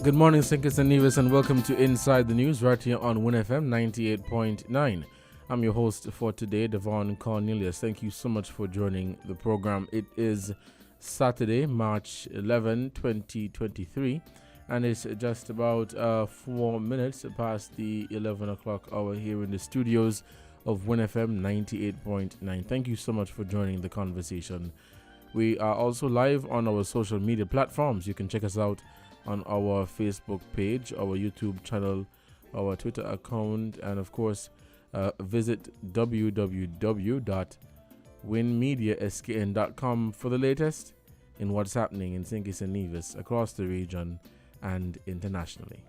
Good morning, Sinkers and Nevis, and welcome to Inside the News right here on WINNFM 98.9. I'm your host for today, Devon Cornelius. Thank you so much for joining the program. It is Saturday, March 11, 2023, and it's just about 4 minutes past the 11 o'clock hour here in the studios of WINNFM 98.9. Thank you so much for joining the conversation. We are also live on our social media platforms. You can check us out on our Facebook page, our YouTube channel, our Twitter account, and of course, visit www.WINNmediaskn.com for the latest in what's happening in St. Kitts and Nevis, across the region and internationally.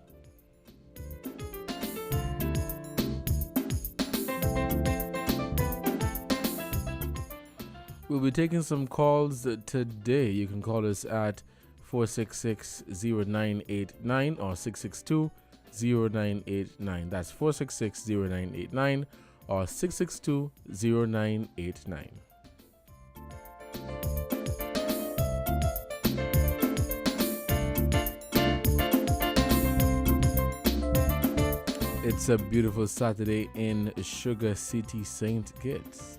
We'll be taking some calls today. You can call us at 466-0989 or 662-0989. That's 466-0989 or 662-0989. It's a beautiful Saturday in Sugar City, St. Kitts.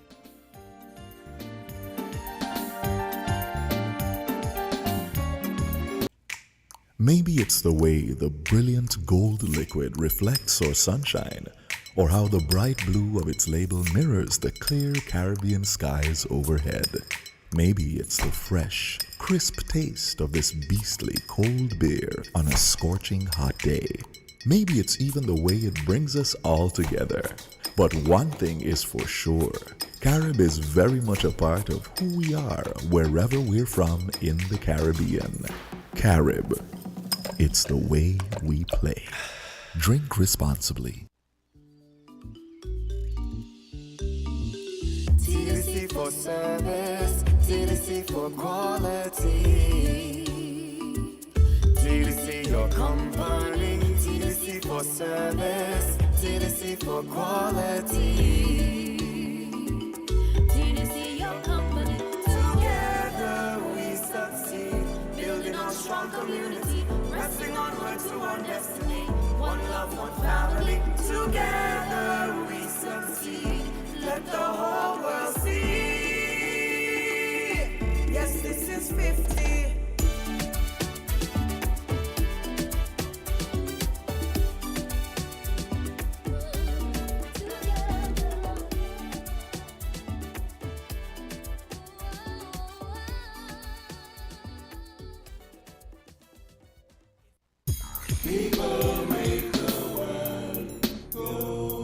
Maybe it's the way the brilliant gold liquid reflects our sunshine, or how the bright blue of its label mirrors the clear Caribbean skies overhead. Maybe it's the fresh, crisp taste of this beastly cold beer on a scorching hot day. Maybe it's even the way it brings us all together. But one thing is for sure, Carib is very much a part of who we are wherever we're from in the Caribbean. Carib. It's the way we play. Drink responsibly. TDC for service, TDC for quality. TDC your company, TDC for service, TDC for quality. TDC your company. Together we succeed, building our strong community. Pressing onward to our destiny. One love, one family. Together we succeed. Let the whole world see. Yes, this is 50. People make the world go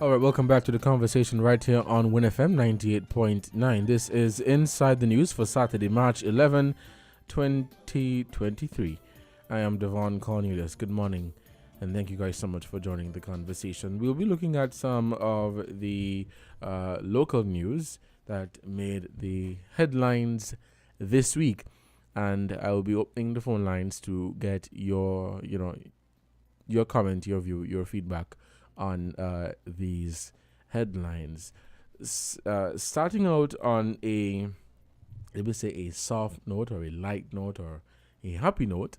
All right, welcome back to the conversation right here on WINNFM 98.9. This is Inside the News for Saturday, March 11, 2023. I am Devon Cornelius. Good morning And thank you guys so much for joining the conversation. We'll be looking at some of the local news that made the headlines this week. And I will be opening the phone lines to get your comment, your view, your feedback on these headlines. Starting out on let me say a soft note or a light note or a happy note,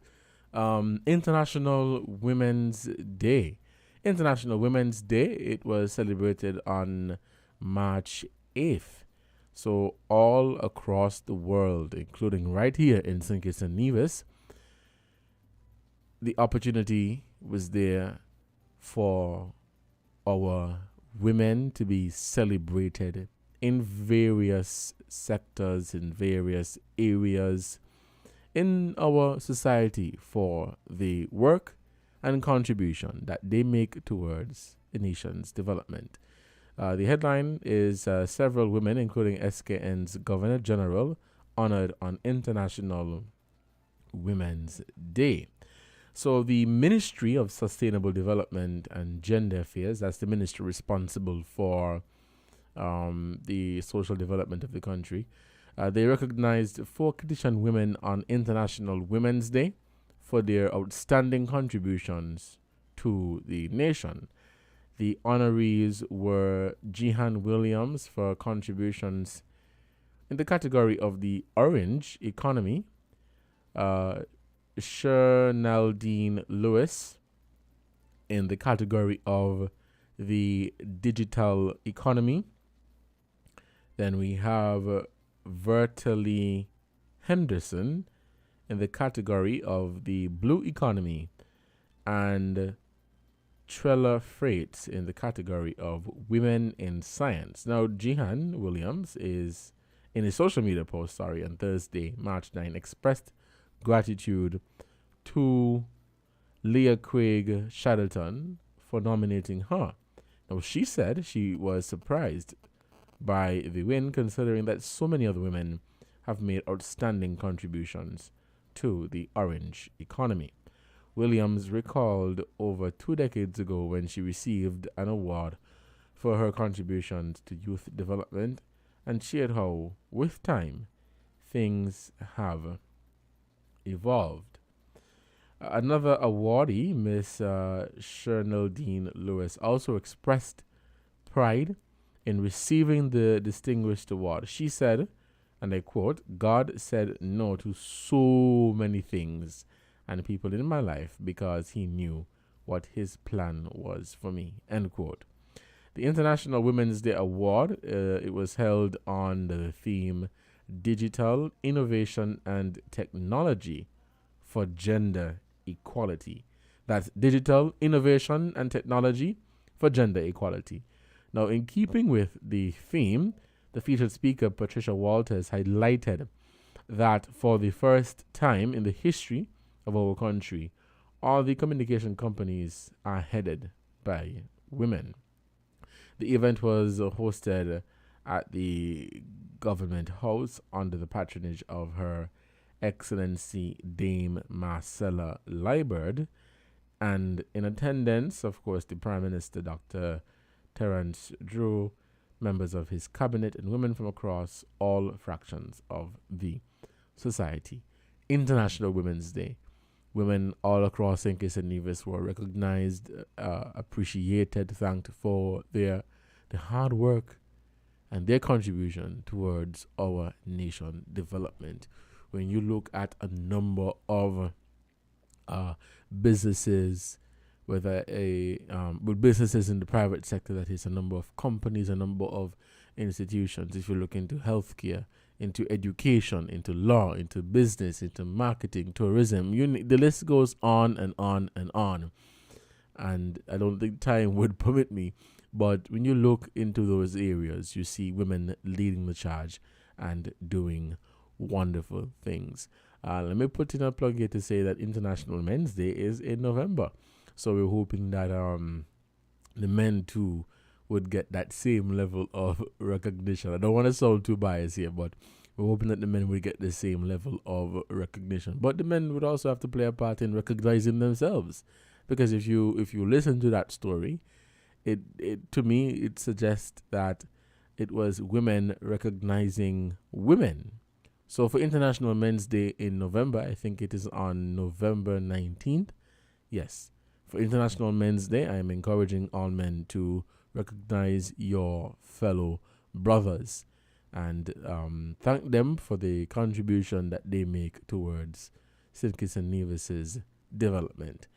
International Women's Day. International Women's Day, it was celebrated on March 8th. So all across the world, including right here in St. Kitts and Nevis, the opportunity was there for our women to be celebrated in various sectors, in various areas in our society for the work and contribution that they make towards the nation's development. The headline is several women, including SKN's Governor General, honored on International Women's Day. So the Ministry of Sustainable Development and Gender Affairs, that's the ministry responsible for the social development of the country, they recognized 4 Kitishan women on International Women's Day for their outstanding contributions to the nation. The honorees were Jihan Williams for contributions in the category of the orange economy, Shernaldine Lewis in the category of the digital economy. Then we have Vertely Henderson in the category of the blue economy, and Trella Freights in the category of women in science. Now, Jihan Williams is in a social media post, on Thursday, March 9, expressed gratitude to Leah Craig Shaddleton for nominating her. Now, she said she was surprised by the win, considering that so many other women have made outstanding contributions to the orange economy. Williams recalled over 2 decades ago when she received an award for her contributions to youth development and shared how, with time, things have evolved. Another awardee, Miss Shernaldine Lewis, also expressed pride in receiving the distinguished award. She said, and I quote, "God said no to so many things and people in my life because he knew what his plan was for me," end quote. The International Women's Day Award, it was held on the theme Digital Innovation and Technology for Gender Equality. That's Digital Innovation and Technology for Gender Equality. Now, in keeping with the theme, the featured speaker, Patricia Walters, highlighted that for the first time in the history of our country, all the communication companies are headed by women. The event was hosted at the Government House under the patronage of Her Excellency Dame Marcella Liebert, and in attendance, of course, the Prime Minister, Dr. Terence Drew, members of his cabinet, and women from across all fractions of the society. International Women's Day. Women all across St. Kitts and Nevis were recognized, appreciated, thanked for the hard work and their contribution towards our nation development. When you look at a number of businesses, whether with businesses in the private sector, that is a number of companies, a number of institutions. If you look into healthcare, into education, into law, into business, into marketing, tourism, the list goes on and on and on. And I don't think time would permit me, but when you look into those areas, you see women leading the charge and doing wonderful things. Let me put in a plug here to say that International Men's Day is in November. So we're hoping that the men too would get that same level of recognition. I don't want to sound too biased here, but we're hoping that the men would get the same level of recognition. But the men would also have to play a part in recognizing themselves, Because if you listen to that story, it to me it suggests that it was women recognizing women. So for International Men's Day in November, I think it is on November 19th. Yes, for International Men's Day, I am encouraging all men to recognize your fellow brothers and thank them for the contribution that they make towards St. Kitts and Nevis's development.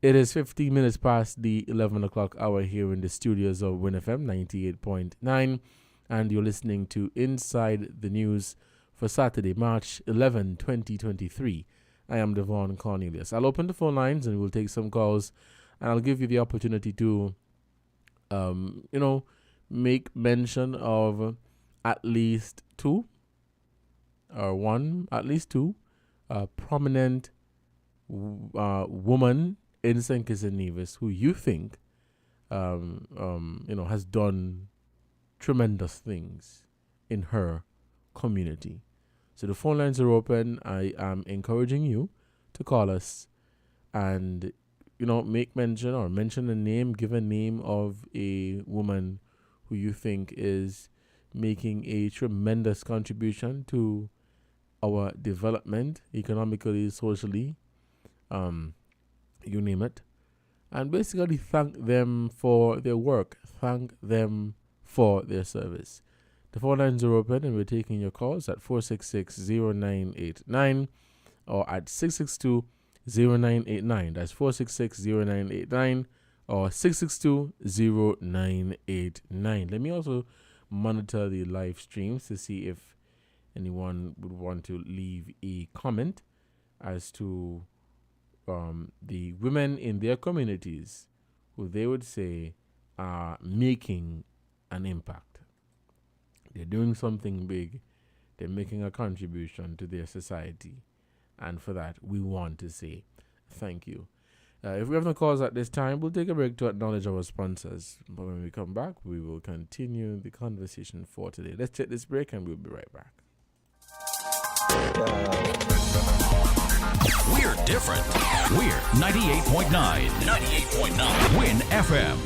It is 15 minutes past the 11 o'clock hour here in the studios of WINNFM 98.9, and you're listening to Inside the News for Saturday, March 11, 2023. I am Devon Cornelius. I'll open the phone lines and we'll take some calls, and I'll give you the opportunity to, make mention of at least two prominent woman in St. Kitts and Nevis who you think, has done tremendous things in her community. So the phone lines are open. I am encouraging you to call us and, make mention or mention a name, give a name of a woman who you think is making a tremendous contribution to our development, economically, socially, you name it. And basically thank them for their work. Thank them for their service. The phone lines are open and we're taking your calls at 466-0989 or at 662-0989. That's 466-0989 or 662-0989. Let me also monitor the live streams to see if anyone would want to leave a comment as to the women in their communities who they would say are making an impact. They're doing something big. They're making a contribution to their society. And for that, we want to say thank you. If we have no calls at this time, we'll take a break to acknowledge our sponsors. But when we come back, we will continue the conversation for today. Let's take this break and we'll be right back. We're different. We're 98.9. 98.9. Win FM.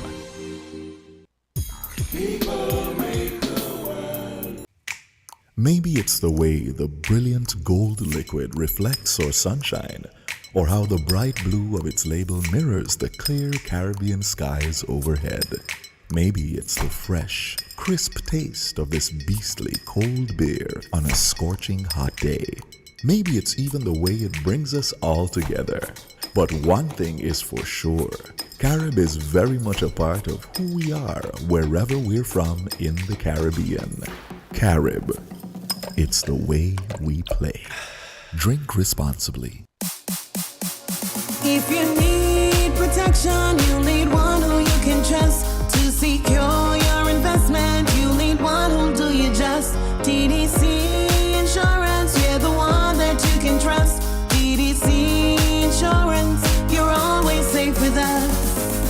People make the world. Maybe it's the way the brilliant gold liquid reflects or sunshine, or how the bright blue of its label mirrors the clear Caribbean skies overhead. Maybe it's the fresh, crisp taste of this beastly cold beer on a scorching hot day. Maybe it's even the way it brings us all together. But one thing is for sure, Carib is very much a part of who we are wherever we're from in the Caribbean. Carib, it's the way we play. Drink responsibly. If you need protection, you need one who you can trust to secure your investment. You need one who'll do you just. TDC Insurance, you're the one that you can trust. TDC Insurance, you're always safe with us.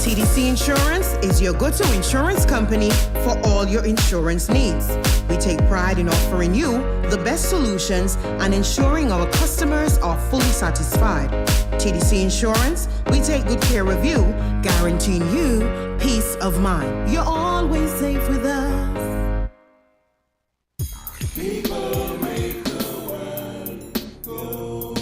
TDC Insurance is your go-to insurance company for all your insurance needs. We take pride in offering you the best solutions and ensuring our customers are fully satisfied. TDC Insurance, we take good care of you, guaranteeing you peace of mind. You're always safe with us. People make the world go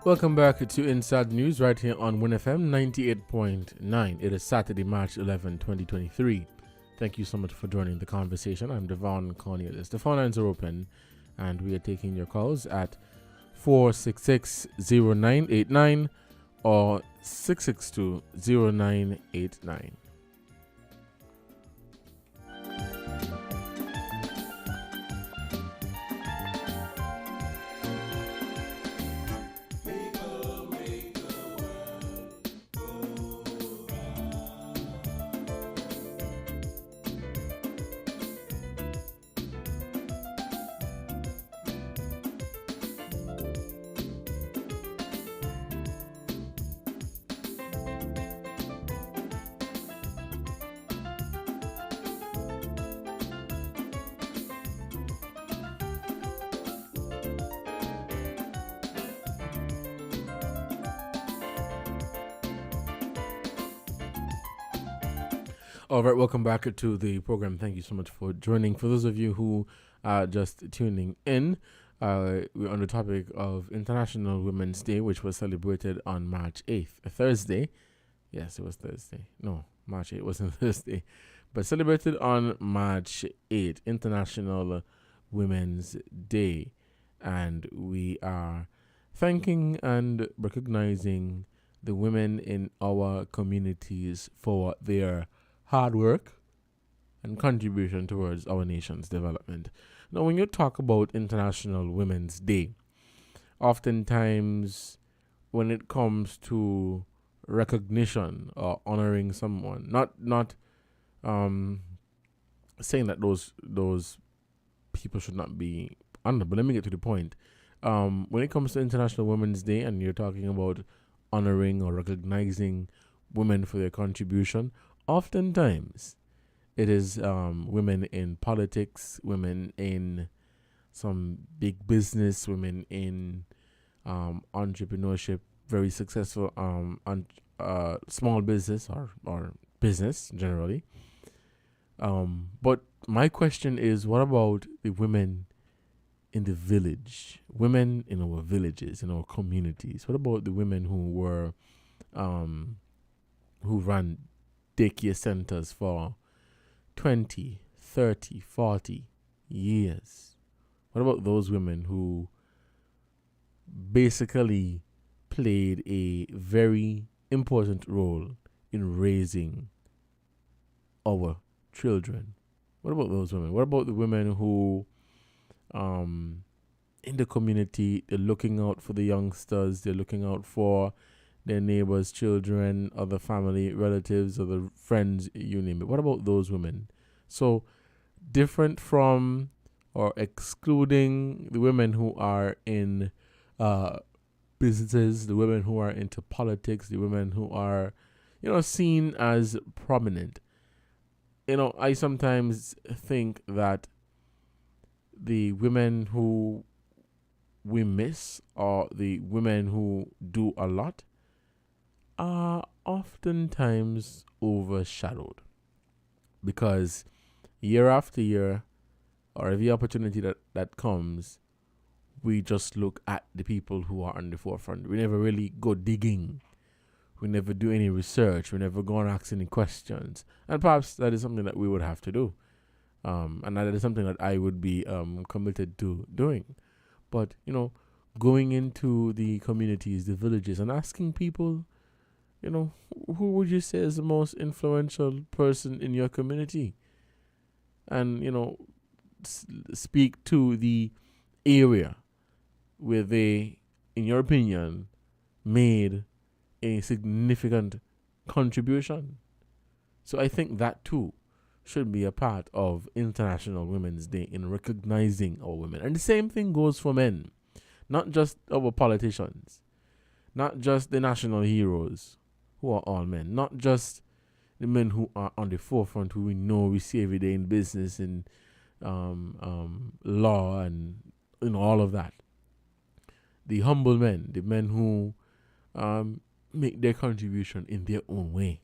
Welcome back to Inside News right here on WINNFM 98.9. It is Saturday, March 11, 2023. Thank you so much for joining the conversation. I'm Devon Cornelius. The phone lines are open and we are taking your calls at 466-0989 or 662-0989. All right, welcome back to the program. Thank you so much for joining. For those of you who are just tuning in, we're on the topic of International Women's Day, which was celebrated on March 8th, a Thursday. Yes, it was Thursday. No, March 8th wasn't Thursday, but celebrated on March 8th, International Women's Day. And we are thanking and recognizing the women in our communities for their hard work and contribution towards our nation's development. Now, when you talk about International Women's Day, oftentimes when it comes to recognition or honoring someone, not saying that those people should not be honored, but let me get to the point. When it comes to International Women's Day and you're talking about honoring or recognizing women for their contribution, oftentimes it is women in politics, women in some big business, women in entrepreneurship, very successful small business or business generally. But my question is, what about the women in the village, women in our villages, in our communities? What about the women who were who ran daycare centers for 20, 30, 40 years? What about those women who basically played a very important role in raising our children? What about those women? What about the women who in the community, they're looking out for the youngsters, they're looking out for their neighbors' children, other family, relatives, other friends, you name it? What about those women? So, different from or excluding the women who are in businesses, the women who are into politics, the women who are, seen as prominent. I sometimes think that the women who we miss, or the women who do a lot, are oftentimes overshadowed, because year after year, or every opportunity that comes, we just look at the people who are on the forefront. We never really go digging. We never do any research. We never go and ask any questions. And perhaps that is something that we would have to do. And that is something that I would be committed to doing. But, going into the communities, the villages, and asking people, who would you say is the most influential person in your community? And, speak to the area where they, in your opinion, made a significant contribution. So I think that too should be a part of International Women's Day, in recognizing our women. And the same thing goes for men, not just our politicians, not just the national heroes who are all men, not just the men who are on the forefront, who we see every day in business and law and all of that. The humble men, the men who make their contribution in their own way,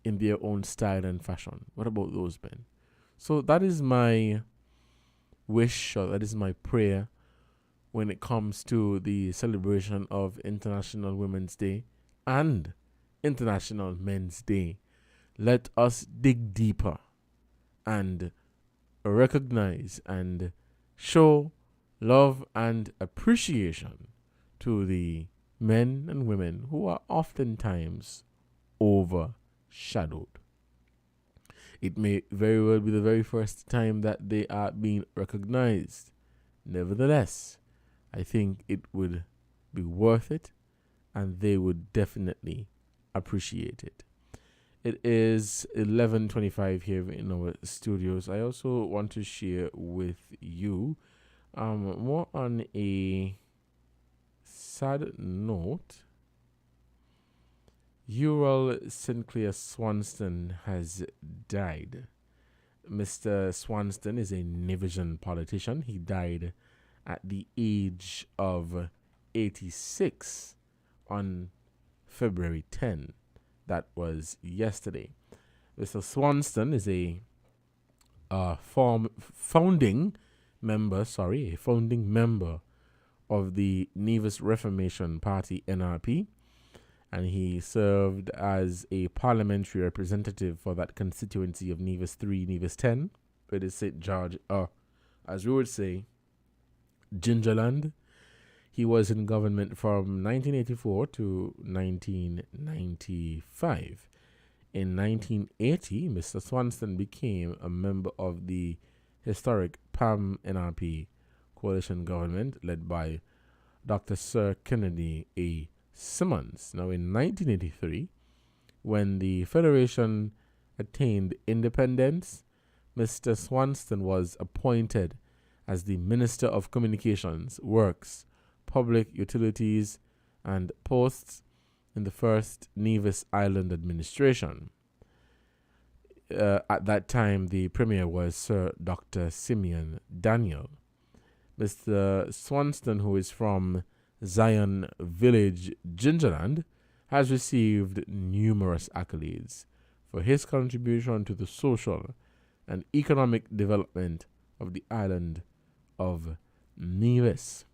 in their own style and fashion. What about those men? So that is my wish, or that is my prayer when it comes to the celebration of International Women's Day and International Men's Day. Let us dig deeper and recognize and show love and appreciation to the men and women who are oftentimes overshadowed. It may very well be the very first time that they are being recognized. Nevertheless, I think it would be worth it and they would definitely appreciate it. It is 11:25 here in our studios. I also want to share with you more on a sad note. Ural Sinclair Swanston has died. Mr. Swanston is a Nivision politician. He died at the age of 86 on February 10. That was yesterday. Mr. Swanston is a founding member of the Nevis Reformation Party, NRP, and he served as a parliamentary representative for that constituency of Nevis 3, Nevis 10, where is St. George, as we would say, Gingerland. He was in government from 1984 to 1995. In 1980, Mr. Swanston became a member of the historic PAM NRP coalition government led by Dr. Sir Kennedy A. Simmons. Now, in 1983, when the Federation attained independence, Mr. Swanston was appointed as the Minister of Communications, Works, Public Utilities, and Posts in the first Nevis Island administration. At that time, the Premier was Sir Dr. Simeon Daniel. Mr. Swanston, who is from Zion Village, Gingerland, has received numerous accolades for his contribution to the social and economic development of the island of Nevis.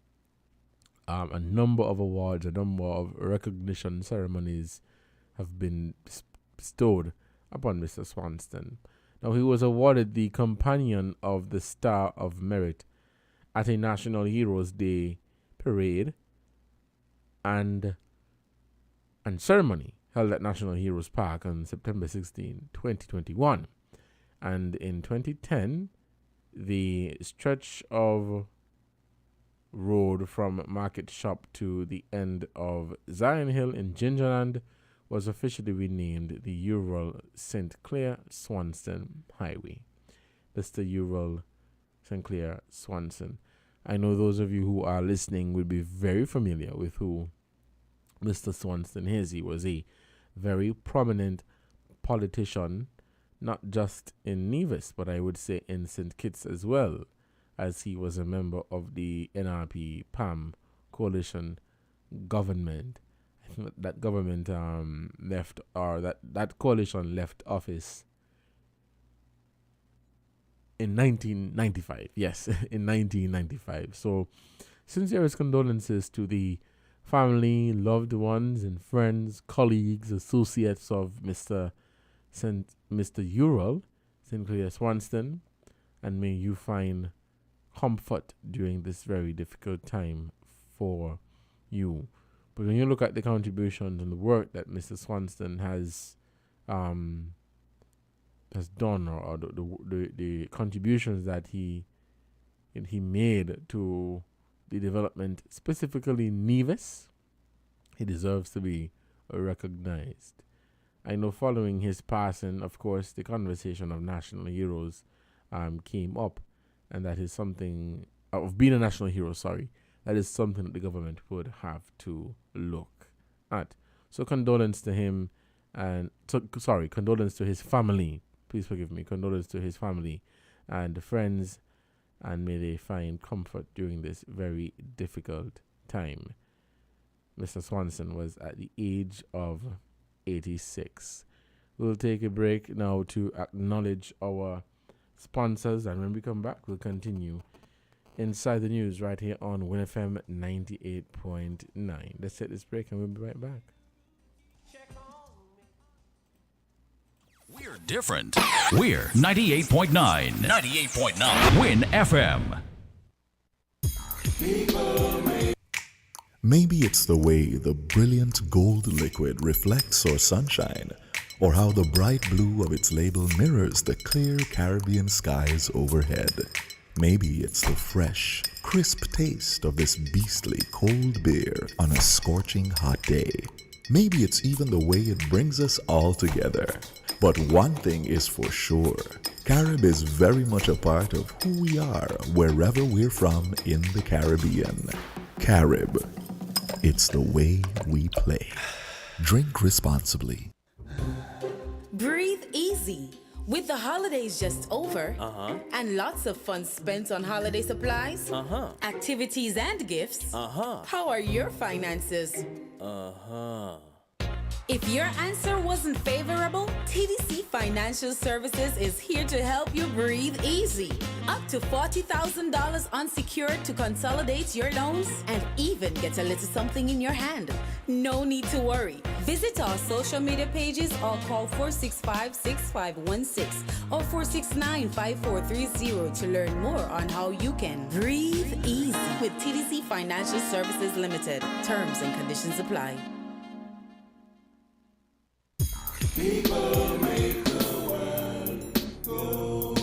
A number of awards, a number of recognition ceremonies have been bestowed upon Mr. Swanston. Now, he was awarded the Companion of the Star of Merit at a National Heroes Day parade and ceremony held at National Heroes Park on September 16, 2021. And in 2010, the stretch of road from Market Shop to the end of Zion Hill in Gingerland was officially renamed the Ural St. Clair Swanston Highway. Mr. Ural St. Clair Swanston. I know those of you who are listening will be very familiar with who Mr. Swanston is. He was a very prominent politician, not just in Nevis, but I would say in St. Kitts as well, as he was a member of the NRP PAM coalition government. I think that government that coalition left office in 1995. Yes, in 1995. So, sincerest condolences to the family, loved ones, and friends, colleagues, associates of Mr. Ural St. Clair Swanston, and may you find comfort during this very difficult time for you. But when you look at the contributions and the work that Mr. Swanston has done, or the contributions that he made to the development, specifically Nevis, he deserves to be recognized. I know following his passing, of course, the conversation of national heroes came up, and that is something of being a national hero. That is something that the government would have to look at. So condolence to him, and condolence to his family. Please forgive me. Condolence to his family and friends, and may they find comfort during this very difficult time. Mr. Swanston was at the age of 86. We'll take a break now to acknowledge our sponsors, and when we come back, we'll continue Inside the News right here on WinFM 98.9. Let's hit this break and we'll be right back. We're different. We're 98.9. 98.9. Win FM. Maybe it's the way the brilliant gold liquid reflects or sunshine, or how the bright blue of its label mirrors the clear Caribbean skies overhead. Maybe it's the fresh, crisp taste of this beastly cold beer on a scorching hot day. Maybe it's even the way it brings us all together. But one thing is for sure, Carib is very much a part of who we are wherever we're from in the Caribbean. Carib, it's the way we play. Drink responsibly. Breathe easy. With the holidays just over and lots of fun spent on holiday supplies, activities and gifts, how are your finances? If your answer wasn't favorable, TDC Financial Services is here to help you breathe easy. Up to $40,000 unsecured to consolidate your loans and even get a little something in your hand. No need to worry. Visit our social media pages or call 465-6516 or 469-5430 to learn more on how you can breathe easy with TDC Financial Services Limited. Terms and conditions apply. People make the world go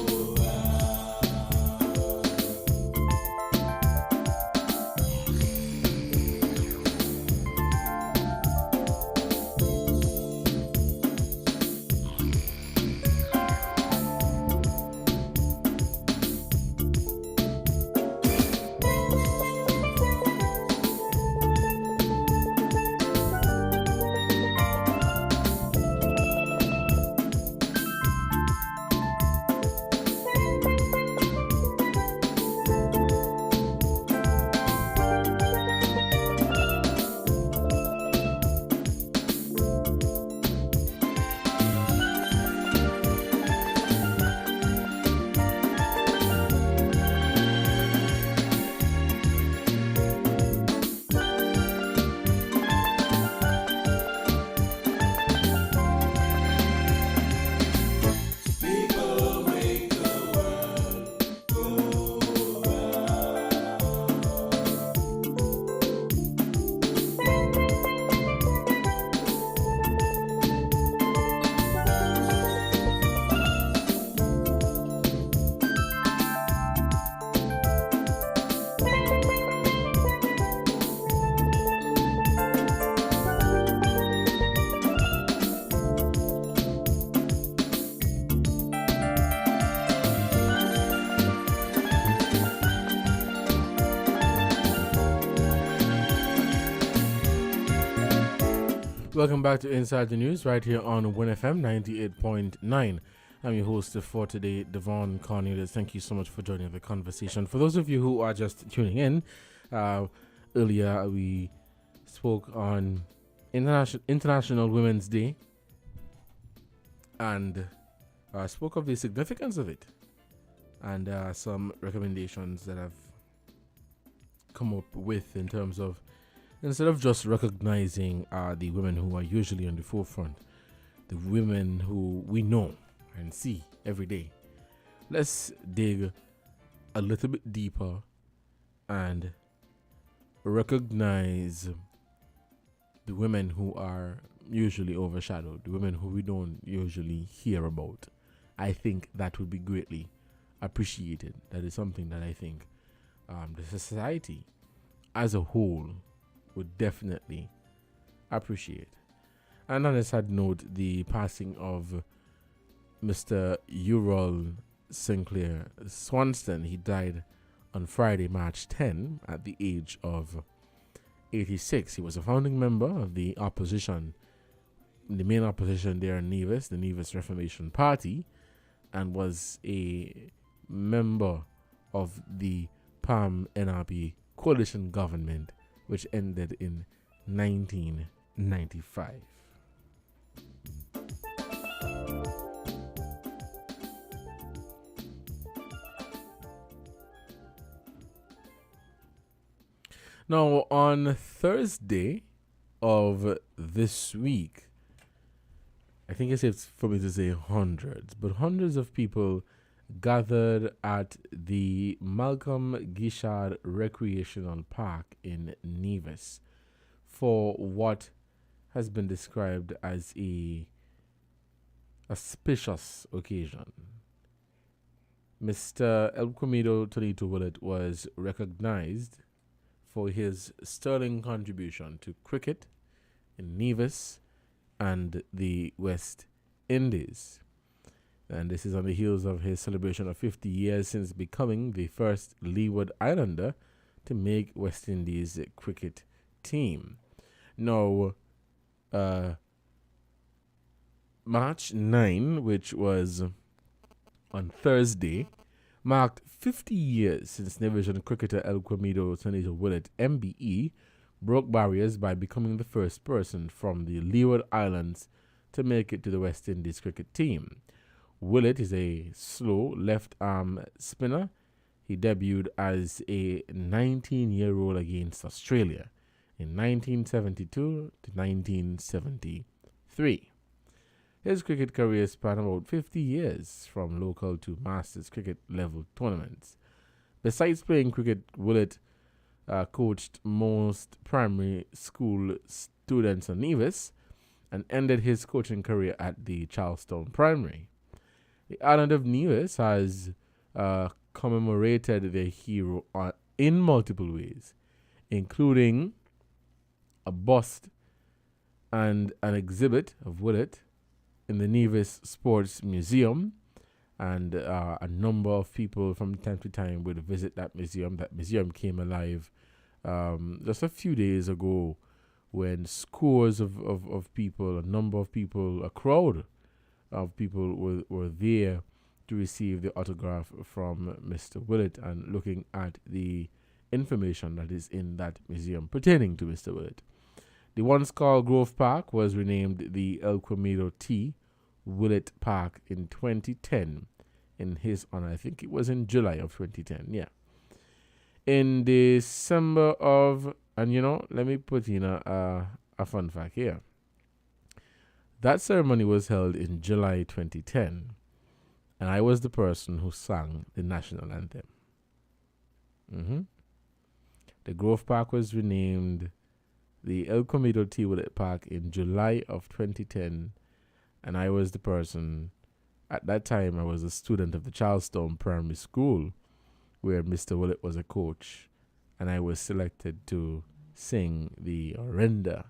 Welcome back to Inside the News right here on WinFM 98.9. I'm your host for today, Devon Cornelius. Thank you so much for joining the conversation. For those of you who are just tuning in, earlier we spoke on International Women's Day and spoke of the significance of it and some recommendations that I've come up with in terms of, instead of just recognizing the women who are usually on the forefront, the women who we know and see every day, let's dig a little bit deeper and recognize the women who are usually overshadowed, the women who we don't usually hear about. I think that would be greatly appreciated. That is something that I think the society as a whole would definitely appreciate. And on a sad note, the passing of Mr. Ural Sinclair Swanston, he died on Friday, March 10, at the age of 86. He was a founding member of the opposition, the main opposition there in Nevis, the Nevis Reformation Party, and was a member of the PAM NRP coalition government, which ended in 1995. Now, on Thursday of this week, I think it's safe for me to say hundreds, but hundreds of people gathered at the Malcolm Gishard Recreational Park in Nevis for what has been described as a auspicious occasion. Mr. Elquimido Tonito Willett was recognized for his sterling contribution to cricket in Nevis and the West Indies. And this is on the heels of his celebration of 50 years since becoming the first Leeward Islander to make West Indies cricket team. Now, March 9, which was on Thursday, marked 50 years since Nevisian cricketer Elquimido Tonito Willett, MBE, broke barriers by becoming the first person from the Leeward Islands to make it to the West Indies cricket team. Willett is a slow left-arm spinner. He debuted as a 19-year-old against Australia in 1972 to 1973. His cricket career spanned about 50 years, from local to Masters cricket level tournaments. Besides playing cricket, Willett coached most primary school students in Nevis and ended his coaching career at the Charlestown Primary. The island of Nevis has commemorated their hero in multiple ways, including a bust and an exhibit of Willett in the Nevis Sports Museum, and a number of people from time to time would visit that museum. That museum came alive just a few days ago when scores of people, a number of people, a crowd of people were there to receive the autograph from Mr. Willett and looking at the information that is in that museum pertaining to Mr. Willett. The once called Grove Park was renamed the Elquimido T. Willett Park in 2010 in his honor. I think it was in July of 2010, yeah. In December of, and let me put in a fun fact here. That ceremony was held in July 2010, and I was the person who sang the national anthem. The Grove Park was renamed the Elquimido T. Willett Park in July of 2010, and I was the person, at that time I was a student of the Charlestown Primary School, where Mr. Willett was a coach, and I was selected to sing or render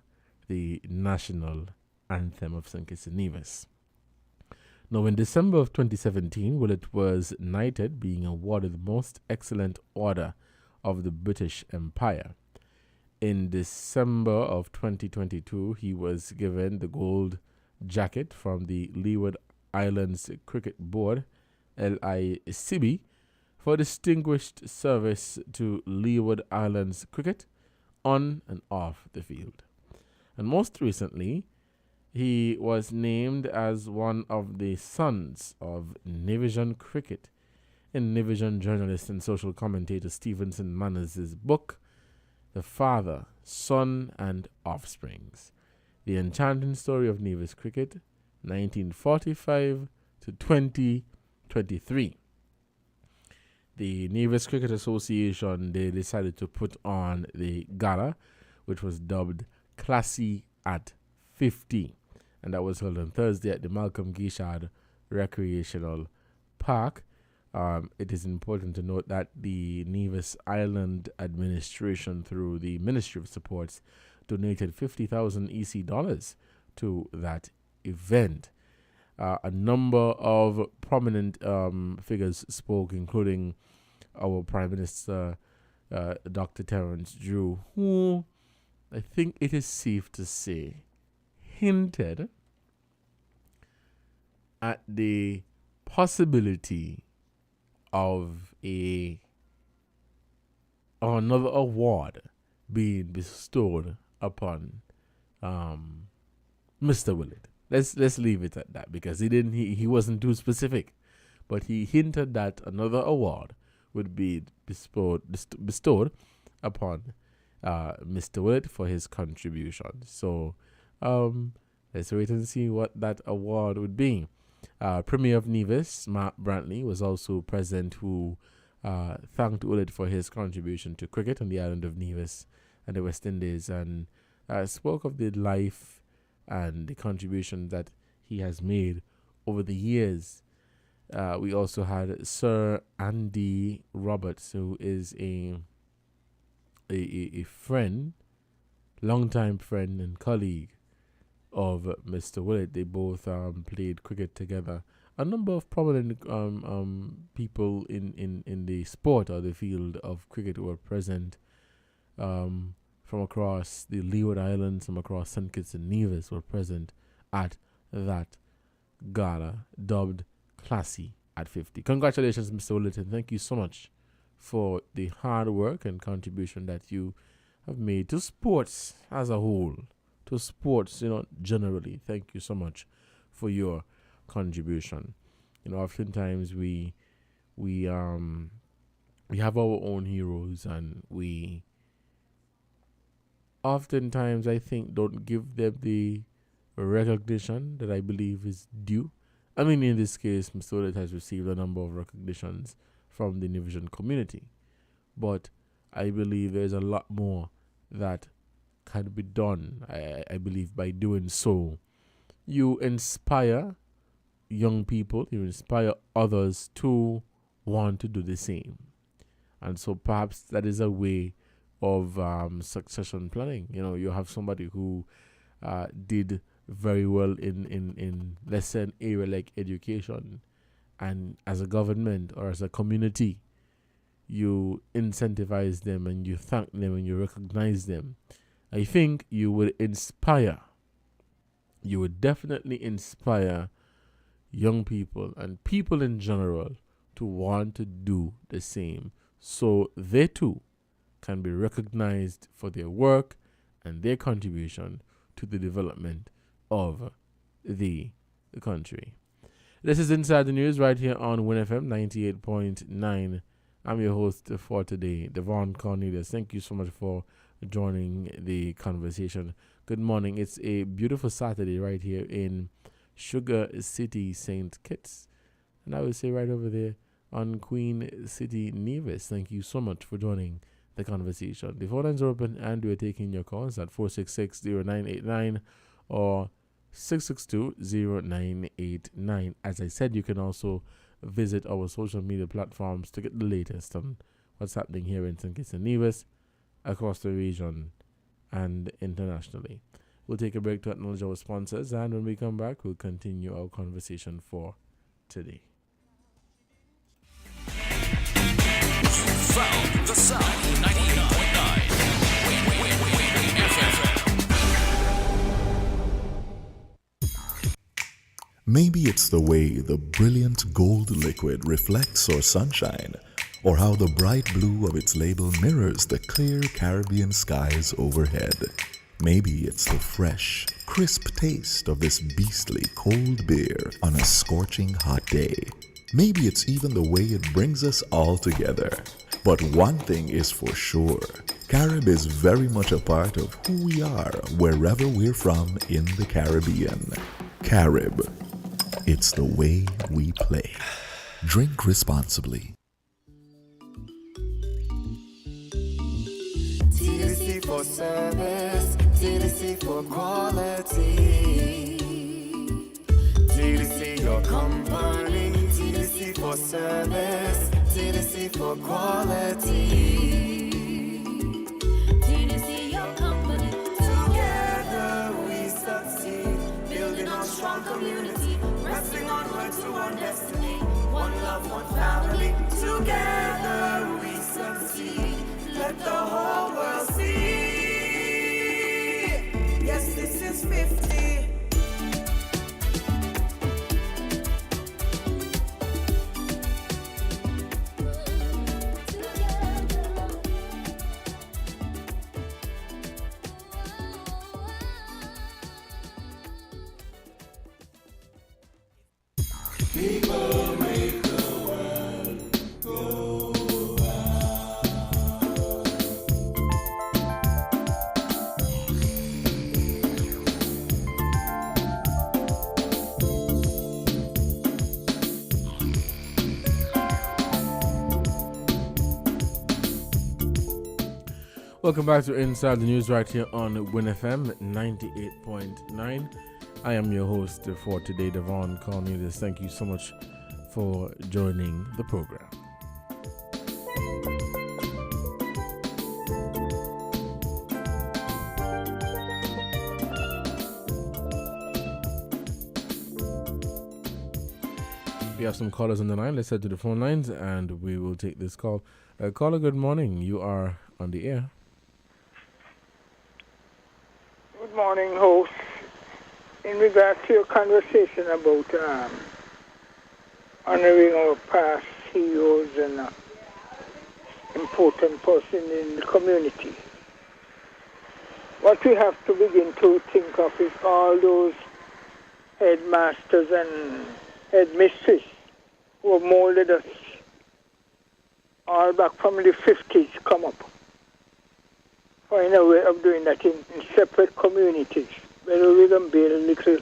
the national anthem of St. Kitts and Nevis. Now, in December of 2017, Willett was knighted, being awarded the Most Excellent Order of the British Empire. In December of 2022, he was given the gold jacket from the Leeward Islands Cricket Board, LICB, for distinguished service to Leeward Islands cricket on and off the field. And most recently, he was named as one of the sons of Nevisian cricket in Nevisian journalist and social commentator Stevenson Manners' book, The Father, Son and Offsprings, The Enchanting Story of Nevis Cricket, 1945 to 2023. The Nevis Cricket Association, they decided to put on the gala, which was dubbed Classy at 50. And that was held on Thursday at the Malcolm Gishard Recreational Park. It is important to note that the Nevis Island Administration, through the Ministry of Supports, donated 50,000 EC dollars to that event. A number of prominent figures spoke, including our Prime Minister, Dr. Terence Drew, who I think it is safe to say hinted at the possibility of another award being bestowed upon Mr. Willett. Let's leave it at that, because he wasn't too specific, but he hinted that another award would be bestowed upon Mr. Willett for his contribution. So let's wait and see what that award would be. Premier of Nevis, Mark Brantley, was also present, who thanked Willett for his contribution to cricket on the island of Nevis and the West Indies, and spoke of the life and the contribution that he has made over the years. We also had Sir Andy Roberts, who is a friend, longtime friend and colleague of Mr. Willett. They both played cricket together. A number of prominent people in the sport or the field of cricket were present from across the Leeward Islands, from across St. Kitts and Nevis were present at that gala, dubbed Classy at 50. Congratulations, Mr. Willett, and thank you so much for the hard work and contribution that you have made to sports as a whole, to sports, generally. Thank you so much for your contribution. Oftentimes we have our own heroes, and we oftentimes, I think, don't give them the recognition that I believe is due. I mean, in this case, Mr. Willett has received a number of recognitions from the Nevision community, but I believe there's a lot more that can be done. I believe by doing so, you inspire young people, you inspire others to want to do the same. And so perhaps that is a way of succession planning. You have somebody who did very well in let's say an area like education, and as a government or as a community, you incentivize them and you thank them and you recognize them. I think you would definitely inspire young people and people in general to want to do the same, so they too can be recognized for their work and their contribution to the development of the country. This is Inside the News right here on WIN FM 98.9. I'm your host for today, Devon Cornelius. Thank you so much for joining the conversation. Good morning. It's a beautiful Saturday right here in Sugar City, St. Kitts. And I would say right over there on Queen City, Nevis. Thank you so much for joining the conversation. The phone lines are open and we're taking your calls at 466-0989 or 662-0989. As I said, you can also visit our social media platforms to get the latest on what's happening here in St. Kitts and Nevis, across the region, and internationally. We'll take a break to acknowledge our sponsors, and when we come back, we'll continue our conversation for today. Found the sound 98.9 WIN FM. Maybe it's the way the brilliant gold liquid reflects our sunshine, or how the bright blue of its label mirrors the clear Caribbean skies overhead. Maybe it's the fresh, crisp taste of this beastly cold beer on a scorching hot day. Maybe it's even the way it brings us all together. But one thing is for sure, Carib is very much a part of who we are wherever we're from in the Caribbean. Carib, it's the way we play. Drink responsibly. TDC for service, TDC for quality. TDC your company, TDC for service, TDC for quality. TDC your company. Together we succeed, building a strong community, pressing onward to our destiny. One love, one family. Together we succeed. Let the whole world see. Yes, this is 50. People make the world go round. Welcome back to Inside the News right here on WINNFM 98.9. I am your host for today, Devon Cornelius. Thank you so much for joining the program. We have some callers on the line. Let's head to the phone lines and we will take this call. Caller, good morning. You are on the air. Good morning, host. In regard to your conversation about honoring our past heroes and important person in the community, what we have to begin to think of is all those headmasters and headmistresses who have molded us all back from the 50s come up. Find a way of doing that in separate communities, whether we can build little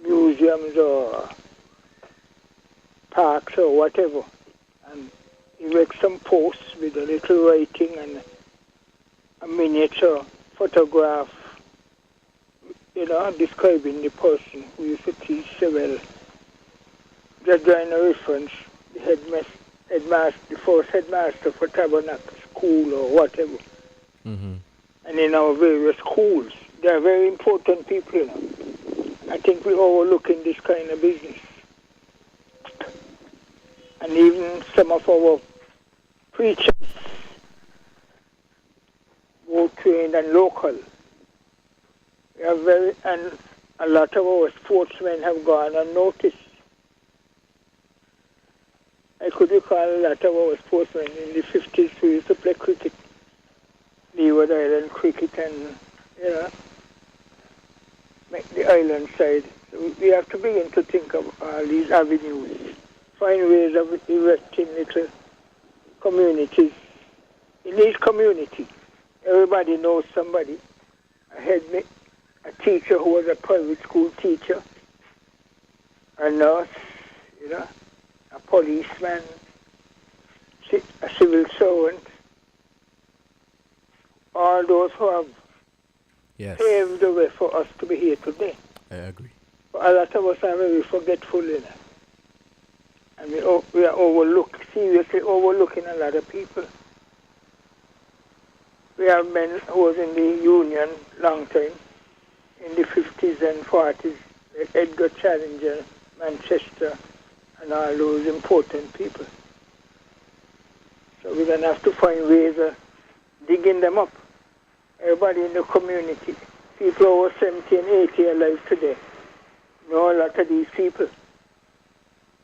museums or parks or whatever, and erect some posts with a little writing and a miniature photograph, describing the person who used to teach so well. Just drawing a reference, the headmaster, the first headmaster for Tabernacle School or whatever. Mm-hmm. And in our various schools, they are very important people. I think we're overlooking this kind of business. And even some of our preachers, both trained and local, and a lot of our sportsmen have gone unnoticed. I could recall a lot of our sportsmen in the 50s who used to play cricket, Leeward Island cricket, and, make the island side. So we have to begin to think of all these avenues, find ways of erecting little communities. In each community, everybody knows somebody. A teacher who was a private school teacher, a nurse, a policeman, a civil servant, all those who have paved the way for us to be here today. I agree. But a lot of us are very forgetful, and we are seriously overlooking a lot of people. We have men who was in the Union long time, in the 50s and 40s, like Edgar Challenger, Manchester, and all those important people. So we're going to have to find ways of digging them up. Everybody in the community, people over 70 and 80 alive today, know a lot of these people.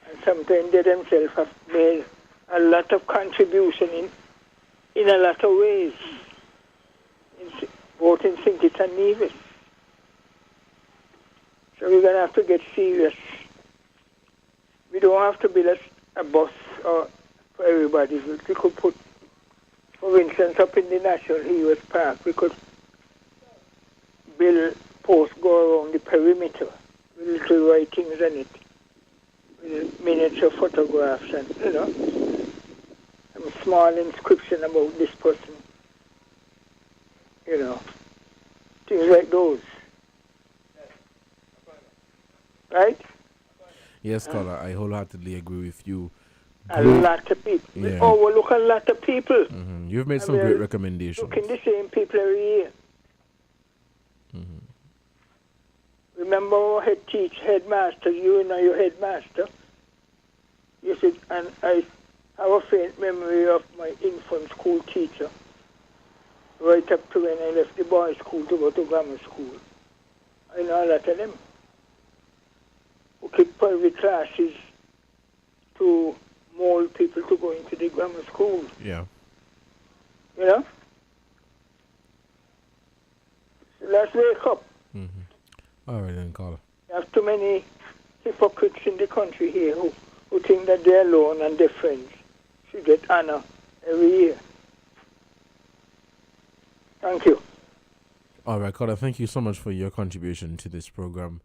And sometimes they themselves have made a lot of contribution in a lot of ways, both in St. Kitts and Nevis. So we're going to have to get serious. We don't have to build a bus for everybody. We could put, for instance, up in the National Heroes Park, we could build posts go around the perimeter with little writings on it, with miniature photographs and, some small inscription about this person. Things like those. Right? Yes, caller, I wholeheartedly agree with you. A lot of people. We overlook a lot of people. Mm-hmm. You've made some great recommendations. Looking the same people every year. Mm-hmm. Remember our headmaster, you know your headmaster. You said, and I have a faint memory of my infant school teacher, right up to when I left the boys' school to go to grammar school. I know a lot of them who keep private classes to mold people to go into the grammar school. Yeah. So let's wake up. Mm-hmm. All right then, caller. You have too many hypocrites in the country here who think that they're alone and their friends should get honor every year. Thank you. All right, caller, thank you so much for your contribution to this program.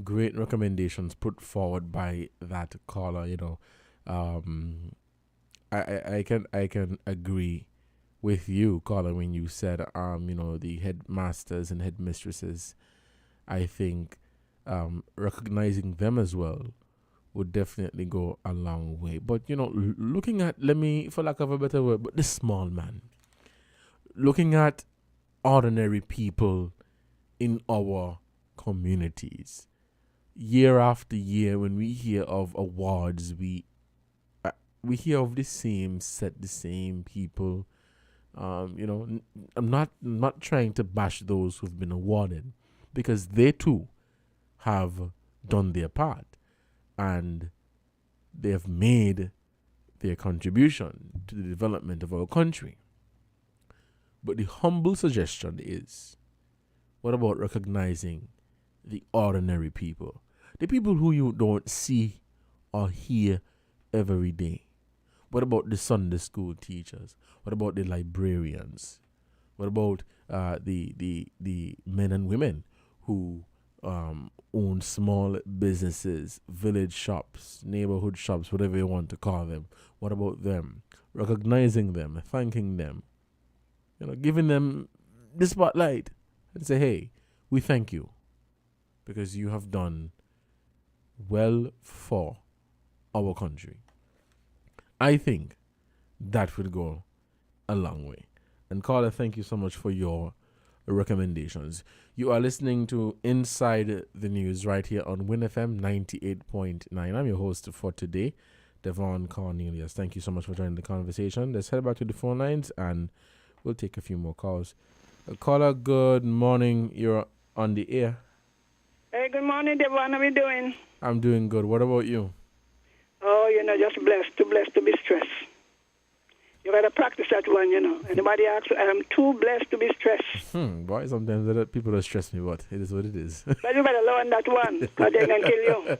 Great recommendations put forward by that caller. I can agree with you, caller, when you said, the headmasters and headmistresses. I think recognizing them as well would definitely go a long way. But, looking at, for lack of a better word, but the small man, looking at ordinary people in our communities, year after year, when we hear of awards, we hear of the same people. I'm not trying to bash those who've been awarded, because they too have done their part and they have made their contribution to the development of our country. But the humble suggestion is, what about recognizing the ordinary people? The people who you don't see or hear every day. What about the Sunday school teachers? What about the librarians? What about the men and women who own small businesses, village shops, neighborhood shops, whatever you want to call them? What about them? Recognizing them, thanking them, giving them the spotlight and say, hey, we thank you because you have done well for our country. I think that would go a long way. And caller, thank you so much for your recommendations. You are listening to Inside the News right here on WINNFM 98.9. I'm your host for today, Devon Cornelius. Thank you so much for joining the conversation. Let's head back to the phone lines and we'll take a few more calls. Caller, good morning. You're on the air. Hey, good morning, Devon. How are you doing? I'm doing good. What about you? Oh, just blessed to be stressed. You got to practice that one, Anybody asks, I'm too blessed to be stressed. Boy, sometimes people don't stress me, but it is what it is. But you better learn that one, because they can kill you.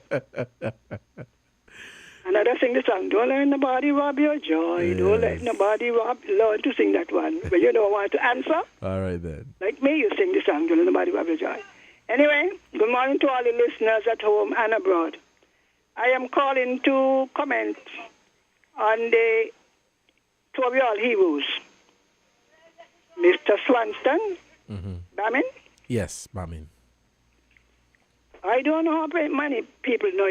Another thing, the song, don't let nobody rob your joy. Yes. Don't let nobody learn to sing that one. But you don't want to answer. All right, then. Like me, you sing the song, don't let nobody rob your joy. Anyway, good morning to all the listeners at home and abroad. I am calling to comment on the two of y'all heroes, Mr. Swanston, Bamin. Yes, Bamin. I don't know how many people know,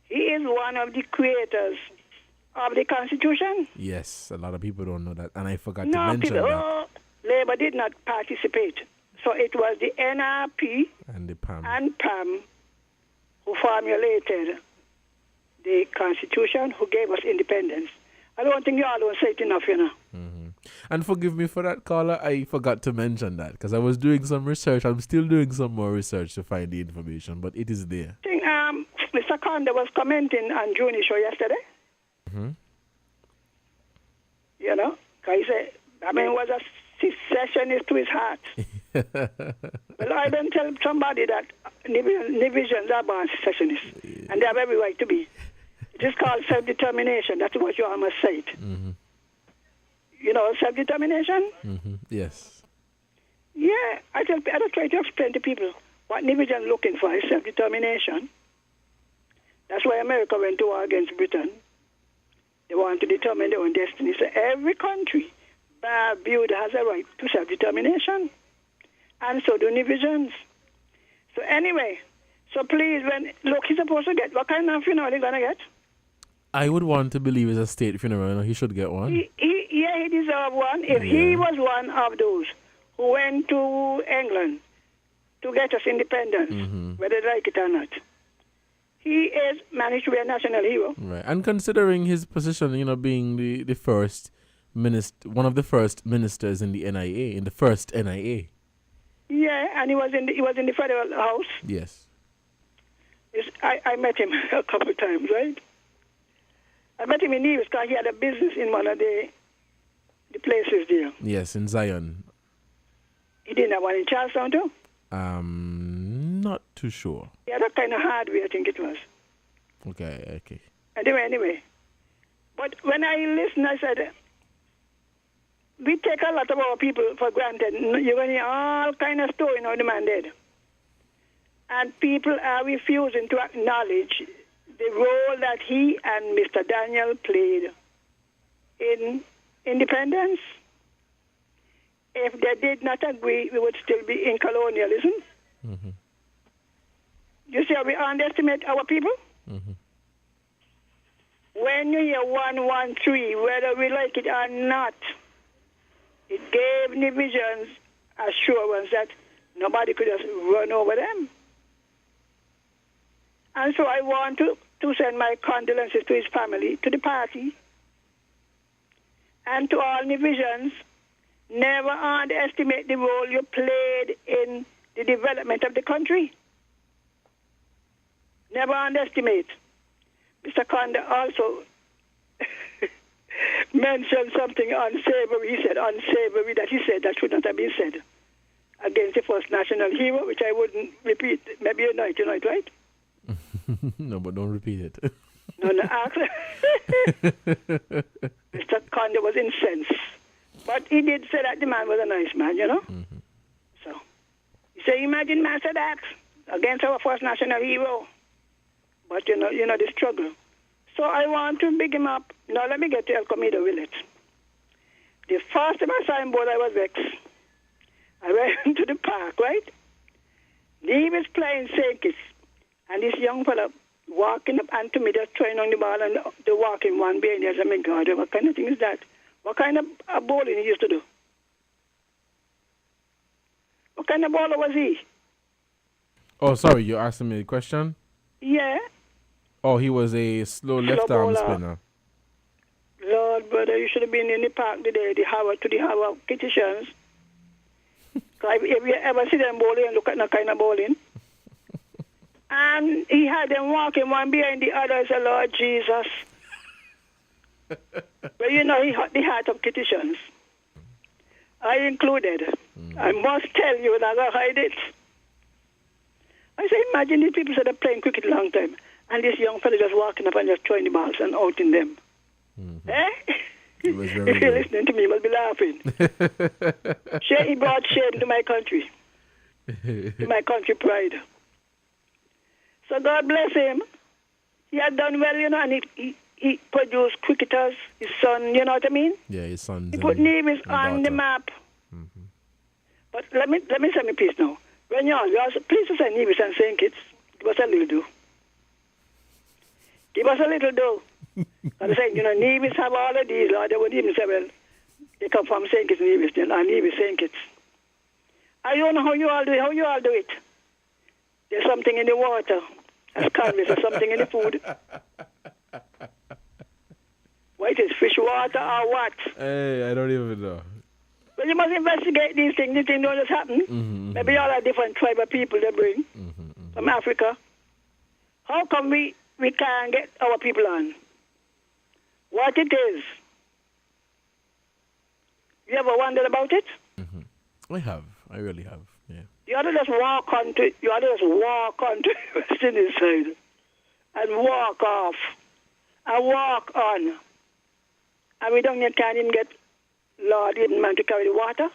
He is one of the creators of the Constitution. Yes, a lot of people don't know that, and I forgot to mention that. Labour did not participate. So it was the NRP and the PAM who formulated the Constitution, who gave us independence. I don't think you all don't say it enough, And forgive me for that, caller. I forgot to mention that because I was doing some research. I'm still doing some more research to find the information, but it is there. I think Mr. Conde was commenting on Junie's show yesterday. Because he said, was a secessionist to his heart. Well, I don't tell somebody that divisions are born secessionists, and they have every right to be. It is called self-determination. That's what you all must say it. Self-determination? Yes. Yeah, I try to explain to people what Nibijan looking for is self-determination. That's why America went to war against Britain. They want to determine their own destiny. So every country, bar Bermuda, has a right to self-determination. And so do Nibians. So anyway, please, he's supposed to get, what kind of funeral are going to get? I would want to believe it's a state funeral. He should get one. He deserves one. If he was one of those who went to England to get us independence, whether they like it or not, he is managed to be a national hero. Right. And considering his position, being the first minister, one of the first ministers in the NIA, in the first NIA. Yeah, and he was in the Federal House. Yes. I met him a couple of times, right? I met him in Nevis because he had a business in one of the places there. Yes, in Zion. He didn't have one in Charlestown too? Not too sure. He had a kind of hardware, I think it was. Okay. Anyway. But when I listened, I said, we take a lot of our people for granted. You're going to hear all kind of story now the man dead. And people are refusing to acknowledge the role that he and Mr. Daniel played in independence. If they did not agree, we would still be in colonialism. Mm-hmm. You see how we underestimate our people? Mm-hmm. When you hear 113, whether we like it or not, it gave divisions assurance that nobody could just run over them. And so I want to send my condolences to his family, to the party, and to all divisions. Never underestimate the role you played in the development of the country. Never underestimate. Mr. Conda also mentioned something unsavory. He said unsavory that he said that should not have been said against the first national hero, which I wouldn't repeat. Maybe you know it, right? No, but don't repeat it. No, ask. Mr. Conda was incensed. But he did say that the man was a nice man, you know? Mm-hmm. So, he said, imagine man said that against our first national hero. But you know the struggle. So I want to big him up. Now let me get to El Comido Village. The first time I saw him board, I was vexed. I went to the park, right? He was playing Sankis. And this young fella walking up and to me, just throwing on the ball and the walking one behind. I said, my God, what kind of thing is that? What kind of bowling he used to do? What kind of bowler was he? Oh, sorry, you're asking me a question? Yeah. Oh, he was a slow left-arm spinner. Lord, brother, you should have been in the park today, the Howard competitions. If you ever see them bowling and look at that kind of bowling. And he had them walking one behind the other. I said, Lord Jesus. But you know, he had the heart of competitions. I included. I must tell you, and I'm going to hide it. I say, imagine these people that are playing cricket a long time, and this young fellow just walking up and just throwing the balls and outing them. Mm-hmm. Eh? If you're listening to me, you must be laughing. He brought shame to my country, to my country pride. So God bless him. He had done well, you know, and he produced cricketers, his son, you know what I mean? Yeah, his son. He put Nevis on the map. Mm-hmm. But let me say me piece now. When you also please to say Nevis and St. Kitts, give us a little do. Give us a little do. I'm saying, you know, Nevis have all of these, Lord. They would even say, well, they come from St. Kitts, Nevis, and Nevis, St. Kitts. I don't know how you all do it. There's something in the water. As canvas, there's something in the food. What is fish water or what? Hey, I don't even know. Well, you must investigate these things. These things don't just happen. Mm-hmm. Maybe all are different tribe of people they bring from Africa. How come we can't get our people on? What it is? You ever wondered about it? I have. I really have. Yeah. You ought to just walk onto West Indies side and walk off and walk on. And we don't can't even get Lord even man to carry the water.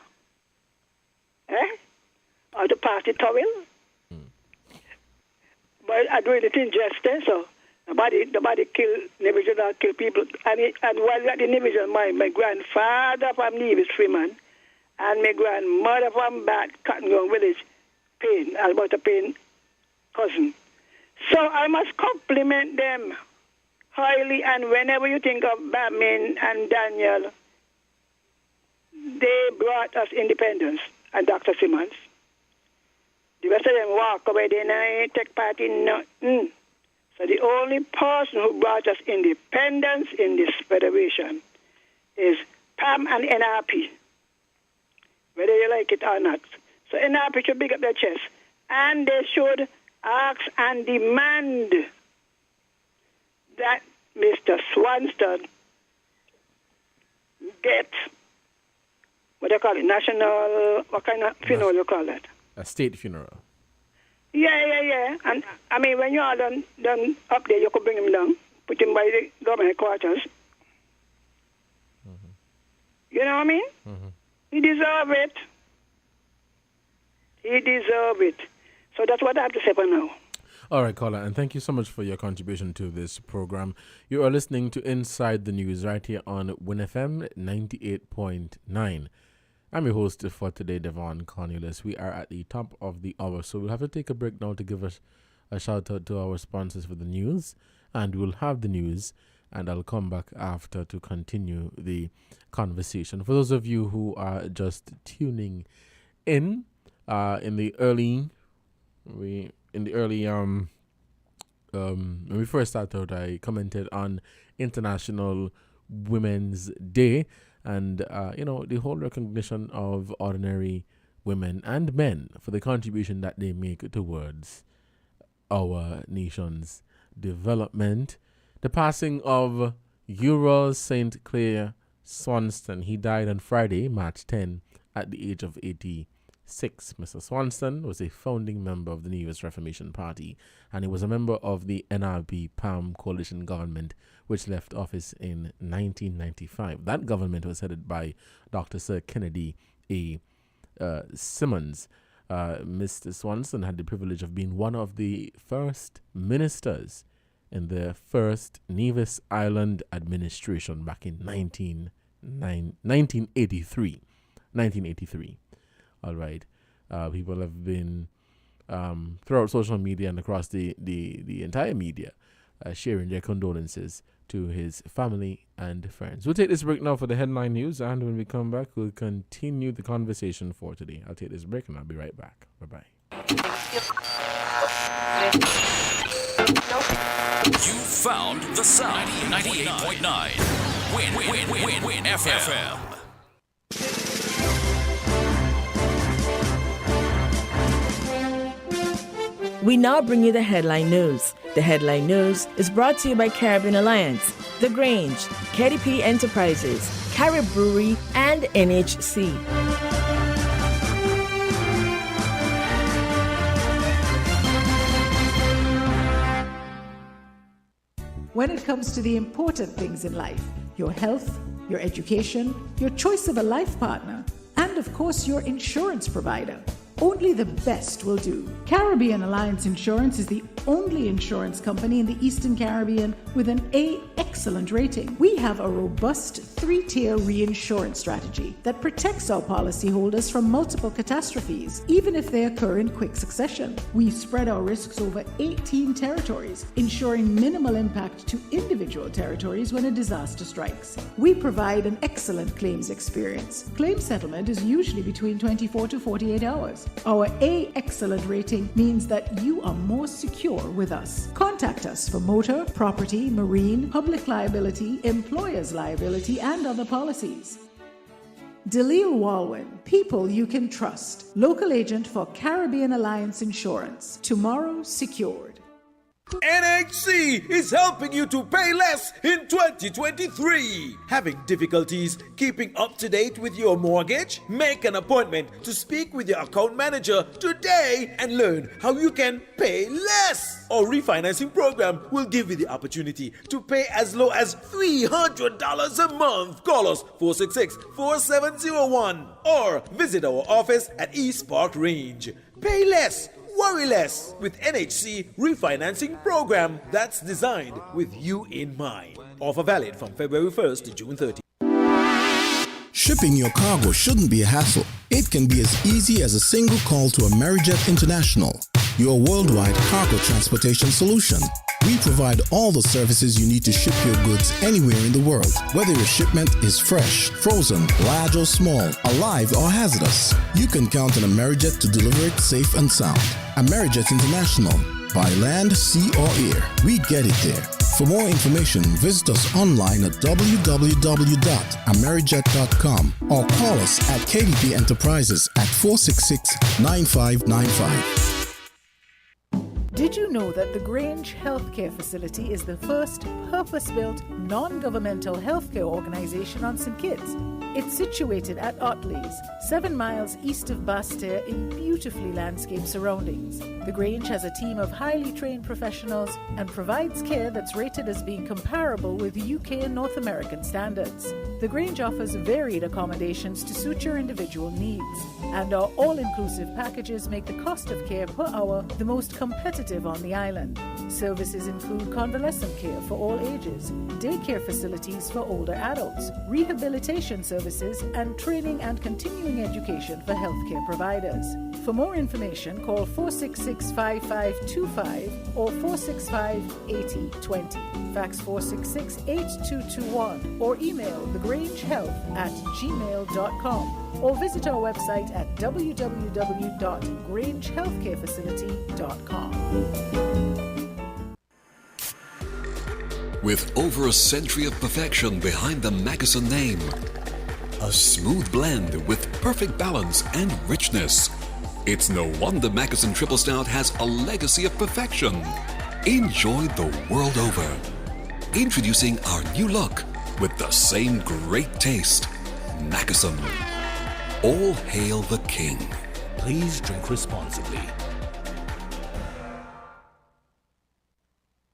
Or to pass the towel. But I do anything just so nobody kill Nevis or kill people. And while we at the Nevis, my grandfather from Nevis Freeman and my grandmother from Bad Cotton Ground Village, Alberta Payne cousin. So I must compliment them highly, and whenever you think of Bamin and Daniel, they brought us independence, and Dr. Simmons. The rest of them walk away, they don't take part in nothing. So the only person who brought us independence in this federation is PAM and NRP, whether you like it or not. So NRP should big up their chest, and they should ask and demand that Mr. Swanston get, what do you call it, national, what kind of funeral you call that? A state funeral. Yeah. And I mean, when you are done up there, you could bring him down, put him by the government headquarters. You know what I mean? He deserves it. He deserves it. So that's what I have to say for now. All right, caller, and thank you so much for your contribution to this program. You are listening to Inside the News right here on WINNFM 98.9. I'm your host for today, Devon Cornelius. We are at the top of the hour, so we'll have to take a break now to give us a shout out to our sponsors for the news, and we'll have the news, and I'll come back after to continue the conversation. For those of you who are just tuning in the early when we first started, I commented on International Women's Day, and the whole recognition of ordinary women and men for the contribution that they make towards our nation's development. The passing of Ural St. Clair Swanston. He died on Friday, March 10, at the age of 86. Mr. Swanston was a founding member of the New Year's Reformation Party, and he was a member of the NRB PAM coalition government, which left office in 1995. That government was headed by Dr. Sir Kennedy A. Simmons. Mr. Swanston had the privilege of being one of the first ministers in the first Nevis Island administration back in 1983. All right. People have been throughout social media and across the entire media sharing their condolences to his family and friends. We'll take this break now for the headline news, and when we come back, we'll continue the conversation for today. I'll take this break and I'll be right back. Bye-bye. You found the sound. 98.9. Win FM. We now bring you the headline news. The headline news is brought to you by Caribbean Alliance, The Grange, KDP Enterprises, Carib Brewery, and NHC. When it comes to the important things in life, your health, your education, your choice of a life partner, and of course your insurance provider, only the best will do. Caribbean Alliance Insurance is the only insurance company in the Eastern Caribbean with an A excellent rating. We have a robust 3-tier reinsurance strategy that protects our policyholders from multiple catastrophes, even if they occur in quick succession. We spread our risks over 18 territories, ensuring minimal impact to individual territories when a disaster strikes. We provide an excellent claims experience. Claim settlement is usually between 24 to 48 hours. Our A excellent rating means that you are more secure with us. Contact us for motor, property, marine, public liability, employer's liability, and other policies. Dalil Walwyn, people you can trust. Local agent for Caribbean Alliance Insurance. Tomorrow secured. NHC is helping you to pay less in 2023. Having difficulties keeping up to date with your mortgage? Make an appointment to speak with your account manager today and learn how you can pay less. Our refinancing program will give you the opportunity to pay as low as $300 a month. Call us 466-4701 or visit our office at East Park Range. Pay less. Worry less with NHC refinancing program that's designed with you in mind. Offer valid from February 1st to June 30th. Shipping your cargo shouldn't be a hassle. It can be as easy as a single call to Amerijet International, your worldwide cargo transportation solution. We provide all the services you need to ship your goods anywhere in the world, whether your shipment is fresh, frozen, large or small, alive or hazardous. You can count on Amerijet to deliver it safe and sound. Amerijet International, by land, sea or air, we get it there. For more information, visit us online at www.amerijet.com or call us at KDP Enterprises at 466-9595. Did you know that the Grange Healthcare Facility is the first purpose-built, non-governmental healthcare organization on St. Kitts? It's situated at Otley's, 7 miles east of Basseterre in beautifully landscaped surroundings. The Grange has a team of highly trained professionals and provides care that's rated as being comparable with UK and North American standards. The Grange offers varied accommodations to suit your individual needs, and our all-inclusive packages make the cost of care per hour the most competitive initiative on the island. Services include convalescent care for all ages, daycare facilities for older adults, rehabilitation services, and training and continuing education for healthcare providers. For more information, call 466-5525 or 465-8020. Fax 466-8221 or email thegrangehealth@gmail.com or visit our website at www.grangehealthcarefacility.com. With over a century of perfection behind the Mackeson name, a smooth blend with perfect balance and richness, it's no wonder Mackeson Triple Stout has a legacy of perfection. Enjoyed the world over. Introducing our new look with the same great taste. Mackeson. All hail the king. Please drink responsibly.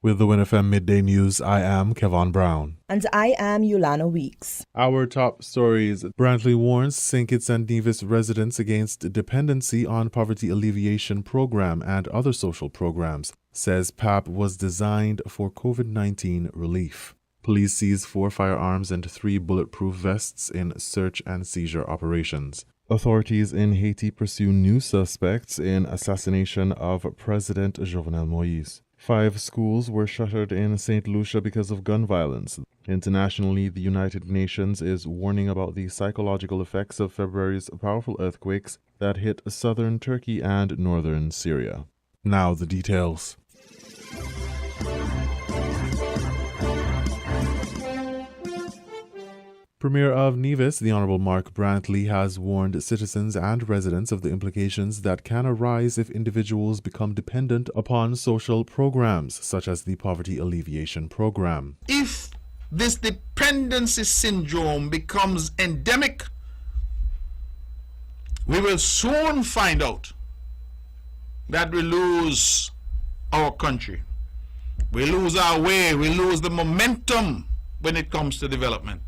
With the WINNFM Midday News, I am Kevon Brown. And I am Yolana Weeks. Our top stories. Brantley warns St. Kitts and Nevis residents against dependency on poverty alleviation program and other social programs. Says PAP was designed for COVID-19 relief. Police seized 4 firearms and 3 bulletproof vests in search and seizure operations. Authorities in Haiti pursue new suspects in assassination of President Jovenel Moïse. 5 schools were shuttered in St. Lucia because of gun violence. Internationally, the United Nations is warning about the psychological effects of February's powerful earthquakes that hit southern Turkey and northern Syria. Now the details. Premier of Nevis, the Honourable Mark Brantley, has warned citizens and residents of the implications that can arise if individuals become dependent upon social programs, such as the Poverty Alleviation Program. If this dependency syndrome becomes endemic, we will soon find out that we lose our country. We lose our way, we lose the momentum when it comes to development.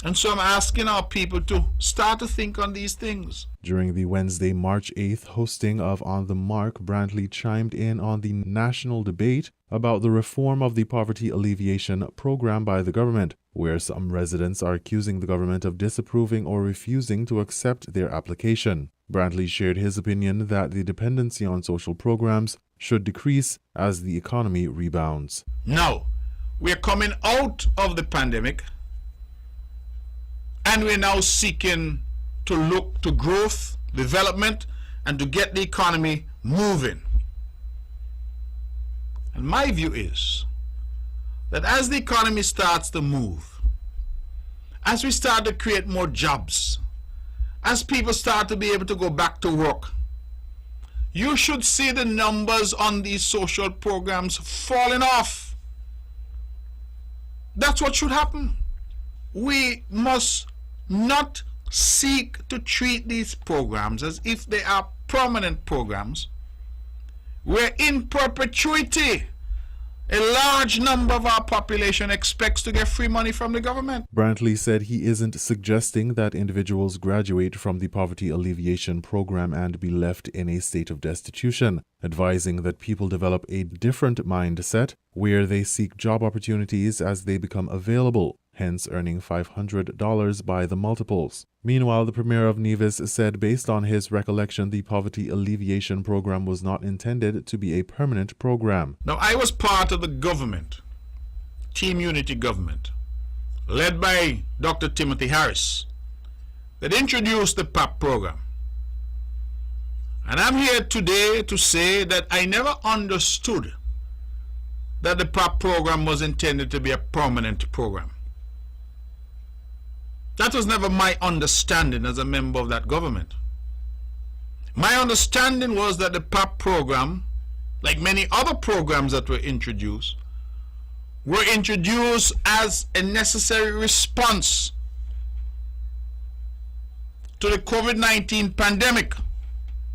And so I'm asking our people to start to think on these things. During the Wednesday, March 8th hosting of On the Mark, Brantley chimed in on the national debate about the reform of the Poverty Alleviation Program by the government, where some residents are accusing the government of disapproving or refusing to accept their application. Brantley shared his opinion that the dependency on social programs should decrease as the economy rebounds. Now, we're coming out of the pandemic, and we're now seeking to look to growth, development, and to get the economy moving. And my view is that as the economy starts to move, as we start to create more jobs, as people start to be able to go back to work, you should see the numbers on these social programs falling off. That's what should happen. We must not seek to treat these programs as if they are permanent programs, where in perpetuity a large number of our population expects to get free money from the government. Brantley said he isn't suggesting that individuals graduate from the Poverty Alleviation Program and be left in a state of destitution, advising that people develop a different mindset where they seek job opportunities as they become available, hence earning $500 by the multiples. Meanwhile, the Premier of Nevis said based on his recollection, the Poverty Alleviation Program was not intended to be a permanent program. Now, I was part of the government, Team Unity government, led by Dr. Timothy Harris, that introduced the PAP program. And I'm here today to say that I never understood that the PAP program was intended to be a permanent program. That was never my understanding as a member of that government. My understanding was that the PAP program, like many other programs that were introduced as a necessary response to the COVID-19 pandemic.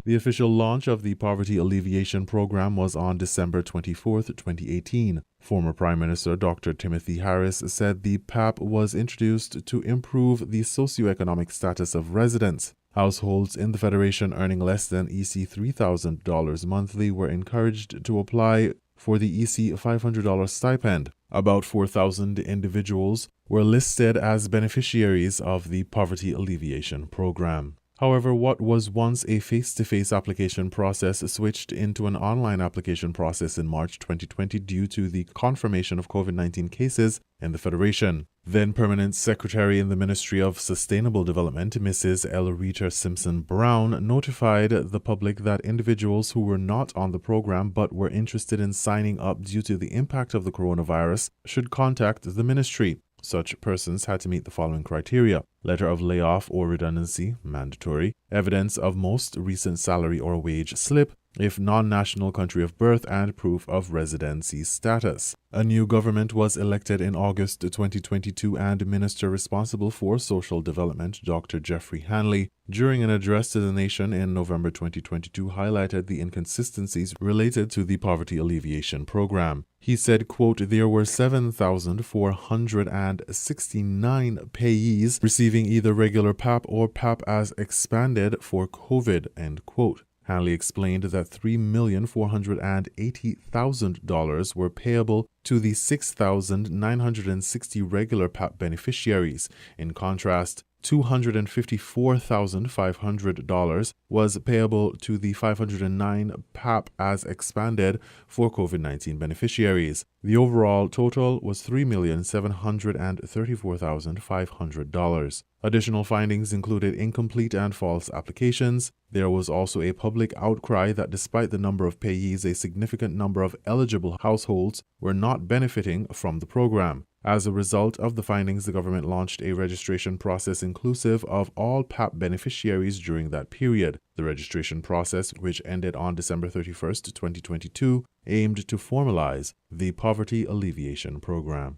The official launch of the Poverty Alleviation Program was on December 24, 2018. Former Prime Minister Dr. Timothy Harris said the PAP was introduced to improve the socioeconomic status of residents. Households in the Federation earning less than EC $3,000 monthly were encouraged to apply for the EC $500 stipend. About 4,000 individuals were listed as beneficiaries of the Poverty Alleviation Program. However, what was once a face-to-face application process switched into an online application process in March 2020 due to the confirmation of COVID-19 cases in the Federation. Then Permanent Secretary in the Ministry of Sustainable Development, Mrs. Elrita Simpson-Brown, notified the public that individuals who were not on the program but were interested in signing up due to the impact of the coronavirus should contact the ministry. Such persons had to meet the following criteria: letter of layoff or redundancy, mandatory, evidence of most recent salary or wage slip, if non-national country of birth, and proof of residency status. A new government was elected in August 2022, and Minister responsible for Social Development, Dr. Jeffrey Hanley, during an address to the nation in November 2022, highlighted the inconsistencies related to the Poverty Alleviation Program. He said, quote, there were 7,469 payees receiving either regular PAP or PAP as expanded for COVID, end quote. Hanley explained that $3,480,000 were payable to the 6,960 regular PAP beneficiaries. In contrast, $254,500 was payable to the 509 PAP as expanded for COVID-19 beneficiaries. The overall total was $3,734,500. Additional findings included incomplete and false applications. There was also a public outcry that despite the number of payees, a significant number of eligible households were not benefiting from the program. As a result of the findings, the government launched a registration process inclusive of all PAP beneficiaries during that period. The registration process, which ended on December 31st, 2022, aimed to formalize the Poverty Alleviation Program.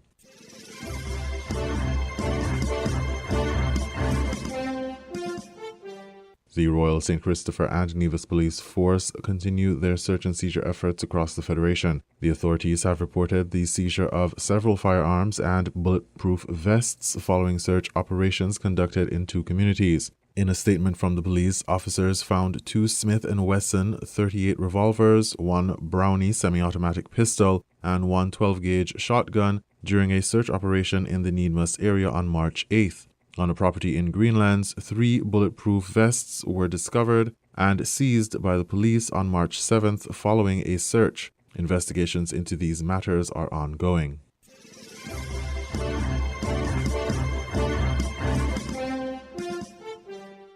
The Royal St. Christopher and Nevis Police Force continue their search and seizure efforts across the Federation. The authorities have reported the seizure of several firearms and bulletproof vests following search operations conducted in 2 communities. In a statement from the police, officers found 2 Smith & Wesson .38 revolvers, 1 Brownie semi-automatic pistol, and 1 12-gauge shotgun during a search operation in the Needmust area on March 8th. On a property in Greenlands, 3 bulletproof vests were discovered and seized by the police on March 7th following a search. Investigations into these matters are ongoing.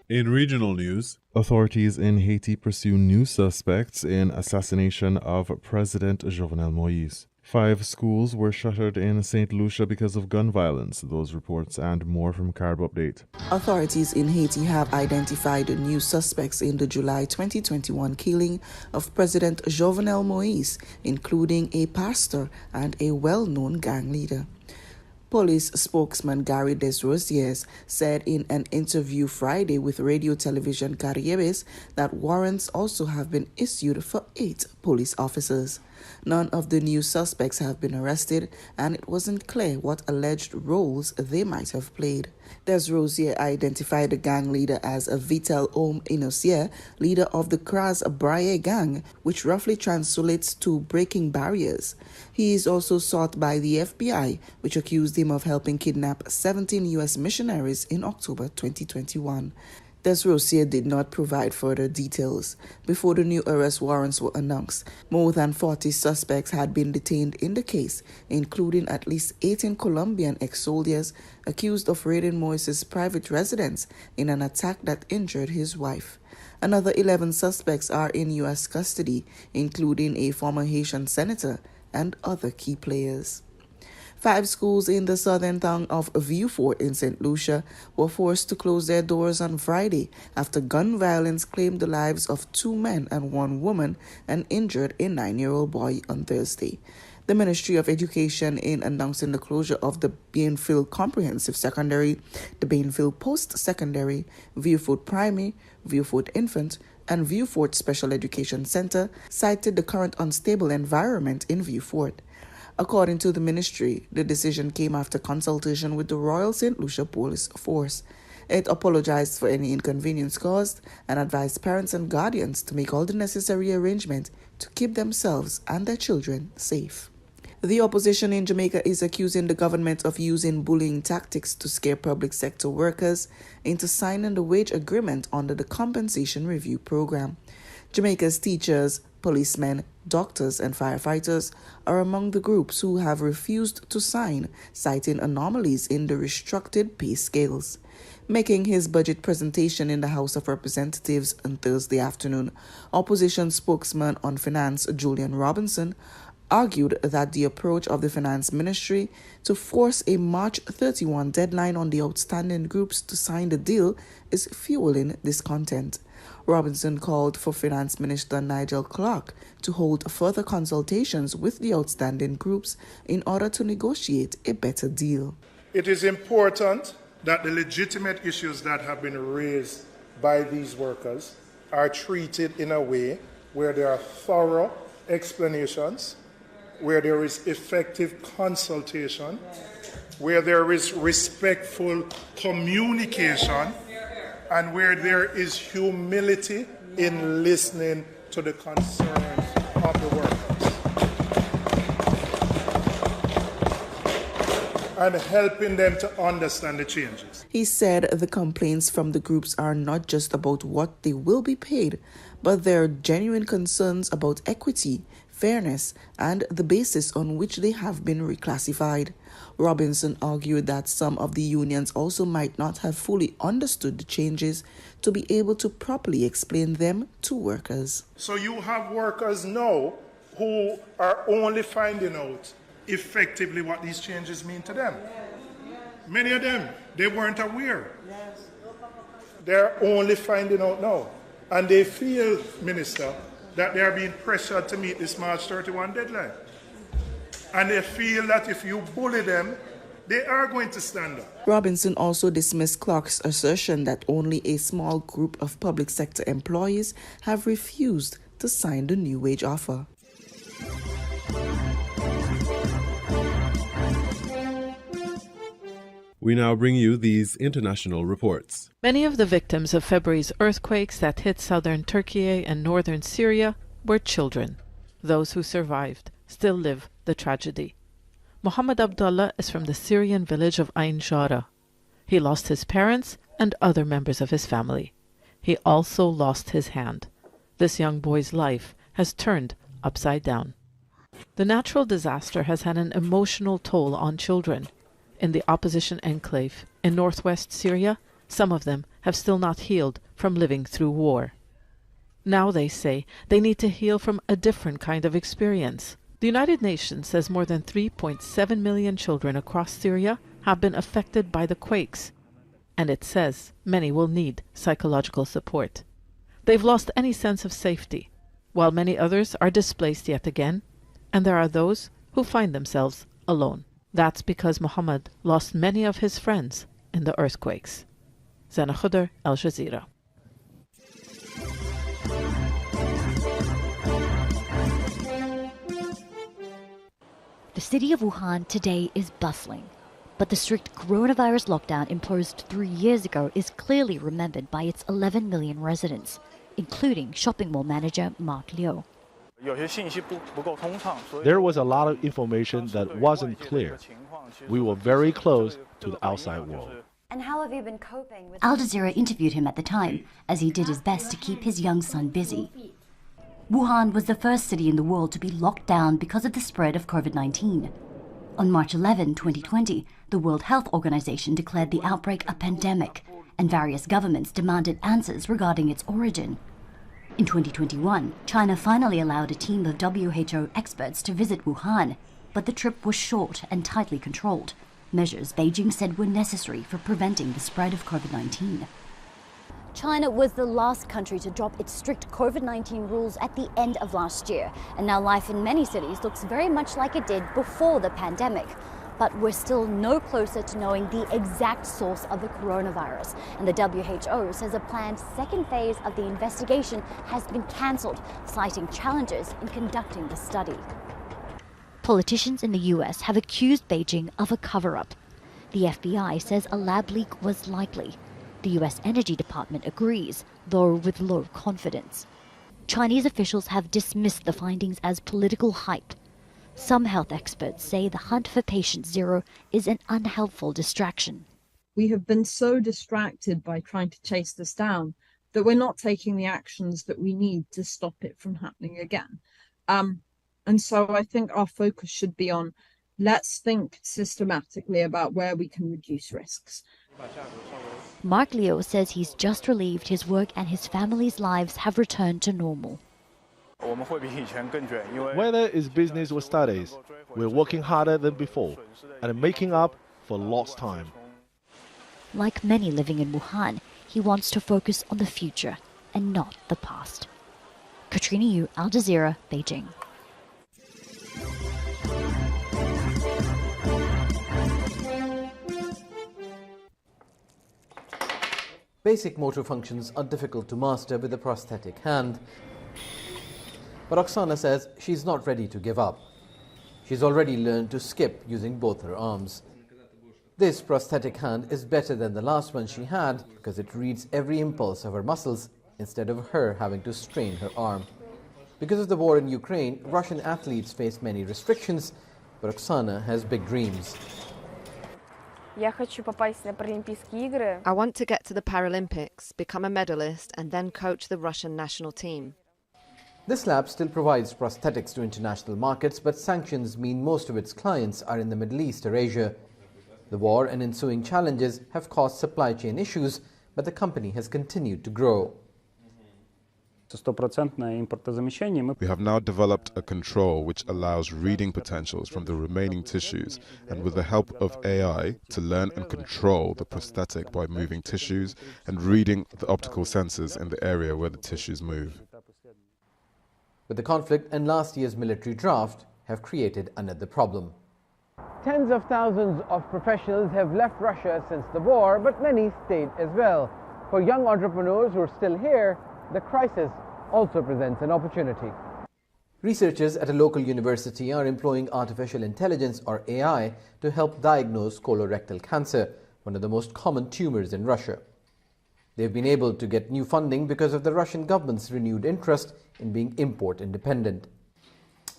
In regional news, authorities in Haiti pursue new suspects in assassination of President Jovenel Moïse. 5 schools were shuttered in St. Lucia because of gun violence. Those reports and more from Carib Update. Authorities in Haiti have identified new suspects in the July 2021 killing of President Jovenel Moïse, including a pastor and a well-known gang leader. Police spokesman Gary Desrosiers said in an interview Friday with Radio Television Caribes that warrants also have been issued for 8 police officers. None of the new suspects have been arrested, and it wasn't clear what alleged roles they might have played. Desrosiers identified the gang leader as a Vital Homme Innocent, leader of the Kras Braille gang, which roughly translates to breaking barriers. He is also sought by the FBI, which accused him of helping kidnap 17 U.S. missionaries in October 2021. Desrosiers did not provide further details. Before the new arrest warrants were announced, more than 40 suspects had been detained in the case, including at least 18 Colombian ex-soldiers accused of raiding Moise's private residence in an attack that injured his wife. Another 11 suspects are in U.S. custody, including a former Haitian senator and other key players. 5 schools in the southern town of Vieux-Fort in St. Lucia were forced to close their doors on Friday after gun violence claimed the lives of 2 men and 1 woman and injured a 9-year-old boy on Thursday. The Ministry of Education, in announcing the closure of the Bainville Comprehensive Secondary, the Bainville Post-Secondary, Vieux-Fort Primary, Vieux-Fort Infant, and Vieux-Fort Special Education Center, cited the current unstable environment in Vieux-Fort. According to the ministry, the decision came after consultation with the Royal St. Lucia Police Force. It apologized for any inconvenience caused and advised parents and guardians to make all the necessary arrangements to keep themselves and their children safe. The opposition in Jamaica is accusing the government of using bullying tactics to scare public sector workers into signing the wage agreement under the Compensation Review Program. Jamaica's teachers, policemen, doctors, and firefighters are among the groups who have refused to sign, citing anomalies in the restructured pay scales. Making his budget presentation in the House of Representatives on Thursday afternoon, opposition spokesman on finance Julian Robinson argued that the approach of the Finance Ministry to force a March 31 deadline on the outstanding groups to sign the deal is fueling discontent. Robinson called for Finance Minister Nigel Clark to hold further consultations with the outstanding groups in order to negotiate a better deal. It is important that the legitimate issues that have been raised by these workers are treated in a way where there are thorough explanations, where there is effective consultation, where there is respectful communication, and where there is humility in listening to the concerns of the workers and helping them to understand the changes. He said the complaints from the groups are not just about what they will be paid, but there are genuine concerns about equity, fairness, and the basis on which they have been reclassified. Robinson argued that some of the unions also might not have fully understood the changes to be able to properly explain them to workers. So you have workers now who are only finding out effectively what these changes mean to them. Many of them, they weren't aware. They're only finding out now. And they feel, Minister, that they are being pressured to meet this March 31 deadline. And they feel that if you bully them, they are going to stand up. Robinson also dismissed Clark's assertion that only a small group of public sector employees have refused to sign the new wage offer. We now bring you these international reports. Many of the victims of February's earthquakes that hit southern Turkey and northern Syria were children. Those who survived still live the tragedy. Muhammad Abdullah is from the Syrian village of Ain Shara. He lost his parents and other members of his family. He also lost his hand. This young boy's life has turned upside down. The natural disaster has had an emotional toll on children. In the opposition enclave in northwest Syria, some of them have still not healed from living through war. Now they say they need to heal from a different kind of experience. The United Nations says more than 3.7 million children across Syria have been affected by the quakes, and it says many will need psychological support. They've lost any sense of safety, while many others are displaced yet again, and there are those who find themselves alone. That's because Muhammad lost many of his friends in the earthquakes. Zana Khudr, Al Jazeera. The city of Wuhan today is bustling, but the strict coronavirus lockdown imposed 3 years ago is clearly remembered by its 11 million residents, including shopping mall manager Mark Liu. There was a lot of information that wasn't clear. We were very close to the outside world. And how have you been coping with... Al Jazeera interviewed him at the time, as he did his best to keep his young son busy. Wuhan was the first city in the world to be locked down because of the spread of COVID-19. On March 11, 2020, the World Health Organization declared the outbreak a pandemic, and various governments demanded answers regarding its origin. In 2021, China finally allowed a team of WHO experts to visit Wuhan, but the trip was short and tightly controlled, measures Beijing said were necessary for preventing the spread of COVID-19. China was the last country to drop its strict COVID-19 rules at the end of last year, and now life in many cities looks very much like it did before the pandemic. But we're still no closer to knowing the exact source of the coronavirus. And the WHO says a planned second phase of the investigation has been cancelled, citing challenges in conducting the study. Politicians in the US have accused Beijing of a cover-up. The FBI says a lab leak was likely. The US Energy Department agrees, though with low confidence. Chinese officials have dismissed the findings as political hype. Some health experts say the hunt for patient zero is an unhelpful distraction. We have been so distracted by trying to chase this down that we're not taking the actions that we need to stop it from happening again. And so I think our focus should be on let's think systematically about where we can reduce risks. Mark Leo says he's just relieved his work and his family's lives have returned to normal. Whether it's business or studies, we're working harder than before and making up for lost time. Like many living in Wuhan, he wants to focus on the future and not the past. Katrina Yu, Al Jazeera, Beijing. Basic motor functions are difficult to master with a prosthetic hand. But Oksana says she's not ready to give up. She's already learned to skip using both her arms. This prosthetic hand is better than the last one she had because it reads every impulse of her muscles instead of her having to strain her arm. Because of the war in Ukraine, Russian athletes face many restrictions, but Oksana has big dreams. I want to get to the Paralympics, become a medalist, and then coach the Russian national team. This lab still provides prosthetics to international markets, but sanctions mean most of its clients are in the Middle East or Asia. The war and ensuing challenges have caused supply chain issues, but the company has continued to grow. We have now developed a control which allows reading potentials from the remaining tissues and with the help of AI to learn and control the prosthetic by moving tissues and reading the optical sensors in the area where the tissues move. But the conflict and last year's military draft have created another problem. Tens of thousands of professionals have left Russia since the war, but many stayed as well. For young entrepreneurs who are still here, the crisis also presents an opportunity. Researchers at a local university are employing artificial intelligence or AI to help diagnose colorectal cancer, one of the most common tumors in Russia. They've been able to get new funding because of the Russian government's renewed interest in being import independent.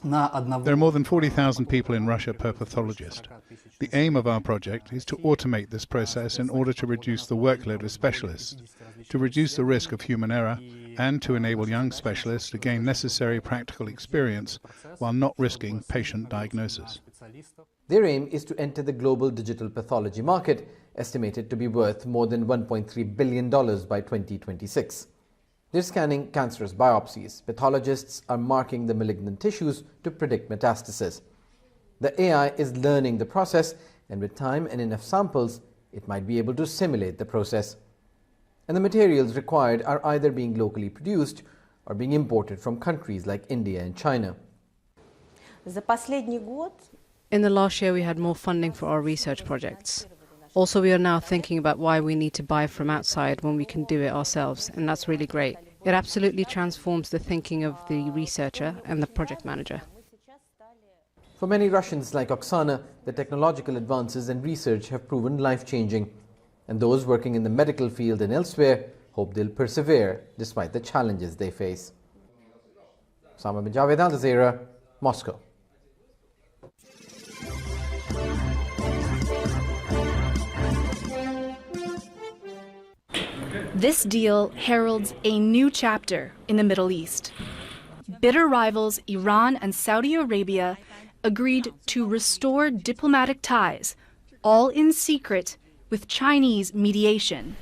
There are more than 40,000 people in Russia per pathologist. The aim of our project is to automate this process in order to reduce the workload of specialists, to reduce the risk of human error, and to enable young specialists to gain necessary practical experience while not risking patient diagnosis. Their aim is to enter the global digital pathology market, estimated to be worth more than $1.3 billion by 2026. They're scanning cancerous biopsies. Pathologists are marking the malignant tissues to predict metastasis. The AI is learning the process, and with time and enough samples, it might be able to simulate the process. And the materials required are either being locally produced or being imported from countries like India and China. In the last year, we had more funding for our research projects. Also, we are now thinking about why we need to buy from outside when we can do it ourselves, and that's really great. It absolutely transforms the thinking of the researcher and the project manager. For many Russians like Oksana, the technological advances and research have proven life-changing, and those working in the medical field and elsewhere hope they'll persevere despite the challenges they face. Sama bin Javed, Al Jazeera, Moscow. This deal heralds a new chapter in the Middle East. Bitter rivals Iran and Saudi Arabia agreed to restore diplomatic ties, all in secret, with Chinese mediation.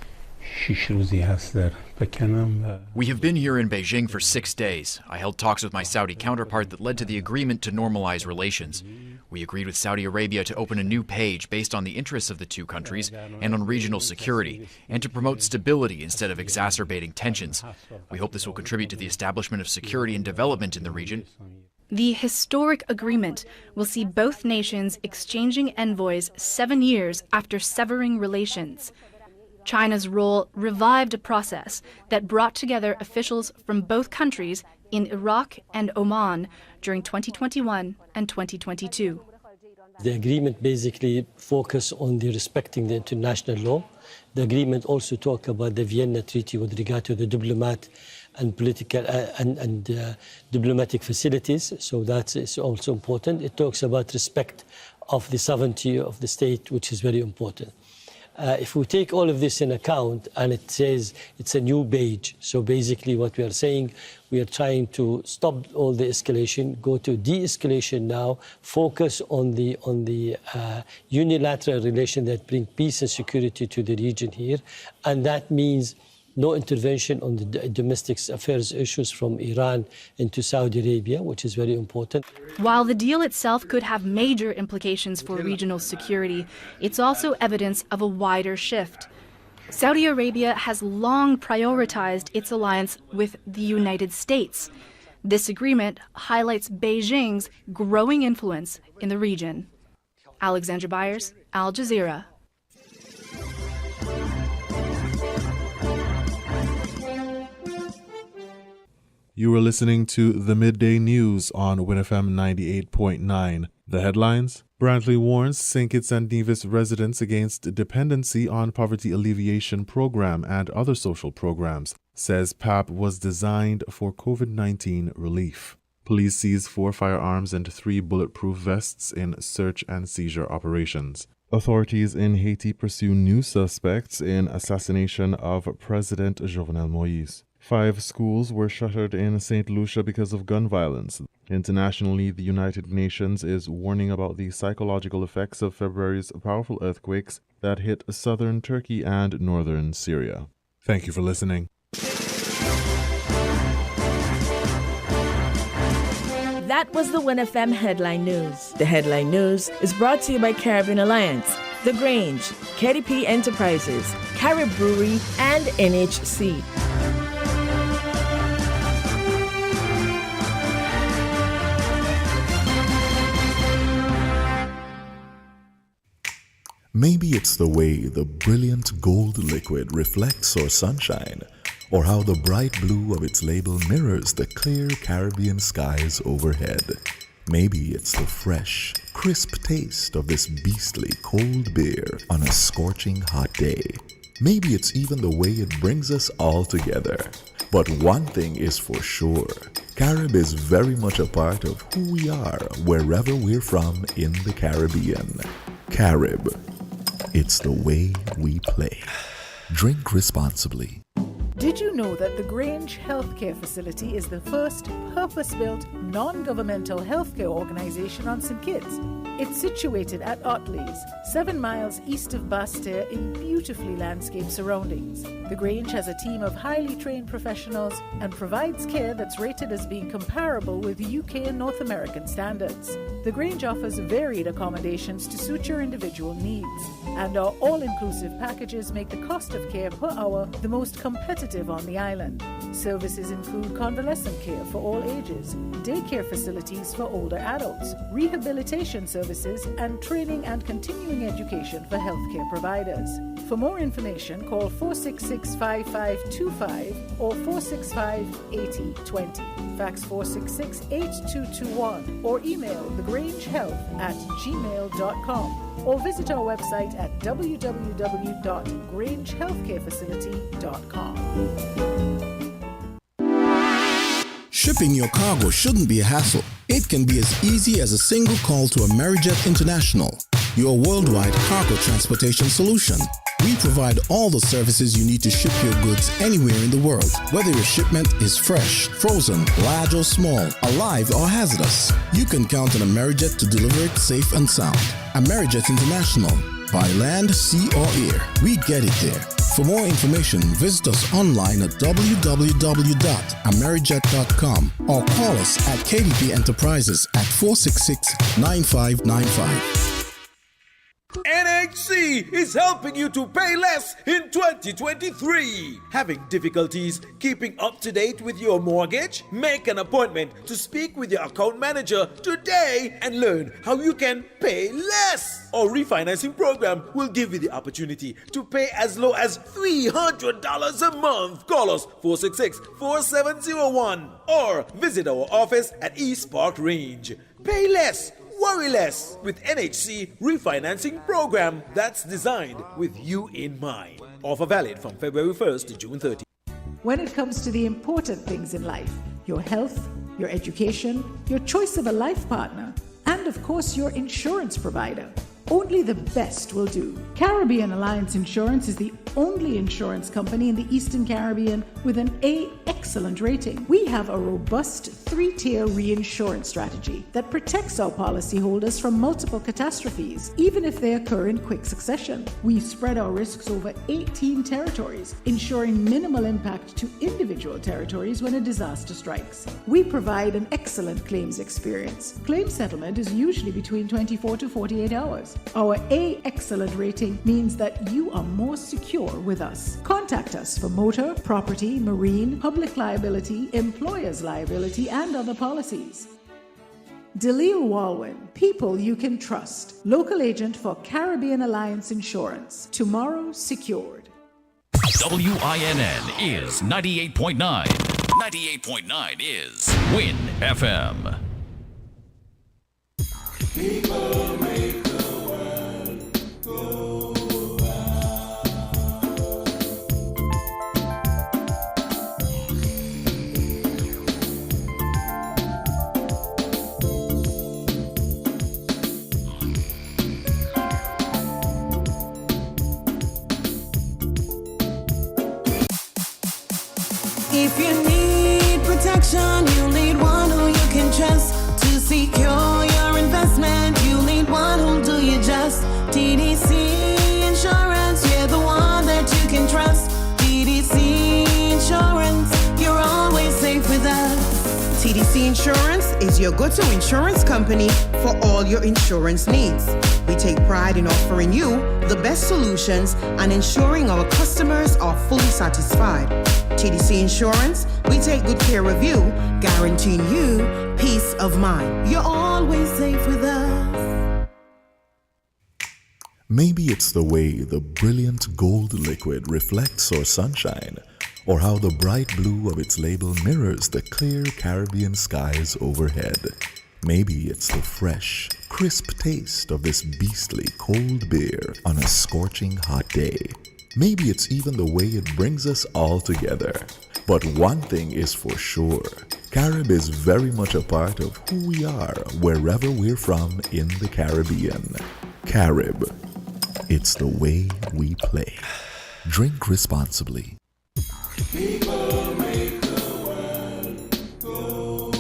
We have been here in Beijing for 6 days. I held talks with my Saudi counterpart that led to the agreement to normalize relations. We agreed with Saudi Arabia to open a new page based on the interests of the two countries and on regional security, and to promote stability instead of exacerbating tensions. We hope this will contribute to the establishment of security and development in the region. The historic agreement will see both nations exchanging envoys 7 years after severing relations. China's role revived a process that brought together officials from both countries in Iraq and Oman during 2021 and 2022. The agreement basically focuses on the respecting the international law. The agreement also talks about the Vienna Treaty with regard to the diplomat and political and diplomatic facilities. So that is also important. It talks about respect of the sovereignty of the state, which is very important. If we take all of this in account, and it says it's a new page, so basically what we are saying, we are trying to stop all the escalation, go to de-escalation now, focus on the unilateral relation that bring peace and security to the region here, and that means no intervention on the domestic affairs issues from Iran into Saudi Arabia, which is very important. While the deal itself could have major implications for regional security, it's also evidence of a wider shift. Saudi Arabia has long prioritized its alliance with the United States. This agreement highlights Beijing's growing influence in the region. Alexandra Byers, Al Jazeera. You were listening to the Midday News on WINNFM 98.9. The headlines: Brantley warns St. Kitts and Nevis residents against dependency on Poverty Alleviation Program and other social programs. Says PAP was designed for COVID-19 relief. Police seize 4 firearms and 3 bulletproof vests in search and seizure operations. Authorities in Haiti pursue new suspects in assassination of President Jovenel Moïse. 5 schools were shuttered in St. Lucia because of gun violence. Internationally, the United Nations is warning about the psychological effects of February's powerful earthquakes that hit southern Turkey and northern Syria. Thank you for listening. That was the WINNFM Headline News. The Headline News is brought to you by Caribbean Alliance, The Grange, KDP Enterprises, Carib Brewery, and NHC. Maybe it's the way the brilliant gold liquid reflects our sunshine, or how the bright blue of its label mirrors the clear Caribbean skies overhead. Maybe it's the fresh, crisp taste of this beastly cold beer on a scorching hot day. Maybe it's even the way it brings us all together. But one thing is for sure, Carib is very much a part of who we are wherever we're from in the Caribbean. Carib. It's the way we play. Drink responsibly. Did you know that the Grange Healthcare Facility is the first purpose-built, non-governmental healthcare organization on St. Kitts? It's situated at Otley's, 7 miles east of Basseterre in beautifully landscaped surroundings. The Grange has a team of highly trained professionals and provides care that's rated as being comparable with UK and North American standards. The Grange offers varied accommodations to suit your individual needs, and our all-inclusive packages make the cost of care per hour the most competitive on the island. Services include convalescent care for all ages, daycare facilities for older adults, rehabilitation services, and training and continuing education for healthcare providers. For more information, call 466-5525 or 465-8020. Fax 466-8221 or email thegrangehealth@gmail.com or visit our website at www.grangehealthcarefacility.com. Shipping your cargo shouldn't be a hassle. It can be as easy as a single call to Amerijet International, your worldwide cargo transportation solution. We provide all the services you need to ship your goods anywhere in the world, whether your shipment is fresh, frozen, large or small, alive or hazardous. You can count on Amerijet to deliver it safe and sound. Amerijet International, by land, sea or air, we get it there. For more information, visit us online at www.amerijet.com or call us at KDP Enterprises at 466-9595. NHC is helping you to pay less in 2023. Having difficulties keeping up to date with your mortgage? Make an appointment to speak with your account manager today and learn how you can pay less. Our refinancing program will give you the opportunity to pay as low as $300 a month. Call us 466-4701 or visit our office at East Park Range. Pay less Worry less with NHC refinancing program that's designed with you in mind. Offer valid from February 1st to June 30th. When it comes to the important things in life, your health, your education, your choice of a life partner, and of course your insurance provider, only the best will do. Caribbean Alliance Insurance is the only insurance company in the Eastern Caribbean with an A excellent rating. We have a robust 3-tier reinsurance strategy that protects our policyholders from multiple catastrophes, even if they occur in quick succession. We spread our risks over 18 territories, ensuring minimal impact to individual territories when a disaster strikes. We provide an excellent claims experience. Claim settlement is usually between 24 to 48 hours. Our A excellent rating means that you are more secure with us. Contact us for motor, property, marine, public liability, employer's liability, and other policies. Delisle Walwyn, people you can trust. Local agent for Caribbean Alliance Insurance. Tomorrow secured. WINN is 98.9. 98.9 is WIN FM. People make the world go If you need protection, you need one who you can trust to secure your investment. You need one who'll do you just. TDC Insurance, you're the one that you can trust. TDC Insurance, you're always safe with us. TDC Insurance is your go-to insurance company for all your insurance needs. We take pride in offering you the best solutions and ensuring our customers are fully satisfied. TDC Insurance, we take good care of you, guaranteeing you peace of mind. You're always safe with us. Maybe it's the way the brilliant gold liquid reflects our sunshine, or how the bright blue of its label mirrors the clear Caribbean skies overhead. Maybe it's the fresh, crisp taste of this beastly cold beer on a scorching hot day. Maybe it's even the way it brings us all together. But one thing is for sure, Carib is very much a part of who we are wherever we're from in the Caribbean. Carib, it's the way we play. Drink responsibly. People make the world go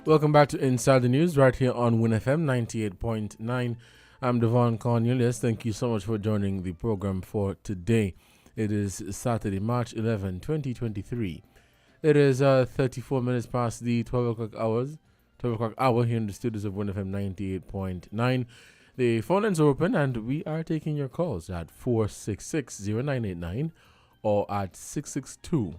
Welcome back to Inside the News right here on WIN FM 98.9. I'm Devon Cornelius. Thank you so much for joining the program for today. It is Saturday, March 11, 2023. It is 34 minutes past the 12 o'clock hour here in the studios of WIN FM 98.9. The phone lines are open and we are taking your calls at 466-0989 or at 662-0989.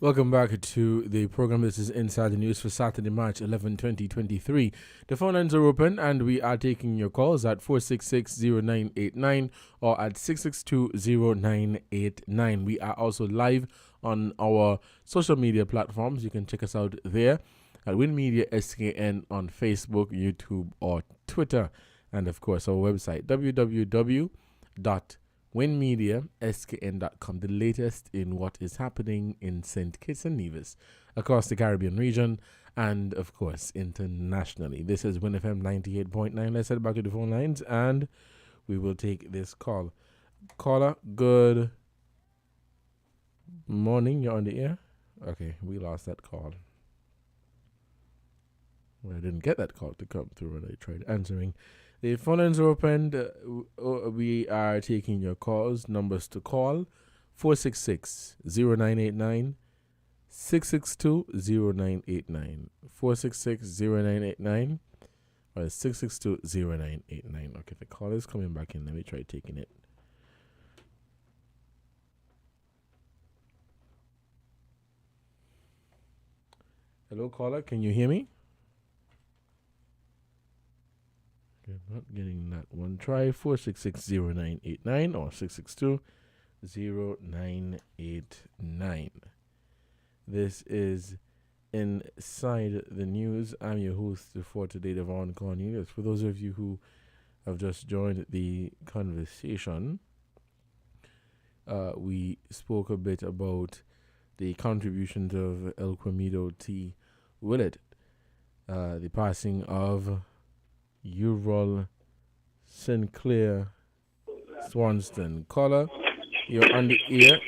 Welcome back to the program. This is Inside the News for Saturday, March 11, 2023. The phone lines are open and we are taking your calls at 466-0989 or at 662-0989. We are also live on our social media platforms. You can check us out there at WINNMedia SKN on Facebook, YouTube, or Twitter. And, of course, our website, www.winmediaskn.com, the latest in what is happening in St. Kitts and Nevis, across the Caribbean region, and, of course, internationally. This is Win FM 98.9. Let's head back to the phone lines, and we will take this call. Caller, good morning. You're on the air? Okay, we lost that call. Well, I didn't get that call to come through when I tried answering. The phone lines are opened. We are taking your calls. Numbers to call: 466-0989, 662-0989, 466-0989, or 662-0989. Okay, the call is coming back in. Let me try taking it. Hello, caller. Can you hear me? Okay, I'm not getting that one. Try 466-0989 or 662-0989. This is Inside the News. I'm your host for today, Devon Cornelius. For those of you who have just joined the conversation, we spoke a bit about the contributions of El Quemido T. Willett, the passing of Ural Sinclair Swanston. Caller, you're on the air.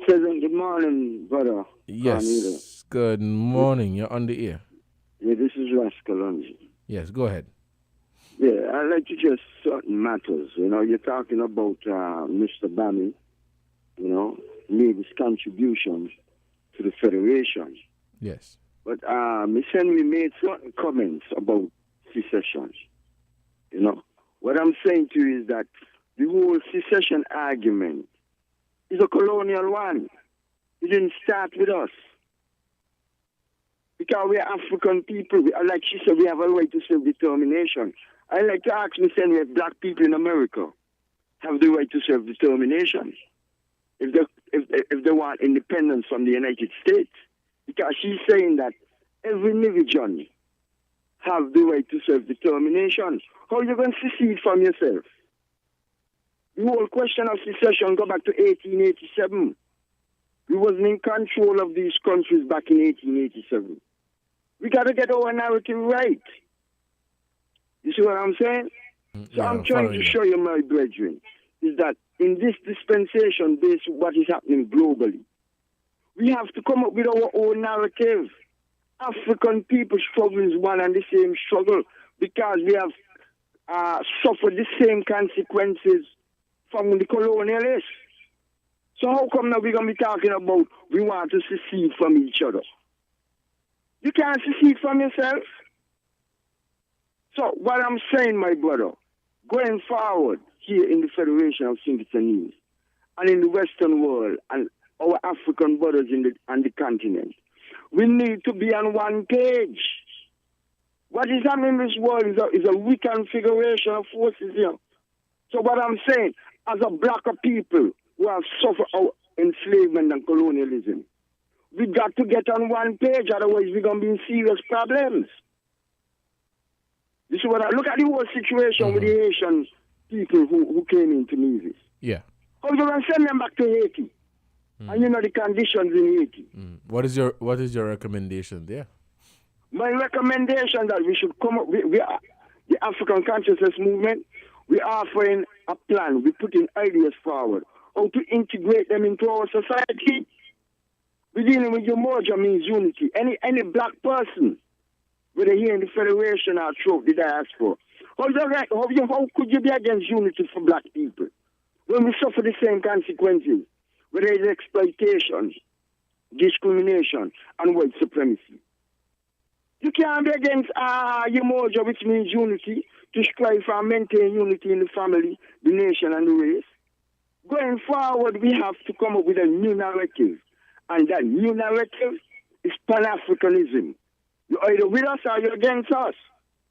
Good morning, brother. Yes, good morning. You're on the air. Yeah, this is Rascalonji. Yes, go ahead. Yeah, I'd like to just certain matters. You know, you're talking about Mr. Bami, you know, made his contributions to the Federation. Yes. But Miss Henry made certain comments about secession. You know, what I'm saying to you is that the whole secession argument is a colonial one. It didn't start with us. Because we are African people. Like she said, we have a right to self-determination. I like to ask Miss Henry if black people in America have the right to self-determination. If they want independence from the United States. Because she's saying that every individual have the right to self-determination. How are you going to secede from yourself? The whole question of secession go back to 1887. We wasn't in control of these countries back in 1887. We got to get our narrative right. You see what I'm saying? So I'm trying to show you, my brethren, is that in this dispensation, based on what is happening globally, we have to come up with our own narrative. African people struggle is one and the same struggle because we have suffered the same consequences from the colonialists. So how come now we're going to be talking about we want to secede from each other? You can't secede from yourself. So what I'm saying, my brother, going forward here in the Federation of St. Kitts and Nevis and in the Western world and our African brothers on the continent, we need to be on one page. What is happening in this world is a reconfiguration of forces here. So what I'm saying, as a block of people who have suffered our enslavement and colonialism, we got to get on one page, otherwise we're going to be in serious problems. You see what look at the whole situation with the Haitian people who came into Nevis. Yeah. How you going to send them back to Haiti? And you know the conditions in Haiti. What is your recommendation there? My recommendation that we should come up we are the African Consciousness Movement. We are offering a plan. We put in ideas forward how to integrate them into our society. We're dealing with Umoja means unity. Any black person, whether here in the Federation or throughout the diaspora, how could you be against unity for black people when we suffer the same consequences? Whether it's exploitation, discrimination, and white supremacy. You can't be against Umoja, which means unity, to strive for and maintain unity in the family, the nation, and the race. Going forward, we have to come up with a new narrative. And that new narrative is Pan-Africanism. You're either with us or you're against us.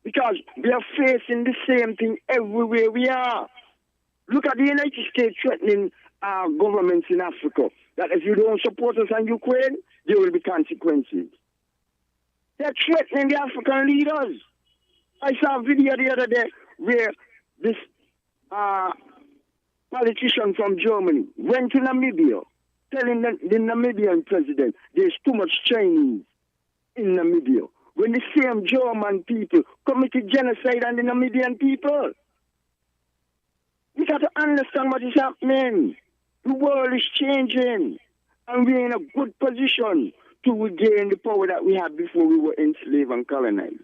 Because we are facing the same thing everywhere we are. Look at the United States threatening our governments in Africa. That if you don't support us in Ukraine, there will be consequences. They're threatening the African leaders. I saw a video the other day where this politician from Germany went to Namibia telling the Namibian president there's too much Chinese in Namibia. When the same German people committed genocide on the Namibian people. We got to understand what is happening. The world is changing. And we're in a good position to regain the power that we had before we were enslaved and colonized.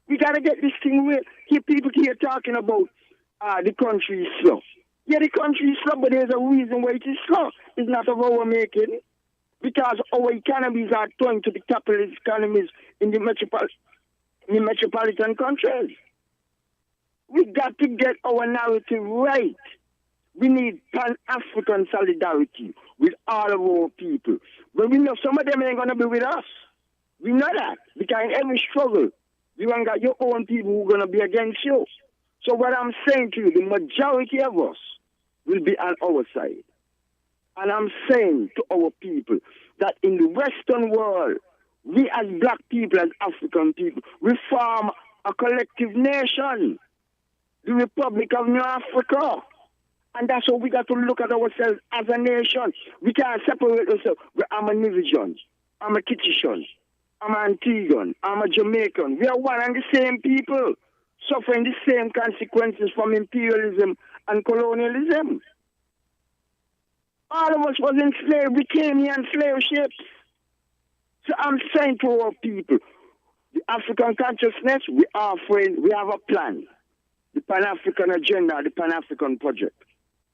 We got to get this thing real. Here people here talking about the country is slow. Yeah, the country is slow, but there's a reason why it is slow. It's not of our making. Because our economies are turning to the capitalist economies in the metropolitan countries. We got to get our narrative right. We need Pan-African solidarity with all of our people. But we know some of them ain't going to be with us. We know that. Because in every struggle, you ain't got your own people who are going to be against you. So what I'm saying to you, the majority of us will be on our side. And I'm saying to our people that in the Western world, we as black people, as African people, we form a collective nation, the Republic of New Africa. And that's how we got to look at ourselves as a nation. We can't separate ourselves. I'm a Nivijan, I'm a Kitishan, I'm an Antiguan, I'm a Jamaican. We are one and the same people, suffering the same consequences from imperialism and colonialism. All of us was enslaved. We came here on slave ships. So I'm saying to our people, the African consciousness, we are friends, we have a plan. The Pan-African agenda, the Pan-African project.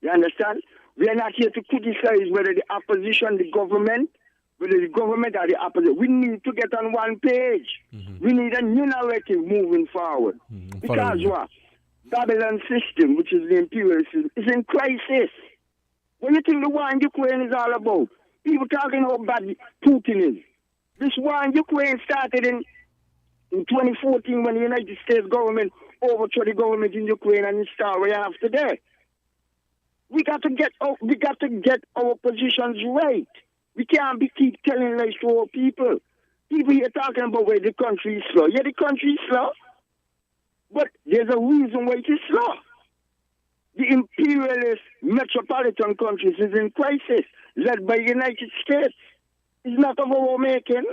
You understand? We are not here to criticize whether the opposition, the government, whether the government or the opposition. We need to get on one page. We need a new narrative moving forward. Because what? Babylon system, which is the imperial system, is in crisis. What do you think the war in Ukraine is all about? People talking how bad Putin is. This war in Ukraine started in 2014 when the United States government overthrew the government in Ukraine and installed where you have today. We got to get our positions right. We can't keep telling lies to our people. People here talking about where the country is slow. Yeah, the country is slow, but there's a reason why it is slow. The imperialist metropolitan countries is in crisis, led by the United States. It's not of our making.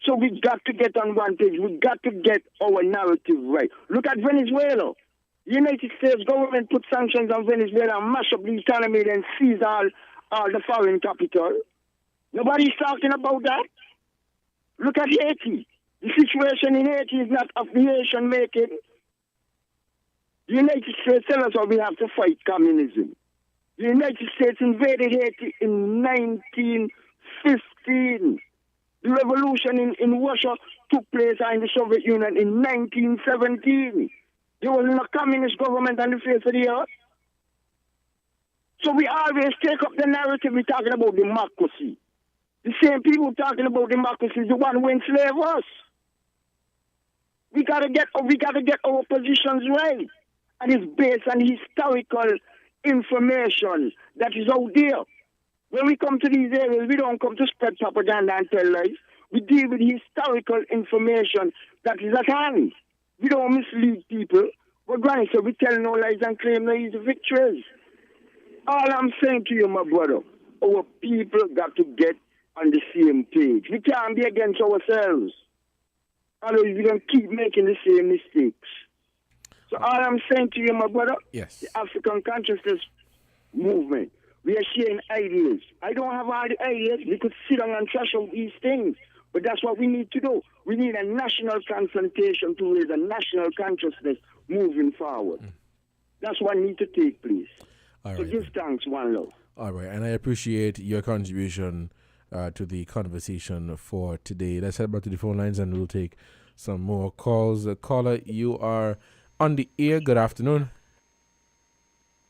So we got to get on one page. We got to get our narrative right. Look at Venezuela. The United States government put sanctions on Venezuela and mash up the economy and seize all the foreign capital. Nobody's talking about that. Look at Haiti. The situation in Haiti is not of the Haitian making. The United States tell us how we have to fight communism. The United States invaded Haiti in 1915. The revolution in Russia took place in the Soviet Union in 1917. There wasn't a communist government on the face of the earth. So we always take up the narrative, we're talking about democracy. The same people talking about democracy is the one who enslaved us. We gotta get our positions right. And it's based on historical information that is out there. When we come to these areas, we don't come to spread propaganda and tell lies. We deal with historical information that is at hand. We don't mislead people. We're going to we tell no lies and claim no easy victories. All I'm saying to you, my brother, our people got to get on the same page. We can't be against ourselves. Otherwise, we're going to keep making the same mistakes. So all I'm saying to you, my brother, yes, the African consciousness movement, we are sharing ideas. I don't have all the ideas. We could sit down and trash out these things. But that's what we need to do. We need a national confrontation to raise a national consciousness moving forward. That's what needs to take place. So give thanks, one love. All right, and I appreciate your contribution to the conversation for today. Let's head back to the phone lines and we'll take some more calls. Caller, you are on the air. Good afternoon.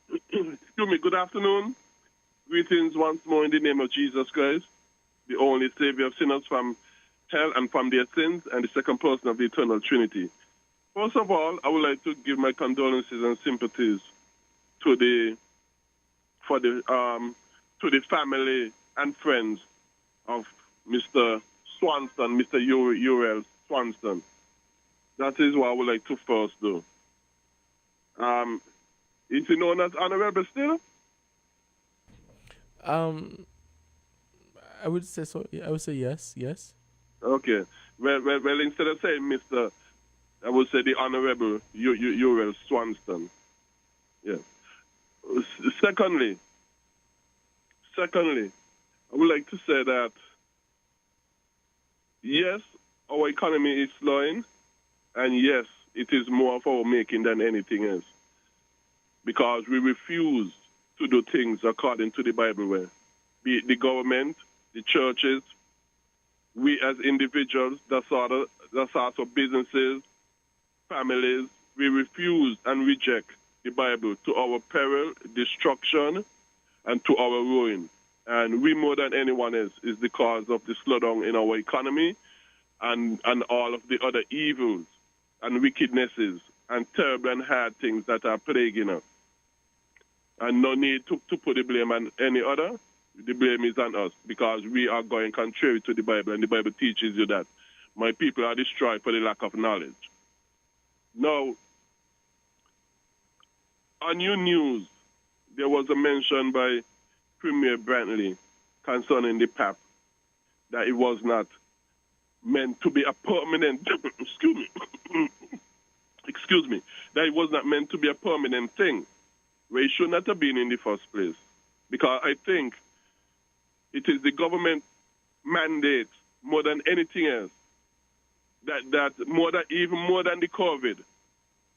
Excuse me, good afternoon. Greetings once more in the name of Jesus Christ, the only Savior of sinners from hell and from their sins, and the second person of the eternal Trinity. First of all, I would like to give my condolences and sympathies to the family and friends of Mr. Swanston, Mr. Uriel Swanston. That is what I would like to first do. Is he known as honorable still? I would say so. I would say yes. Yes. Okay. Well, instead of saying Mr., I would say the honorable Uriel Swanston. Yeah. Secondly, I would like to say that yes, our economy is slowing, and yes, it is more of our making than anything else, because we refuse to do things according to the Bible way. Be it the government, the churches, we as individuals, that's also businesses, families, we refuse and reject the Bible to our peril, destruction, and to our ruin. And we, more than anyone else, is the cause of the slowdown in our economy and all of the other evils and wickednesses and terrible and hard things that are plaguing us. And no need to put the blame on any other. The blame is on us, because we are going contrary to the Bible, and the Bible teaches you that my people are destroyed for the lack of knowledge. Now, on your news, there was a mention by Premier Brantley concerning the PAP that it was not meant to be a permanent, excuse me, that it was not meant to be a permanent thing, where it should not have been in the first place. Because I think it is the government mandate more than anything else that even more than the COVID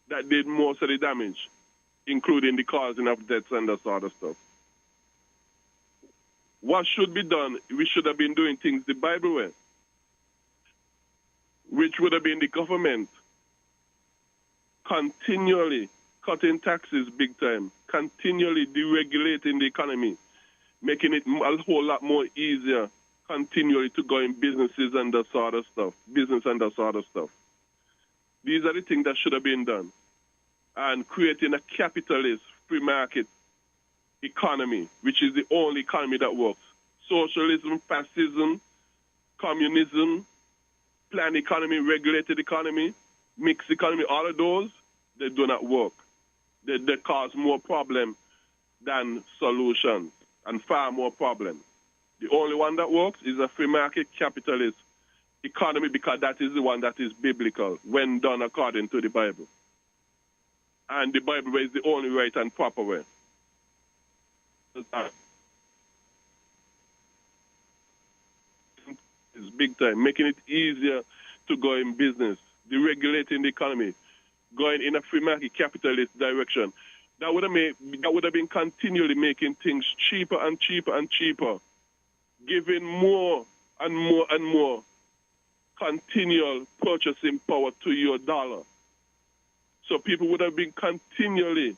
that did most of the damage, including the causing of deaths and that sort of stuff. What should be done? We should have been doing things the Bible way, which would have been the government continually cutting taxes big time, continually deregulating the economy, making it a whole lot more easier continually to go in businesses and that sort of stuff, business and that sort of stuff. These are the things that should have been done. And creating a capitalist free market economy, which is the only economy that works. Socialism, fascism, communism, planned economy, regulated economy, mixed economy, all of those, they do not work. They cause more problem than solutions, and far more problems. The only one that works is a free market capitalist economy, because that is the one that is biblical when done according to the Bible. And the Bible is the only right and proper way. It's big time, making it easier to go in business, deregulating the economy, going in a free market capitalist direction. That would have been continually making things cheaper and cheaper and cheaper, giving more and more and more continual purchasing power to your dollar. So people would have been continually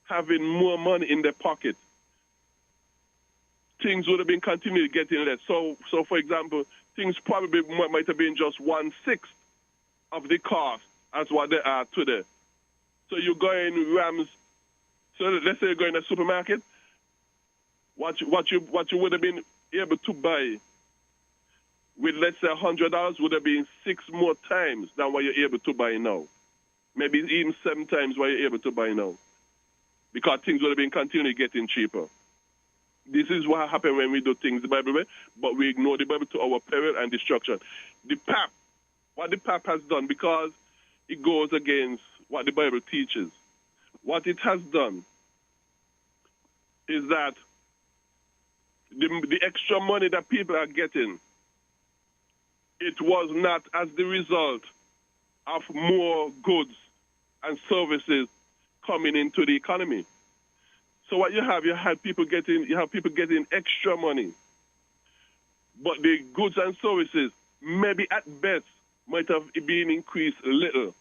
having more money in their pocket. Things would have been continually getting less. So for example, things probably might have been just 1/6 of the cost as what they are today. So you go in Rams. So let's say you go in a supermarket. What you would have been able to buy with, let's say, $100 would have been 6 more times than what you're able to buy now. Maybe even 7 times what you're able to buy now, because things would have been continually getting cheaper. This is what happens when we do things the Bible way, but we ignore the Bible to our peril and destruction. The PAP, what the PAP has done, because it goes against what the Bible teaches, what it has done is that the extra money that people are getting, it was not as the result of more goods and services coming into the economy. So what you have people getting extra money, but the goods and services maybe at best might have been increased a little.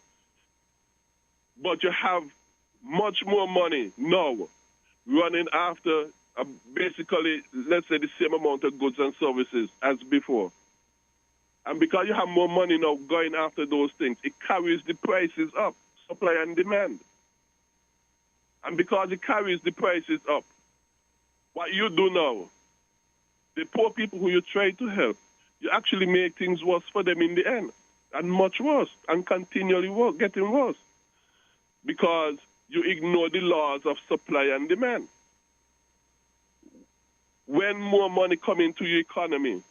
But you have much more money now running after basically, let's say, the same amount of goods and services as before. And because you have more money now going after those things, it carries the prices up, supply and demand. And because it carries the prices up, what you do now, the poor people who you try to help, you actually make things worse for them in the end, and much worse, and continually worse, getting worse, because you ignore the laws of supply and demand. When more money comes into your economy,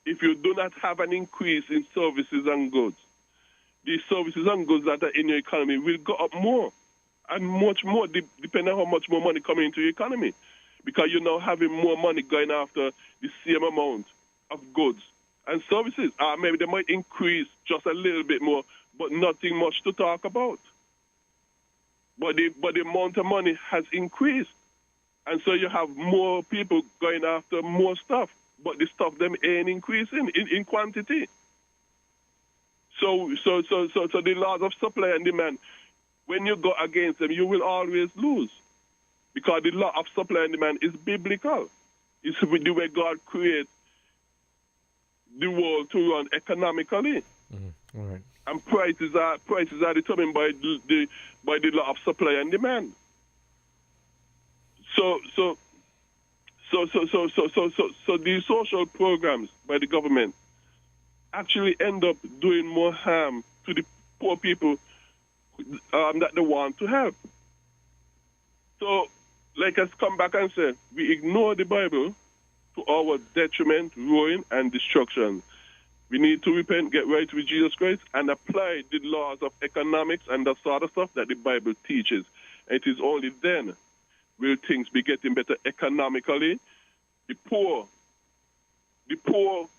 if you do not have an increase in services and goods, these services and goods that are in your economy will go up more and much more, depending on how much more money comes into your economy, because you're now having more money going after the same amount of goods and services. Maybe they might increase just a little bit more, but nothing much to talk about. But the amount of money has increased. And so you have more people going after more stuff, but the stuff them ain't increasing in quantity. So the laws of supply and demand, when you go against them, you will always lose. Because the law of supply and demand is biblical. It's the way God creates the world to run economically. All right. And prices are determined by the law of supply and demand. So these social programs by the government actually end up doing more harm to the poor people that they want to help. So, like us come back and say, we ignore the Bible to our detriment, ruin, and destruction. We need to repent, get right with Jesus Christ, and apply the laws of economics and that sort of stuff that the Bible teaches. And it is only then will things be getting better economically. The poor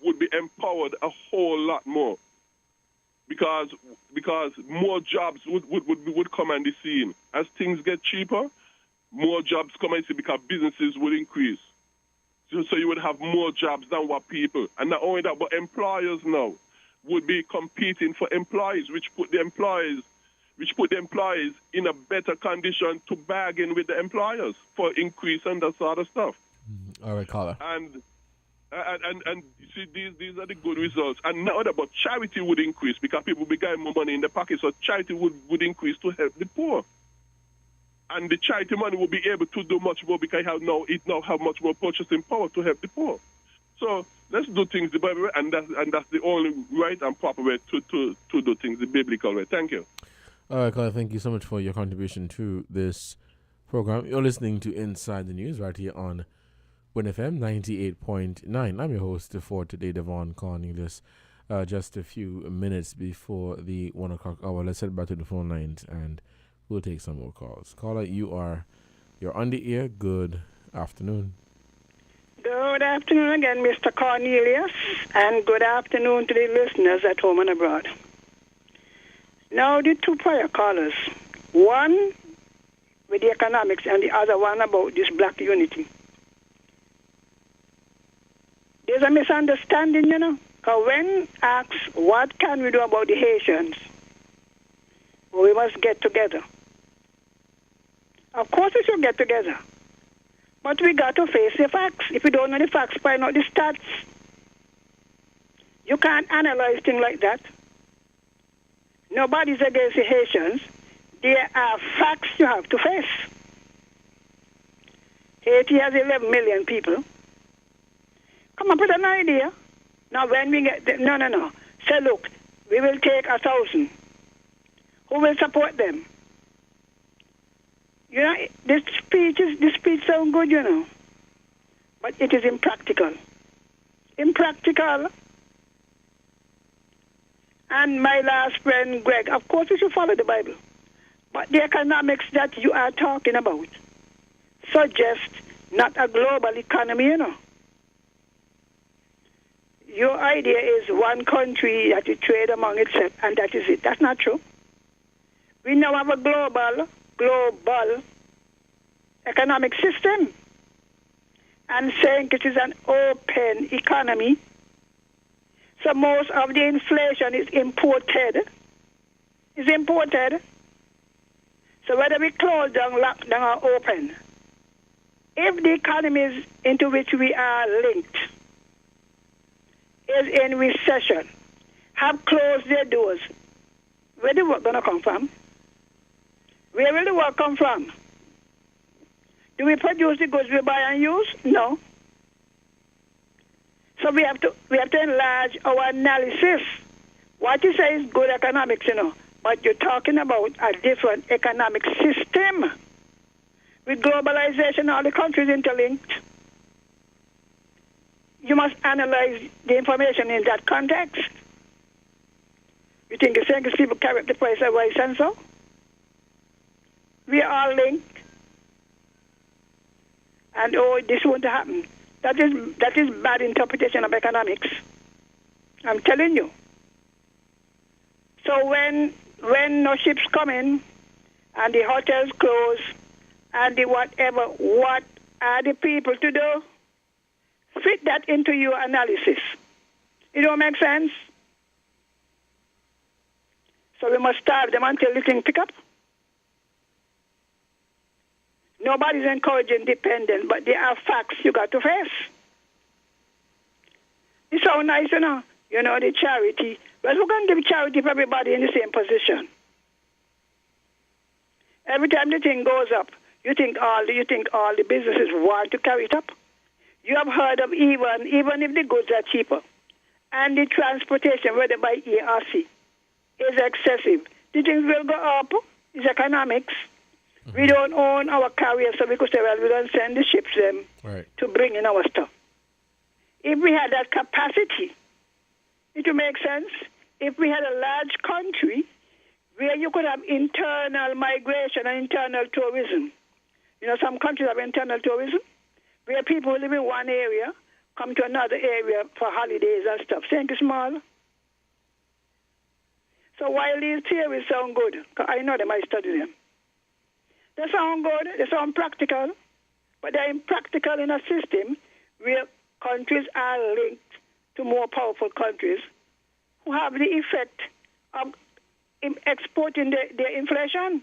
would be empowered a whole lot more, because more jobs would come on the scene. As things get cheaper, more jobs come on the scene because businesses will increase. So you would have more jobs than what people. And not only that, but employers now would be competing for employees, which put the employees in a better condition to bargain with the employers for increase and that sort of stuff. All right, caller. And you see, these are the good results. And now that, but charity would increase because people be getting more money in their pocket, so charity would increase to help the poor. And the charity money will be able to do much more because it now have much more purchasing power to help the poor. So let's do things the Bible way, and that's the only right and proper way to do things the biblical way. Thank you. All right, caller, thank you so much for your contribution to this program. You're listening to Inside the News right here on WINNFM 98.9. I'm your host for today, Devon Cornelius. Just a few minutes before the 1 o'clock hour, let's head back to the phone lines and we'll take some more calls. Caller, you're on the air. Good afternoon. Good afternoon again, Mr. Cornelius, and good afternoon to the listeners at home and abroad. Now, the two prior callers, one with the economics and the other one about this black unity. There's a misunderstanding, because when asked what can we do about the Haitians, we must get together. Of course we should get together. But we got to face the facts. If you don't know the facts, find out the stats. You can't analyze things like that. Nobody's against the Haitians. There are facts you have to face. Haiti has 11 million people. Come up with an idea. Now when we get no. Say, look, we will take 1,000. Who will support them? This speech sounds good, but it is impractical. Impractical. And my last friend, Greg, of course we should follow the Bible. But the economics that you are talking about suggest not a global economy, Your idea is one country that you trade among itself, and that is it. That's not true. We now have a global economic system, and saying it is an open economy. So most of the inflation is imported. So whether we close down, lock down, or open, If the economies into which we are linked is in recession, have closed their doors, where the work going to come from? Where will the work come from? Do we produce the goods we buy and use? No. So we have to enlarge our analysis. What you say is good economics, but you're talking about a different economic system. With globalization, all the countries interlinked. You must analyze the information in that context. You think the same people carry up the price of rice and so? We are all linked. And this won't happen. That is bad interpretation of economics. I'm telling you. So when no ships come in and the hotels close and the whatever, what are the people to do? Fit that into your analysis. It don't make sense. So we must starve them until the thing pick up. Nobody's encouraging dependence, but there are facts you got to face. It sounds nice, the charity. But who can give charity for everybody in the same position? Every time the thing goes up, you think all the businesses want to carry it up. You have heard of even if the goods are cheaper and the transportation, whether by air or sea, is excessive, the things will go up. It's economics. Mm-hmm. We don't own our carriers, so we could say, well, we don't send the ships them to bring in our stuff. If we had that capacity, it would make sense. If we had a large country where you could have internal migration and internal tourism. Some countries have internal tourism, where people who live in one area come to another area for holidays and stuff. Think small. So while these theories sound good, 'cause I know them, I study them. They sound good, they sound practical, but they're impractical in a system where countries are linked to more powerful countries who have the effect of exporting their inflation.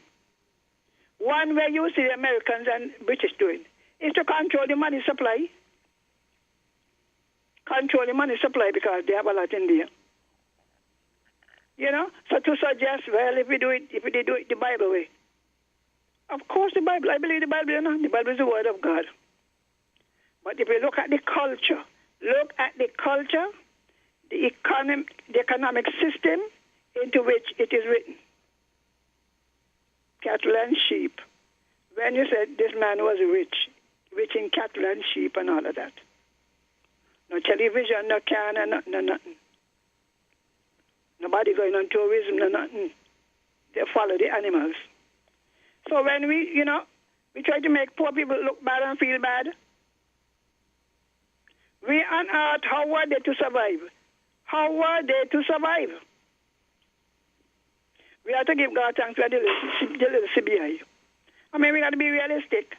One way you see the Americans and British doing is to control the money supply. Control the money supply because they have a lot in there. So to suggest, well, if they do it the Bible way. Of course, the Bible, I believe the Bible, the Bible is the word of God. But if you look at the culture, the economic system into which it is written. Cattle and sheep. When you said this man was rich in cattle and sheep and all of that. No television, no can, no nothing. Nobody going on tourism, no nothing. They follow the animals. So when we try to make poor people look bad and feel bad, we unearth how were they to survive? How were they to survive? We have to give God thanks for the little CBI. We got to be realistic.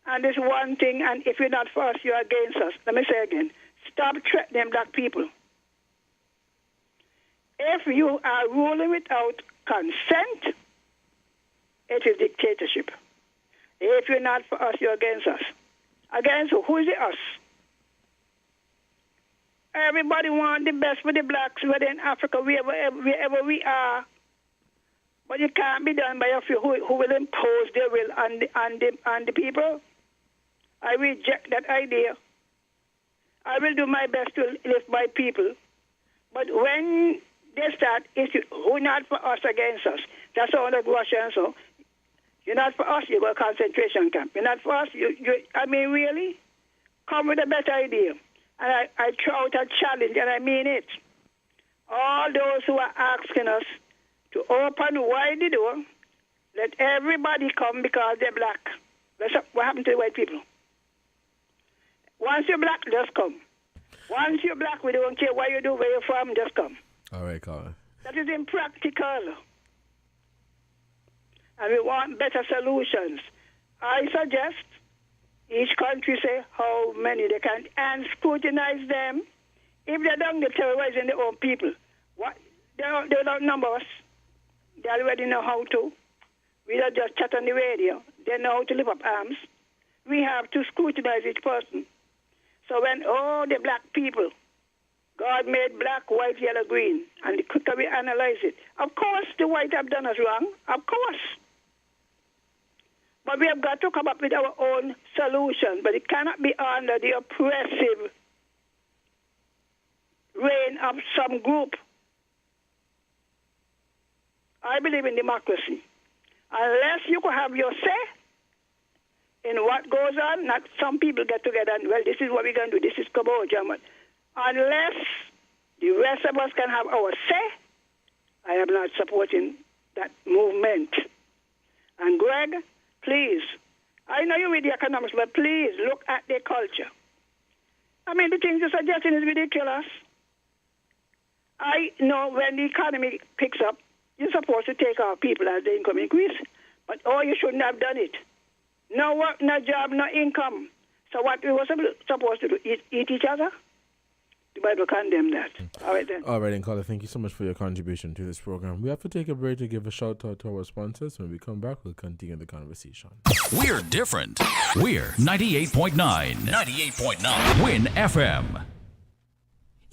And this one thing, and if you're not for us, you're against us. Let me say again, stop threatening black people. If you are ruling without consent, it is dictatorship. If you're not for us, you're against us. Against who? Who is the us? Everybody wants the best for the blacks, whether in Africa, wherever we are. But it can't be done by a few who will impose their will on the people. I reject that idea. I will do my best to lift my people. But when they start, it's who not for us against us. That's all the Russians. So you're not for us, you go to concentration camp. You're not for us, really? Come with a better idea. And I throw out a challenge, and I mean it. All those who are asking us to open wide the door, let everybody come because they're black. What happened to the white people? Once you're black, just come. Once you're black, we don't care what you do, where you're from, just come. All right, Colin. That is impractical. And we want better solutions. I suggest each country say how many they can and scrutinize them. If they don't, they're terrorizing their own people. They don't number us. They already know how to. We don't just chat on the radio. They know how to lift up arms. we have to scrutinize each person. So when all the black people, God made black, white, yellow, green, and the quicker we analyze it, of course the white have done us wrong, of course. But we have got to come up with our own solution, but it cannot be under the oppressive reign of some group. I believe in democracy. Unless you can have your say in what goes on, not some people get together and, well, this is what we're going to do, this is Cambodia. Unless the rest of us can have our say, I am not supporting that movement. And Greg, please, I know you read the economics, but please look at the culture. I mean, the things you're suggesting is ridiculous. I know when the economy picks up, you're supposed to take our people as the income increase. But, you shouldn't have done it. No work, no job, no income. So what we were supposed to do, eat each other? The Bible condemned that. All right, then. All right, then, caller, thank you so much for your contribution to this program. We have to take a break to give a shout out to our sponsors. When we come back, we'll continue the conversation. We're different. We're 98.9. 98.9. Win FM.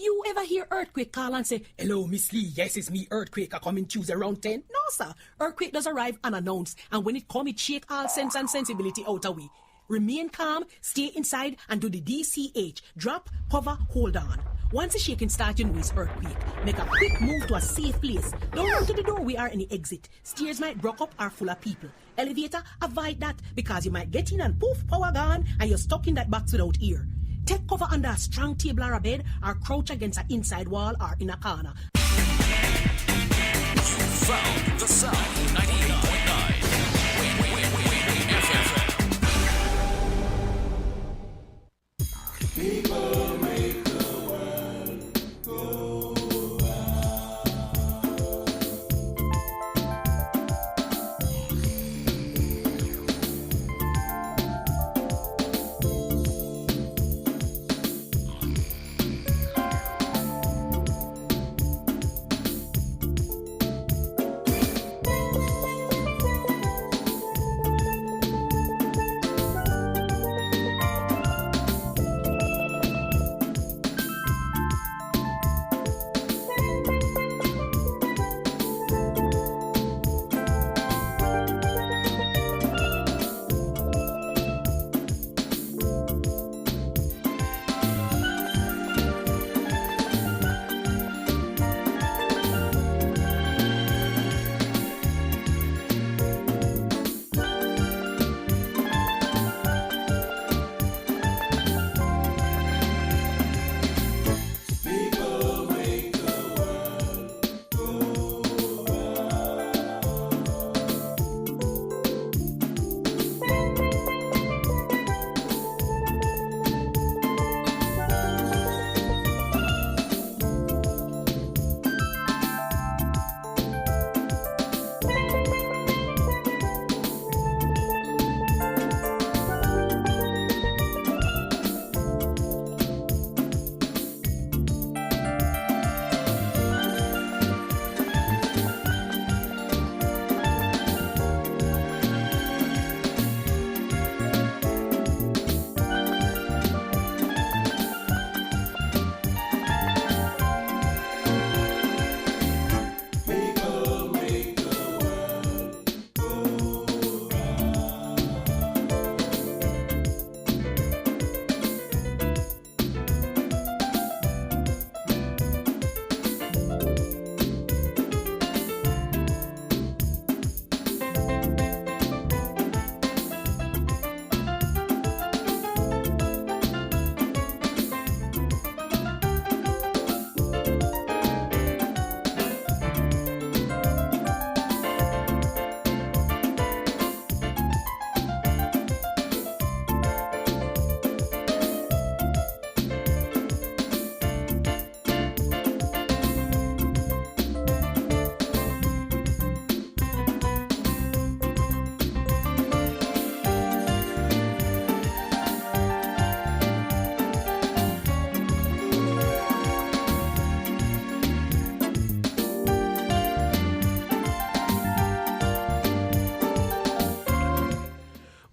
You ever hear Earthquake call and say, "Hello, Miss Lee, yes, it's me, Earthquake, I come in Tuesday around 10? No, sir. Earthquake does arrive unannounced, and when it come, it shake all sense and sensibility out of we. Remain calm, stay inside, and do the DCH. Drop, hover, hold on. Once the shaking starts, you know it's earthquake. Make a quick move to a safe place. Don't run to the door, we are in the exit. Stairs might broke up or full of people. Elevator, avoid that, because you might get in and poof, power gone, and you're stuck in that box without ear. Take cover under a strong table or a bed, or crouch against an inside wall or in a corner. Found the sound. 98.9. Win FM. People make the world go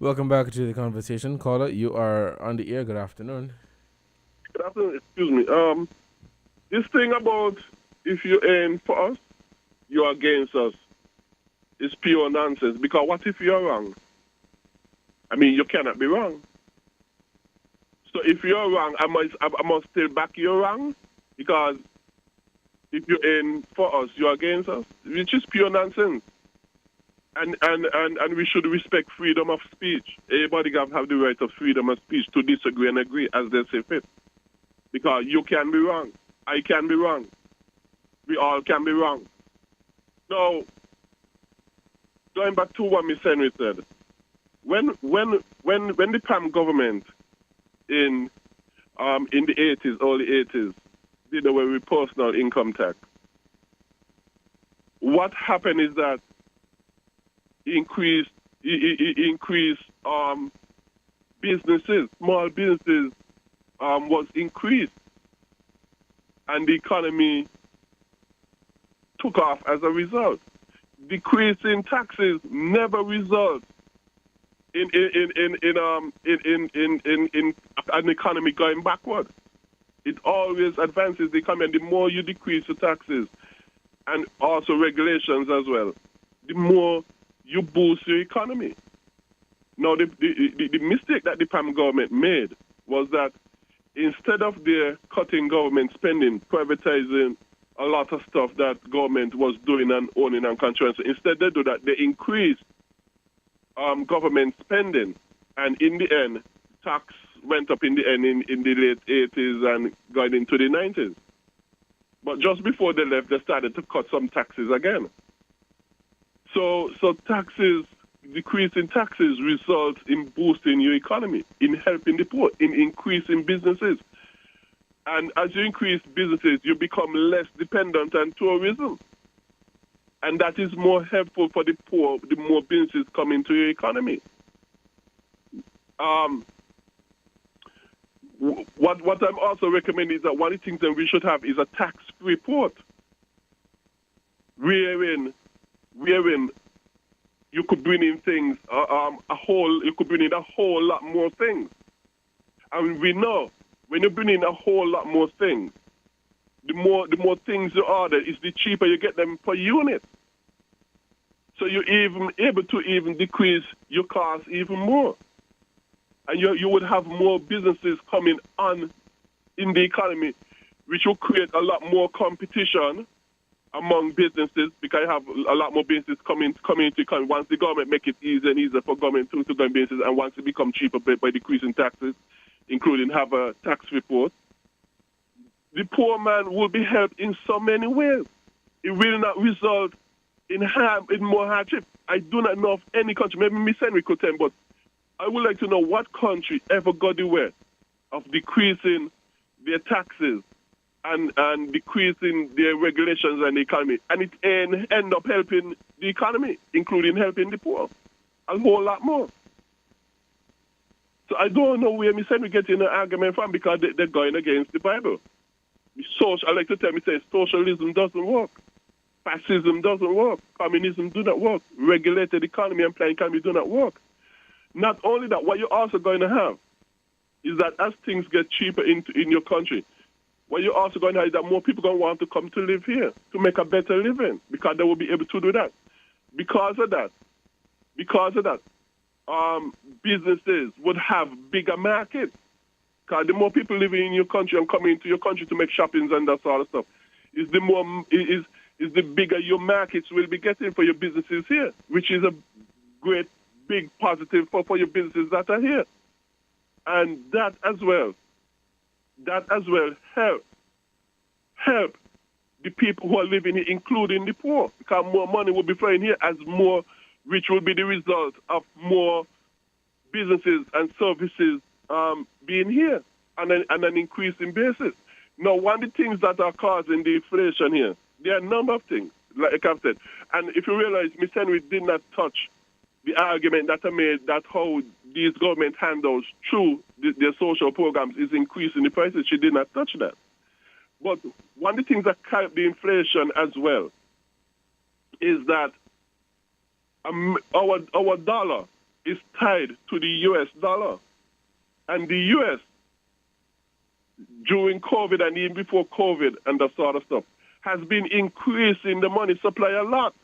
Welcome back to the conversation. Caller, you are on the air. Good afternoon. Good afternoon. Excuse me. This thing about if you're in for us, you're against us, is pure nonsense. Because what if you're wrong? I mean, you cannot be wrong. So if you're wrong, I must still back you wrong, because if you're in for us, you're against us, which is pure nonsense. And we should respect freedom of speech. Everybody have the right of freedom of speech to disagree and agree as they see fit. Because you can be wrong, I can be wrong, we all can be wrong. Now, going back to what Ms. Henry said, when the PAM government in the 80s, early 80s, did away with personal income tax, what happened is that increased businesses, small businesses was increased, and the economy took off as a result. Decrease in taxes never results in an economy going backward. It always advances the economy, and the more you decrease the taxes and also regulations as well, the more you boost your economy. Now, the mistake that the PAM government made was that instead of their cutting government spending, privatizing a lot of stuff that government was doing and owning and controlling, so instead they do that, they increased government spending, and in the end, tax went up in the end in the late 80s and going into the 90s. But just before they left, they started to cut some taxes again. So taxes, decrease in taxes results in boosting your economy, in helping the poor, in increasing businesses. And as you increase businesses, you become less dependent on tourism. And that is more helpful for the poor, the more businesses come into your economy. What I'm also recommending is that one of the things that we should have is a tax report wherein you could bring in things, you could bring in a whole lot more things. And we know when you bring in a whole lot more things, the more things you order, is the cheaper you get them per unit. So you're even able to even decrease your costs even more. And you would have more businesses coming on in the economy, which will create a lot more competition among businesses, because you have a lot more businesses coming into the economy. Once the government make it easier and easier for government to go in business, and once it become cheaper by decreasing taxes, including have a tax report, the poor man will be helped in so many ways. It will not result in more hardship. I do not know of any country, maybe Miss Henry could tell me, but I would like to know what country ever got the way of decreasing their taxes and decreasing their regulations and the economy, and it end up helping the economy, including helping the poor, a whole lot more. So I don't know where Miss Henry getting an argument from, because they're going against the Bible. I like to tell me, say socialism doesn't work. Fascism doesn't work. Communism do not work. Regulated economy and planned economy do not work. Not only that, what you're also going to have is that as things get cheaper in your country, what you're also going to have is that more people are going to want to come to live here, to make a better living, because they will be able to do that. Because of that, businesses would have bigger markets. Because the more people living in your country and coming into your country to make shoppings and that sort of stuff, is the bigger your markets will be getting for your businesses here, which is a great big positive for your businesses that are here. And that as well help the people who are living here, including the poor, because more money will be flowing here, which will be the result of more businesses and services being here on an increasing basis. Now, one of the things that are causing the inflation here, there are a number of things, like I've said. And if you realize, Ms. Henry did not touch the argument that I made that how these government handouts through their social programs is increasing the prices. She did not touch that. But one of the things that carry the inflation as well is that our dollar is tied to the US dollar. And the US, during COVID and even before COVID and that sort of stuff, has been increasing the money supply a lot.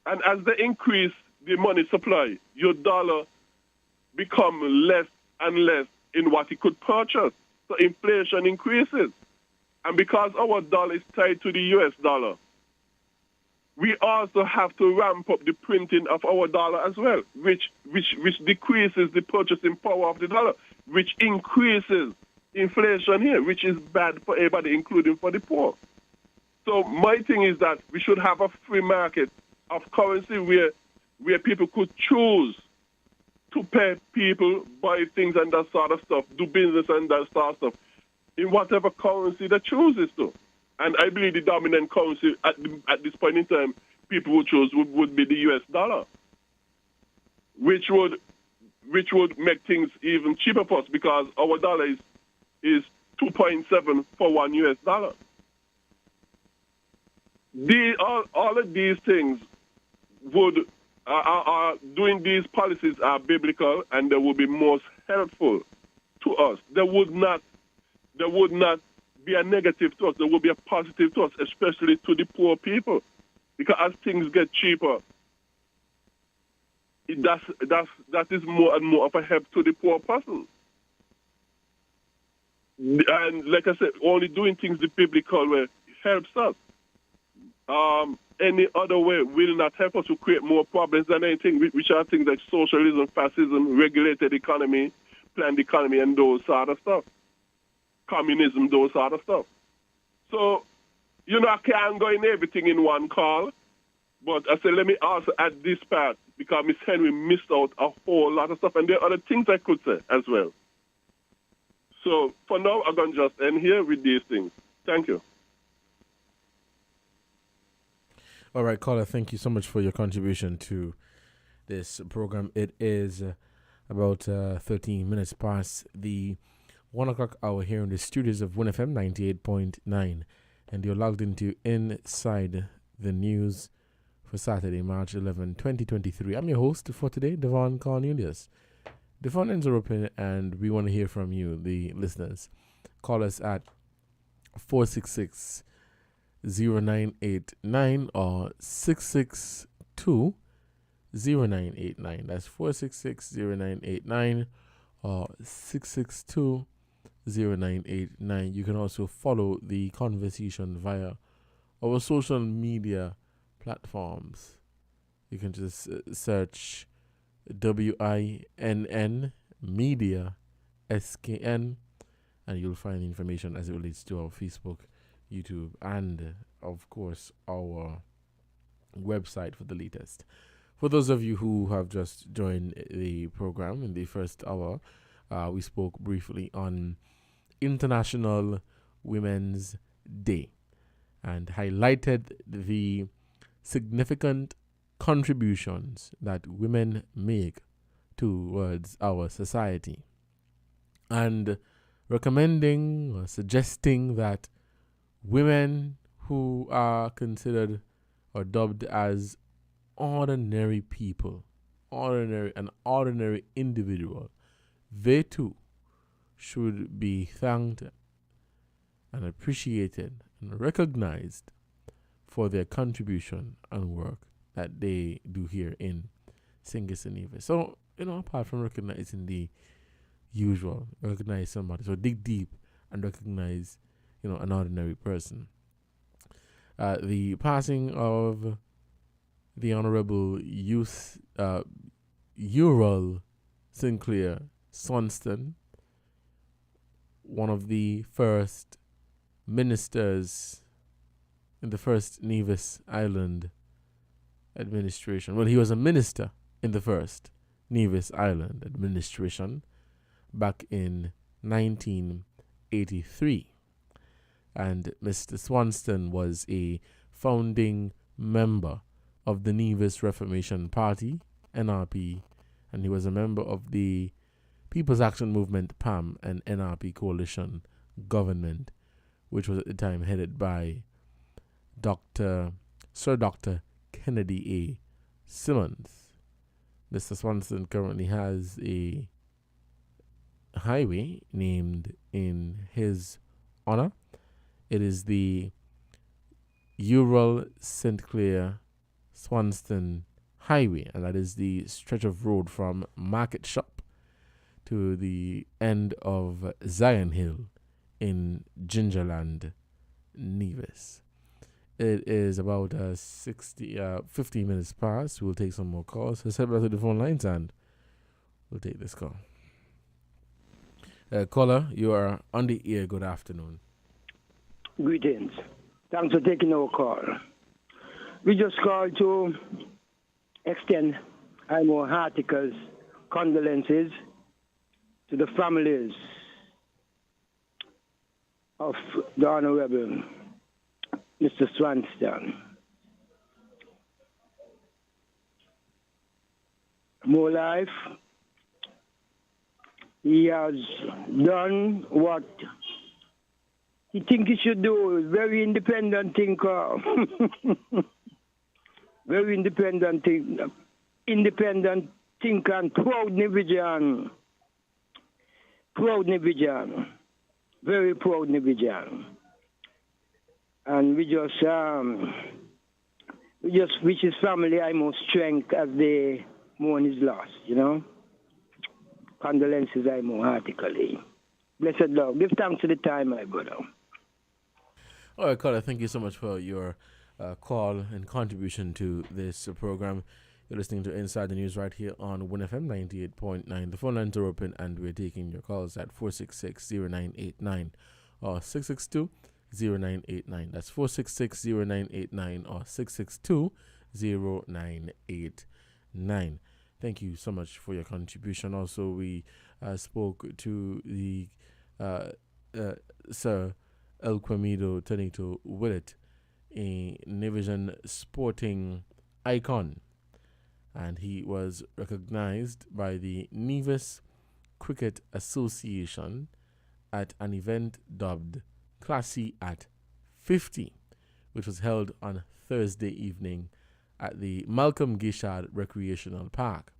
And as they increase the money supply, your dollar become less and less in what it could purchase. So inflation increases. And because our dollar is tied to the US dollar, we also have to ramp up the printing of our dollar as well, which decreases the purchasing power of the dollar, which increases inflation here, which is bad for everybody, including for the poor. So my thing is that we should have a free market of currency where people could choose to pay people, buy things and that sort of stuff, do business and that sort of stuff, in whatever currency they chooses to. And I believe the dominant currency at this point in time, people would choose would be the US dollar, which would make things even cheaper for us because our dollar is 2.7 for $1 US. All of these things are doing these policies are biblical and they will be most helpful to us. They would not be a negative to us. There will be a positive to us, especially to the poor people, because as things get cheaper, that is more and more of a help to the poor person. And like I said, only doing things the biblical way helps us. Any other way will not help us to create more problems than anything, which are things like socialism, fascism, regulated economy, planned economy, and those sort of stuff. Communism, those sort of stuff. So, I can't go in everything in one call, but I said, let me also add this part, because Miss Henry missed out a whole lot of stuff, and there are other things I could say as well. So, for now, I'm going to just end here with these things. Thank you. All right, caller, thank you so much for your contribution to this program. It is about 13 minutes past the 1 o'clock hour here in the studios of WINNFM 98.9, and you're logged into Inside the News for Saturday, March 11, 2023. I'm your host for today, Devon Cornelius. The phone lines are open, and we want to hear from you, the listeners. Call us at 466-0989 or 662-0989. That's 466-0989 or 662-0989. You can also follow the conversation via our social media platforms. You can just search WINN Media SKN, and you'll find information as it relates to our Facebook, YouTube, and of course our website for the latest. For those of you who have just joined the program in the first hour, we spoke briefly on International Women's Day and highlighted the significant contributions that women make towards our society, and recommending or suggesting that women who are considered or dubbed as ordinary people, an ordinary individual, they too should be thanked and appreciated and recognized for their contribution and work that they do here in St. Kitts and Nevis. So, apart from recognizing the usual, recognize somebody. So dig deep and recognize, an ordinary person. The passing of the Honorable Ural Sinclair Swanston, one of the first ministers in the first Nevis Island administration. Well, he was a minister in the first Nevis Island administration back in 1983. And Mr. Swanston was a founding member of the Nevis Reformation Party, NRP, and he was a member of the People's Action Movement, PAM, and NRP coalition government, which was at the time headed by Sir Dr. Kennedy A. Simmons. Mr. Swanston currently has a highway named in his honor. It is the Ural St. Clair Swanston Highway, and that is the stretch of road from Market Shop to the end of Zion Hill in Gingerland, Nevis. It is about 15 minutes past. We'll take some more calls. Let's head back to the phone lines and we'll take this call. Caller, you are on the air. Good afternoon. Greetings. Thanks for taking our call. We just called to extend our articles, condolences to the families of the Honorable Mr. Swanston. More life. He has done what he think he should do. Very independent thinker. Very independent thinker and proud Nivijan. Proud Nivijan. Very proud Nivijan. And we just wish his family utmost strength as they mourn his loss, you know. Condolences, I more heartily. Blessed love. Give thanks to the time, my brother. All right, caller, thank you so much for your call and contribution to this program. You're listening to Inside the News right here on WINNFM 98.9. The phone lines are open and we're taking your calls at 466-0989 or 662-0989. That's 466-0989 or 662-0989. Thank you so much for your contribution. Also, we spoke to the Sir El Quamido Tenito Willett, a Nivision sporting icon, and he was recognized by the Nevis Cricket Association at an event dubbed Classy at 50, which was held on Thursday evening at the Malcolm Gishard Recreational Park.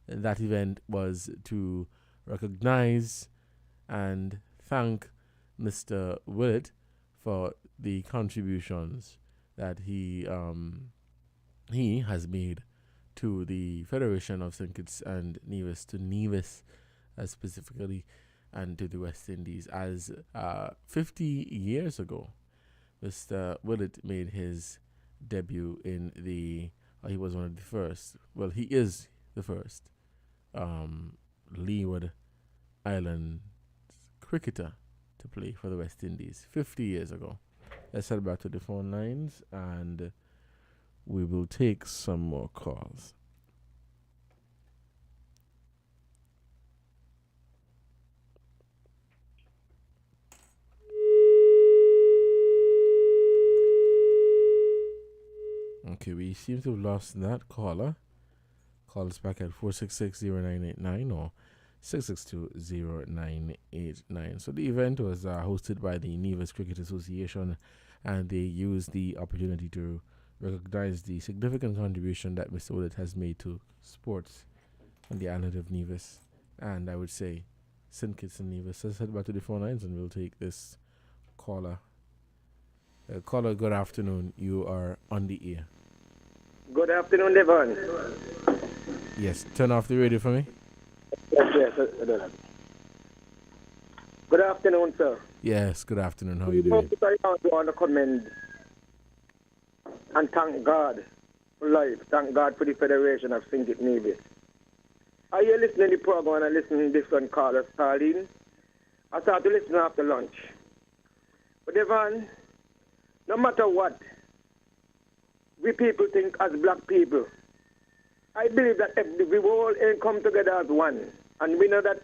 And that event was to recognize and thank Mr. Willett for the contributions that he has made to the Federation of St. Kitts and Nevis, to Nevis specifically, and to the West Indies. As 50 years ago, Mr. Willett made his debut in the, he was one of the first, well, he is the first Leeward Island cricketer to play for the West Indies 50 years ago. Let's head back to the phone lines and we will take some more calls. Okay, we seem to have lost that caller. Call us back at 466-0989 or 662-0989. So the event was hosted by the Nevis Cricket Association, and they used the opportunity to recognize the significant contribution that Mr. Willett has made to sports on the island of Nevis, and I would say St. Kitts and Nevis. Let's head back to the phone lines and we'll take this caller. Caller, good afternoon. You are on the air. Good afternoon, Devon. Yes, turn off the radio for me. Yes. Good afternoon, sir. Yes, good afternoon. How are you doing? I want to commend and thank God for life. Thank God for the Federation of St. Kitts Nevis. Are you listening to the program and listening to different callers calling? I start to listen after lunch. But Devon, no matter what we people think as black people, I believe that if we all come together as one, and we know that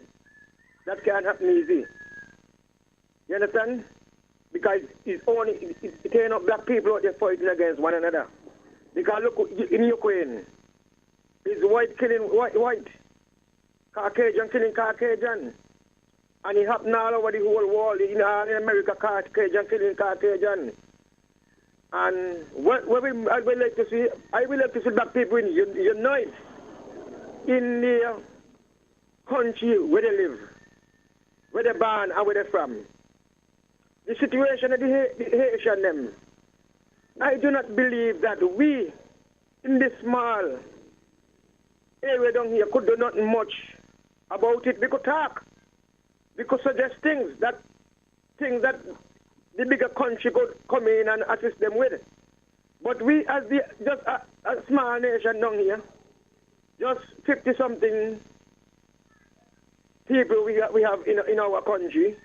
that can't happen easy. You understand? Because it ain't not black people out there fighting against one another. Because look, in Ukraine, it's white killing white, Caucasian killing Caucasian. And it happened all over the whole world. In America, Caucasian killing Caucasian. And what I would like to see black people unite. in the country where they live, where they born and where they from. The situation of the Haitian them, I do not believe that we, in this small area down here, could do nothing much about it. We could talk. We could suggest things that the bigger country could come in and assist them with. But we, as just a small nation down here, just 50-something people we have in our country,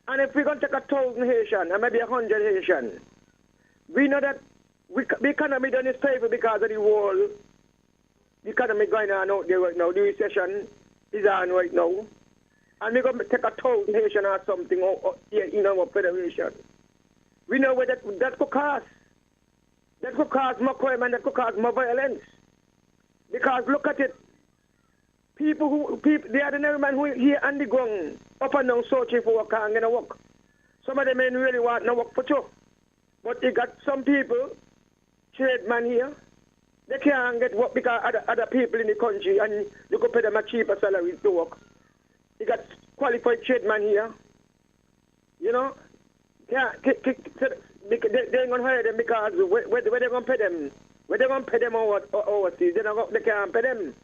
and if we're going to take 1,000 Haitian and maybe 100 Haitian, we know that we economy done is favor because of the whole economy going on out there right now. The recession is on right now. And we're going to take 1,000 Haitian or something here in our federation. We know what that could cause. That could cause more crime and that could cause more violence. Because look at it. People, the ordinary man who here on the ground, up and down searching for work and going to work. Some of them ain't really want no work for you. But you got some people, tradesmen here, they can't get work because other people in the country and you could pay them a cheaper salary to work. You got qualified tradesmen here, you know. They ain't going to hire them because where they going to pay them? Where they going to pay them overseas? They can't pay them.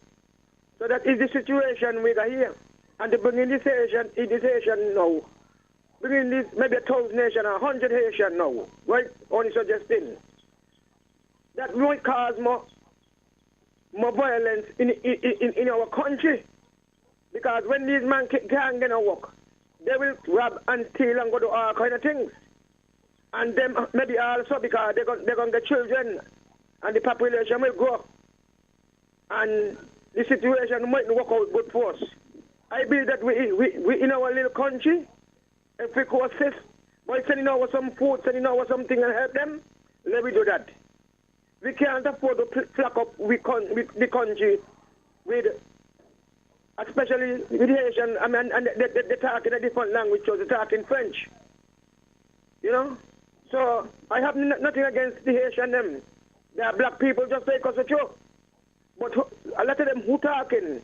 So that is the situation we got here. And to bring in this Haitian now, bring in this maybe 1,000 Haitian or 100 Haitian now, right? Only suggesting. That might cause more violence in our country. Because when these men can't get no work, they will rob and steal and go do all kind of things. And them maybe also because they're going to get children and the population will grow up. And the situation might work out good for us. I believe that we in our little country, if we could assist by sending over some food, sending over something and help them, let me do that. We can't afford to flack up the country with, especially with Haitian, I mean, and they talk in a different language, so they talk in French. You know? So I have nothing against the Haitian them. They are black people just like us with you. But a lot of them who talking,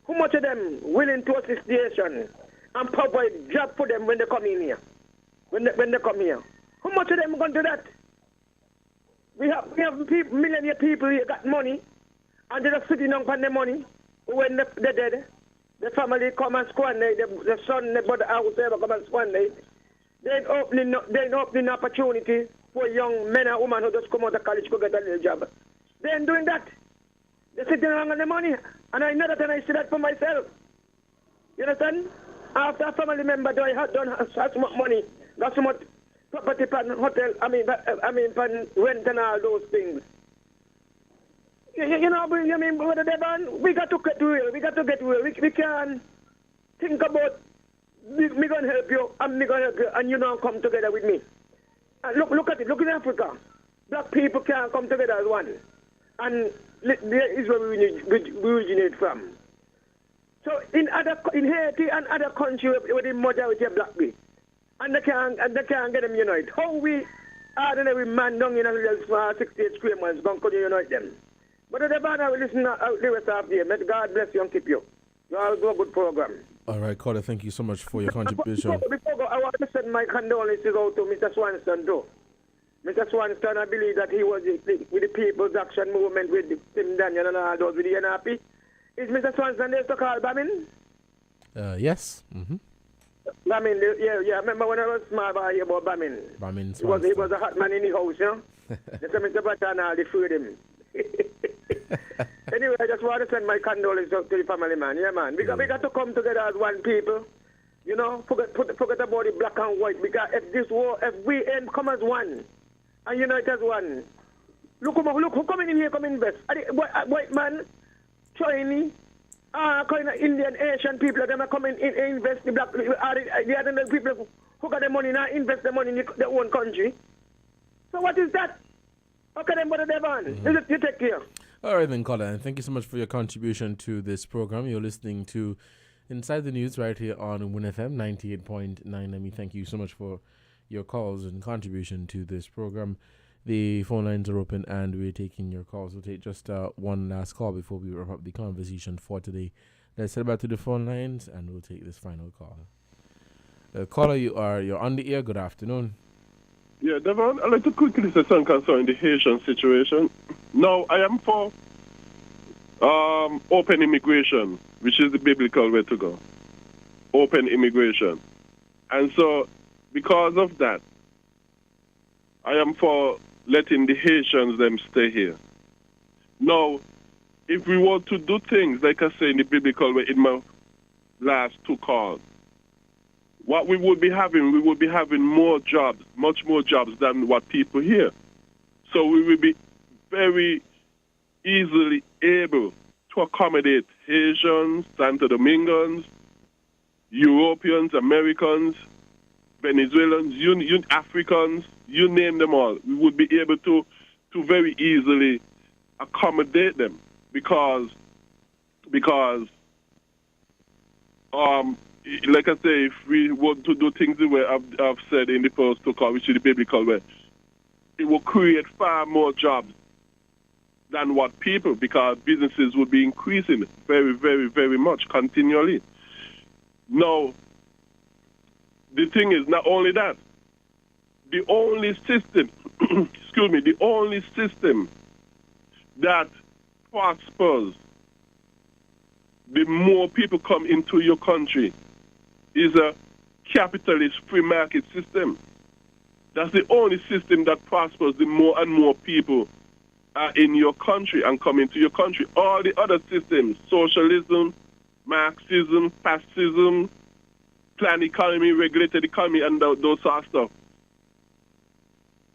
how much of them willing to assist the Haitian and provide job for them when they come in here? When they come here. How much of them are going to do that? We have people, millionaire people here got money, and they're just sitting on the money. When they're dead, the family come and squander, the son, the brother, house, ever come and squander. They ain't opening opportunity for young men and women who just come out of college to get a little job. They ain't doing that. They're sitting around on the money, and I know that, and I see that for myself. You understand? After a family member don't have so much money, got so much property pan hotel, pan rent and all those things. You know, I mean, whether they ban, we got to get real. We got to get real. We can't think about me gonna help you, and me gonna help you, and you don't come together with me. And look at it. Look in Africa. Black people can't come together as one. And there is where we originate from. So in Haiti and other countries where the majority of black people, and they can't get them united. How we ordinary man down in a little small 68 square miles going to unite them? But the band I will listen to the rest of the day. May God bless you and keep you. You all do a good program. All right, Carter, thank you so much for your contribution. Before I go, I want to send my condolences out to Mr. Swanson, too. Mr. Swanson, I believe that he was with the People's Action Movement with Tim Daniel and all those with the NRP. Is Mr. Swanson there to call Bamin? Yes. Mm-hmm. Bamin, yeah. I remember when I was small about here about Bamin. Bamin Swanson. He was a hot man in the house, you know? They said Mr. Batana, they freed him. Anyway, I just want to send my condolences to the family, man. Yeah, man. We got to come together as one people. You know, forget about the black and white. Because if we come as one and unite as one, look who coming in here, come invest. White man, Chinese, kind of Indian, Asian people, them are coming in invest the black people. The other people who got the money now invest the money in their own country. So what is that? Okay, then, Brother Devon, you take care. All right, then, Colin. Thank you so much for your contribution to this program. You're listening to Inside the News right here on Win FM 98.9. Let me thank you so much for your calls and contribution to this program. The phone lines are open and we're taking your calls. We'll take just one last call before we wrap up the conversation for today. Let's head back to the phone lines and we'll take this final call. Caller, you're on the air. Good afternoon. Yeah, Devon, I'd like to quickly say something concerning the Haitian situation. Now, I am for open immigration, which is the biblical way to go. Open immigration. And so, because of that, I am for letting the Haitians them stay here. Now, if we want to do things, like I say in the biblical way in my last two calls, what we would be having more jobs, much more jobs than what people here. So we will be very easily able to accommodate Haitians, Santo Domingans, Europeans, Americans, Venezuelans, Africans, you name them all. We would be able to very easily accommodate them because like I say, if we want to do things the way I've said in the first two calls, which is the biblical way, it will create far more jobs than what people, because businesses will be increasing very, very, very much continually. Now, the thing is, not only that, the only system, the only system that prospers the more people come into your country is a capitalist free market system. That's the only system that prospers the more and more people are in your country and come into your country. All the other systems, socialism, Marxism, fascism, planned economy, regulated economy, and those sort of stuff.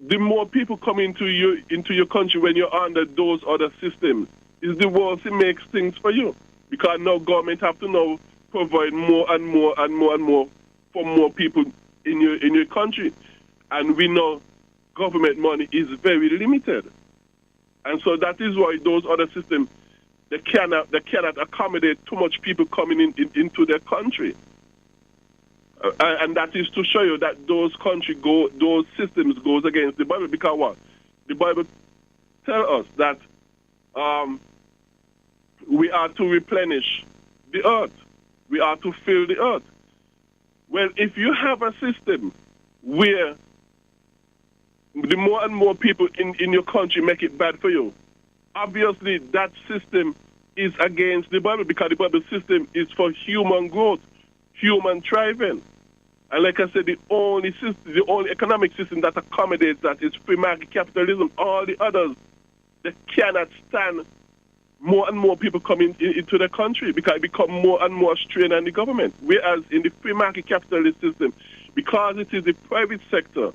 The more people come into your country when you're under those other systems, is the worse it makes things for you. Because now government have to now provide more and more and more and more for more people in your country. And we know government money is very limited. And so that is why those other systems, they cannot accommodate too much people coming into their country. And that is to show you that those systems goes against the Bible. Because what? The Bible tells us that we are to replenish the earth. We are to fill the earth. Well, if you have a system where the more and more people in your country make it bad for you, obviously that system is against the Bible, because the Bible system is for human growth, human thriving. And like I said, the only economic system that accommodates that is free market capitalism. All the others, they cannot stand more and more people coming into the country, because it becomes more and more strain on the government. Whereas in the free market capitalist system, because it is the private sector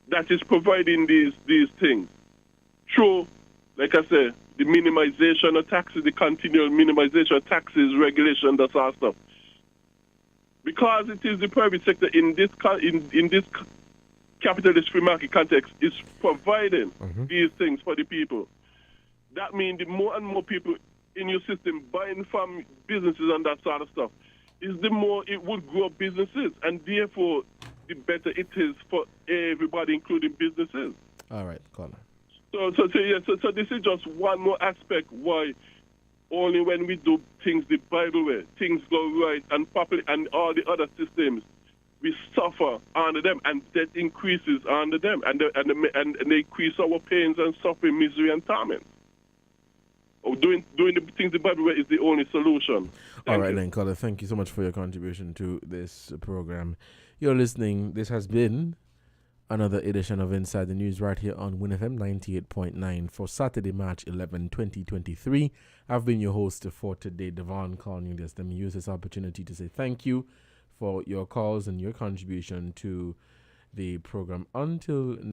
that is providing these things through, like I said, the minimization of taxes, the continual minimization of taxes, regulation, that sort of stuff. Because it is the private sector in this capitalist free market context is providing these things for the people. That means the more and more people in your system buying from businesses and that sort of stuff, is the more it would grow businesses, and therefore the better it is for everybody, including businesses. All right, caller. So this is just one more aspect why only when we do things the Bible way, things go right and properly, and all the other systems, we suffer under them, and debt increases under them, and they increase our pains and suffering, misery and torment. Doing the things the Bible way is the only solution. All right, then, caller, thank you so much for your contribution to this program. You're listening. This has been another edition of Inside the News right here on WINNFM 98.9 for Saturday, March 11, 2023. I've been your host for today, Devon Cornelius. Let me use this opportunity to say thank you for your calls and your contribution to the program. Until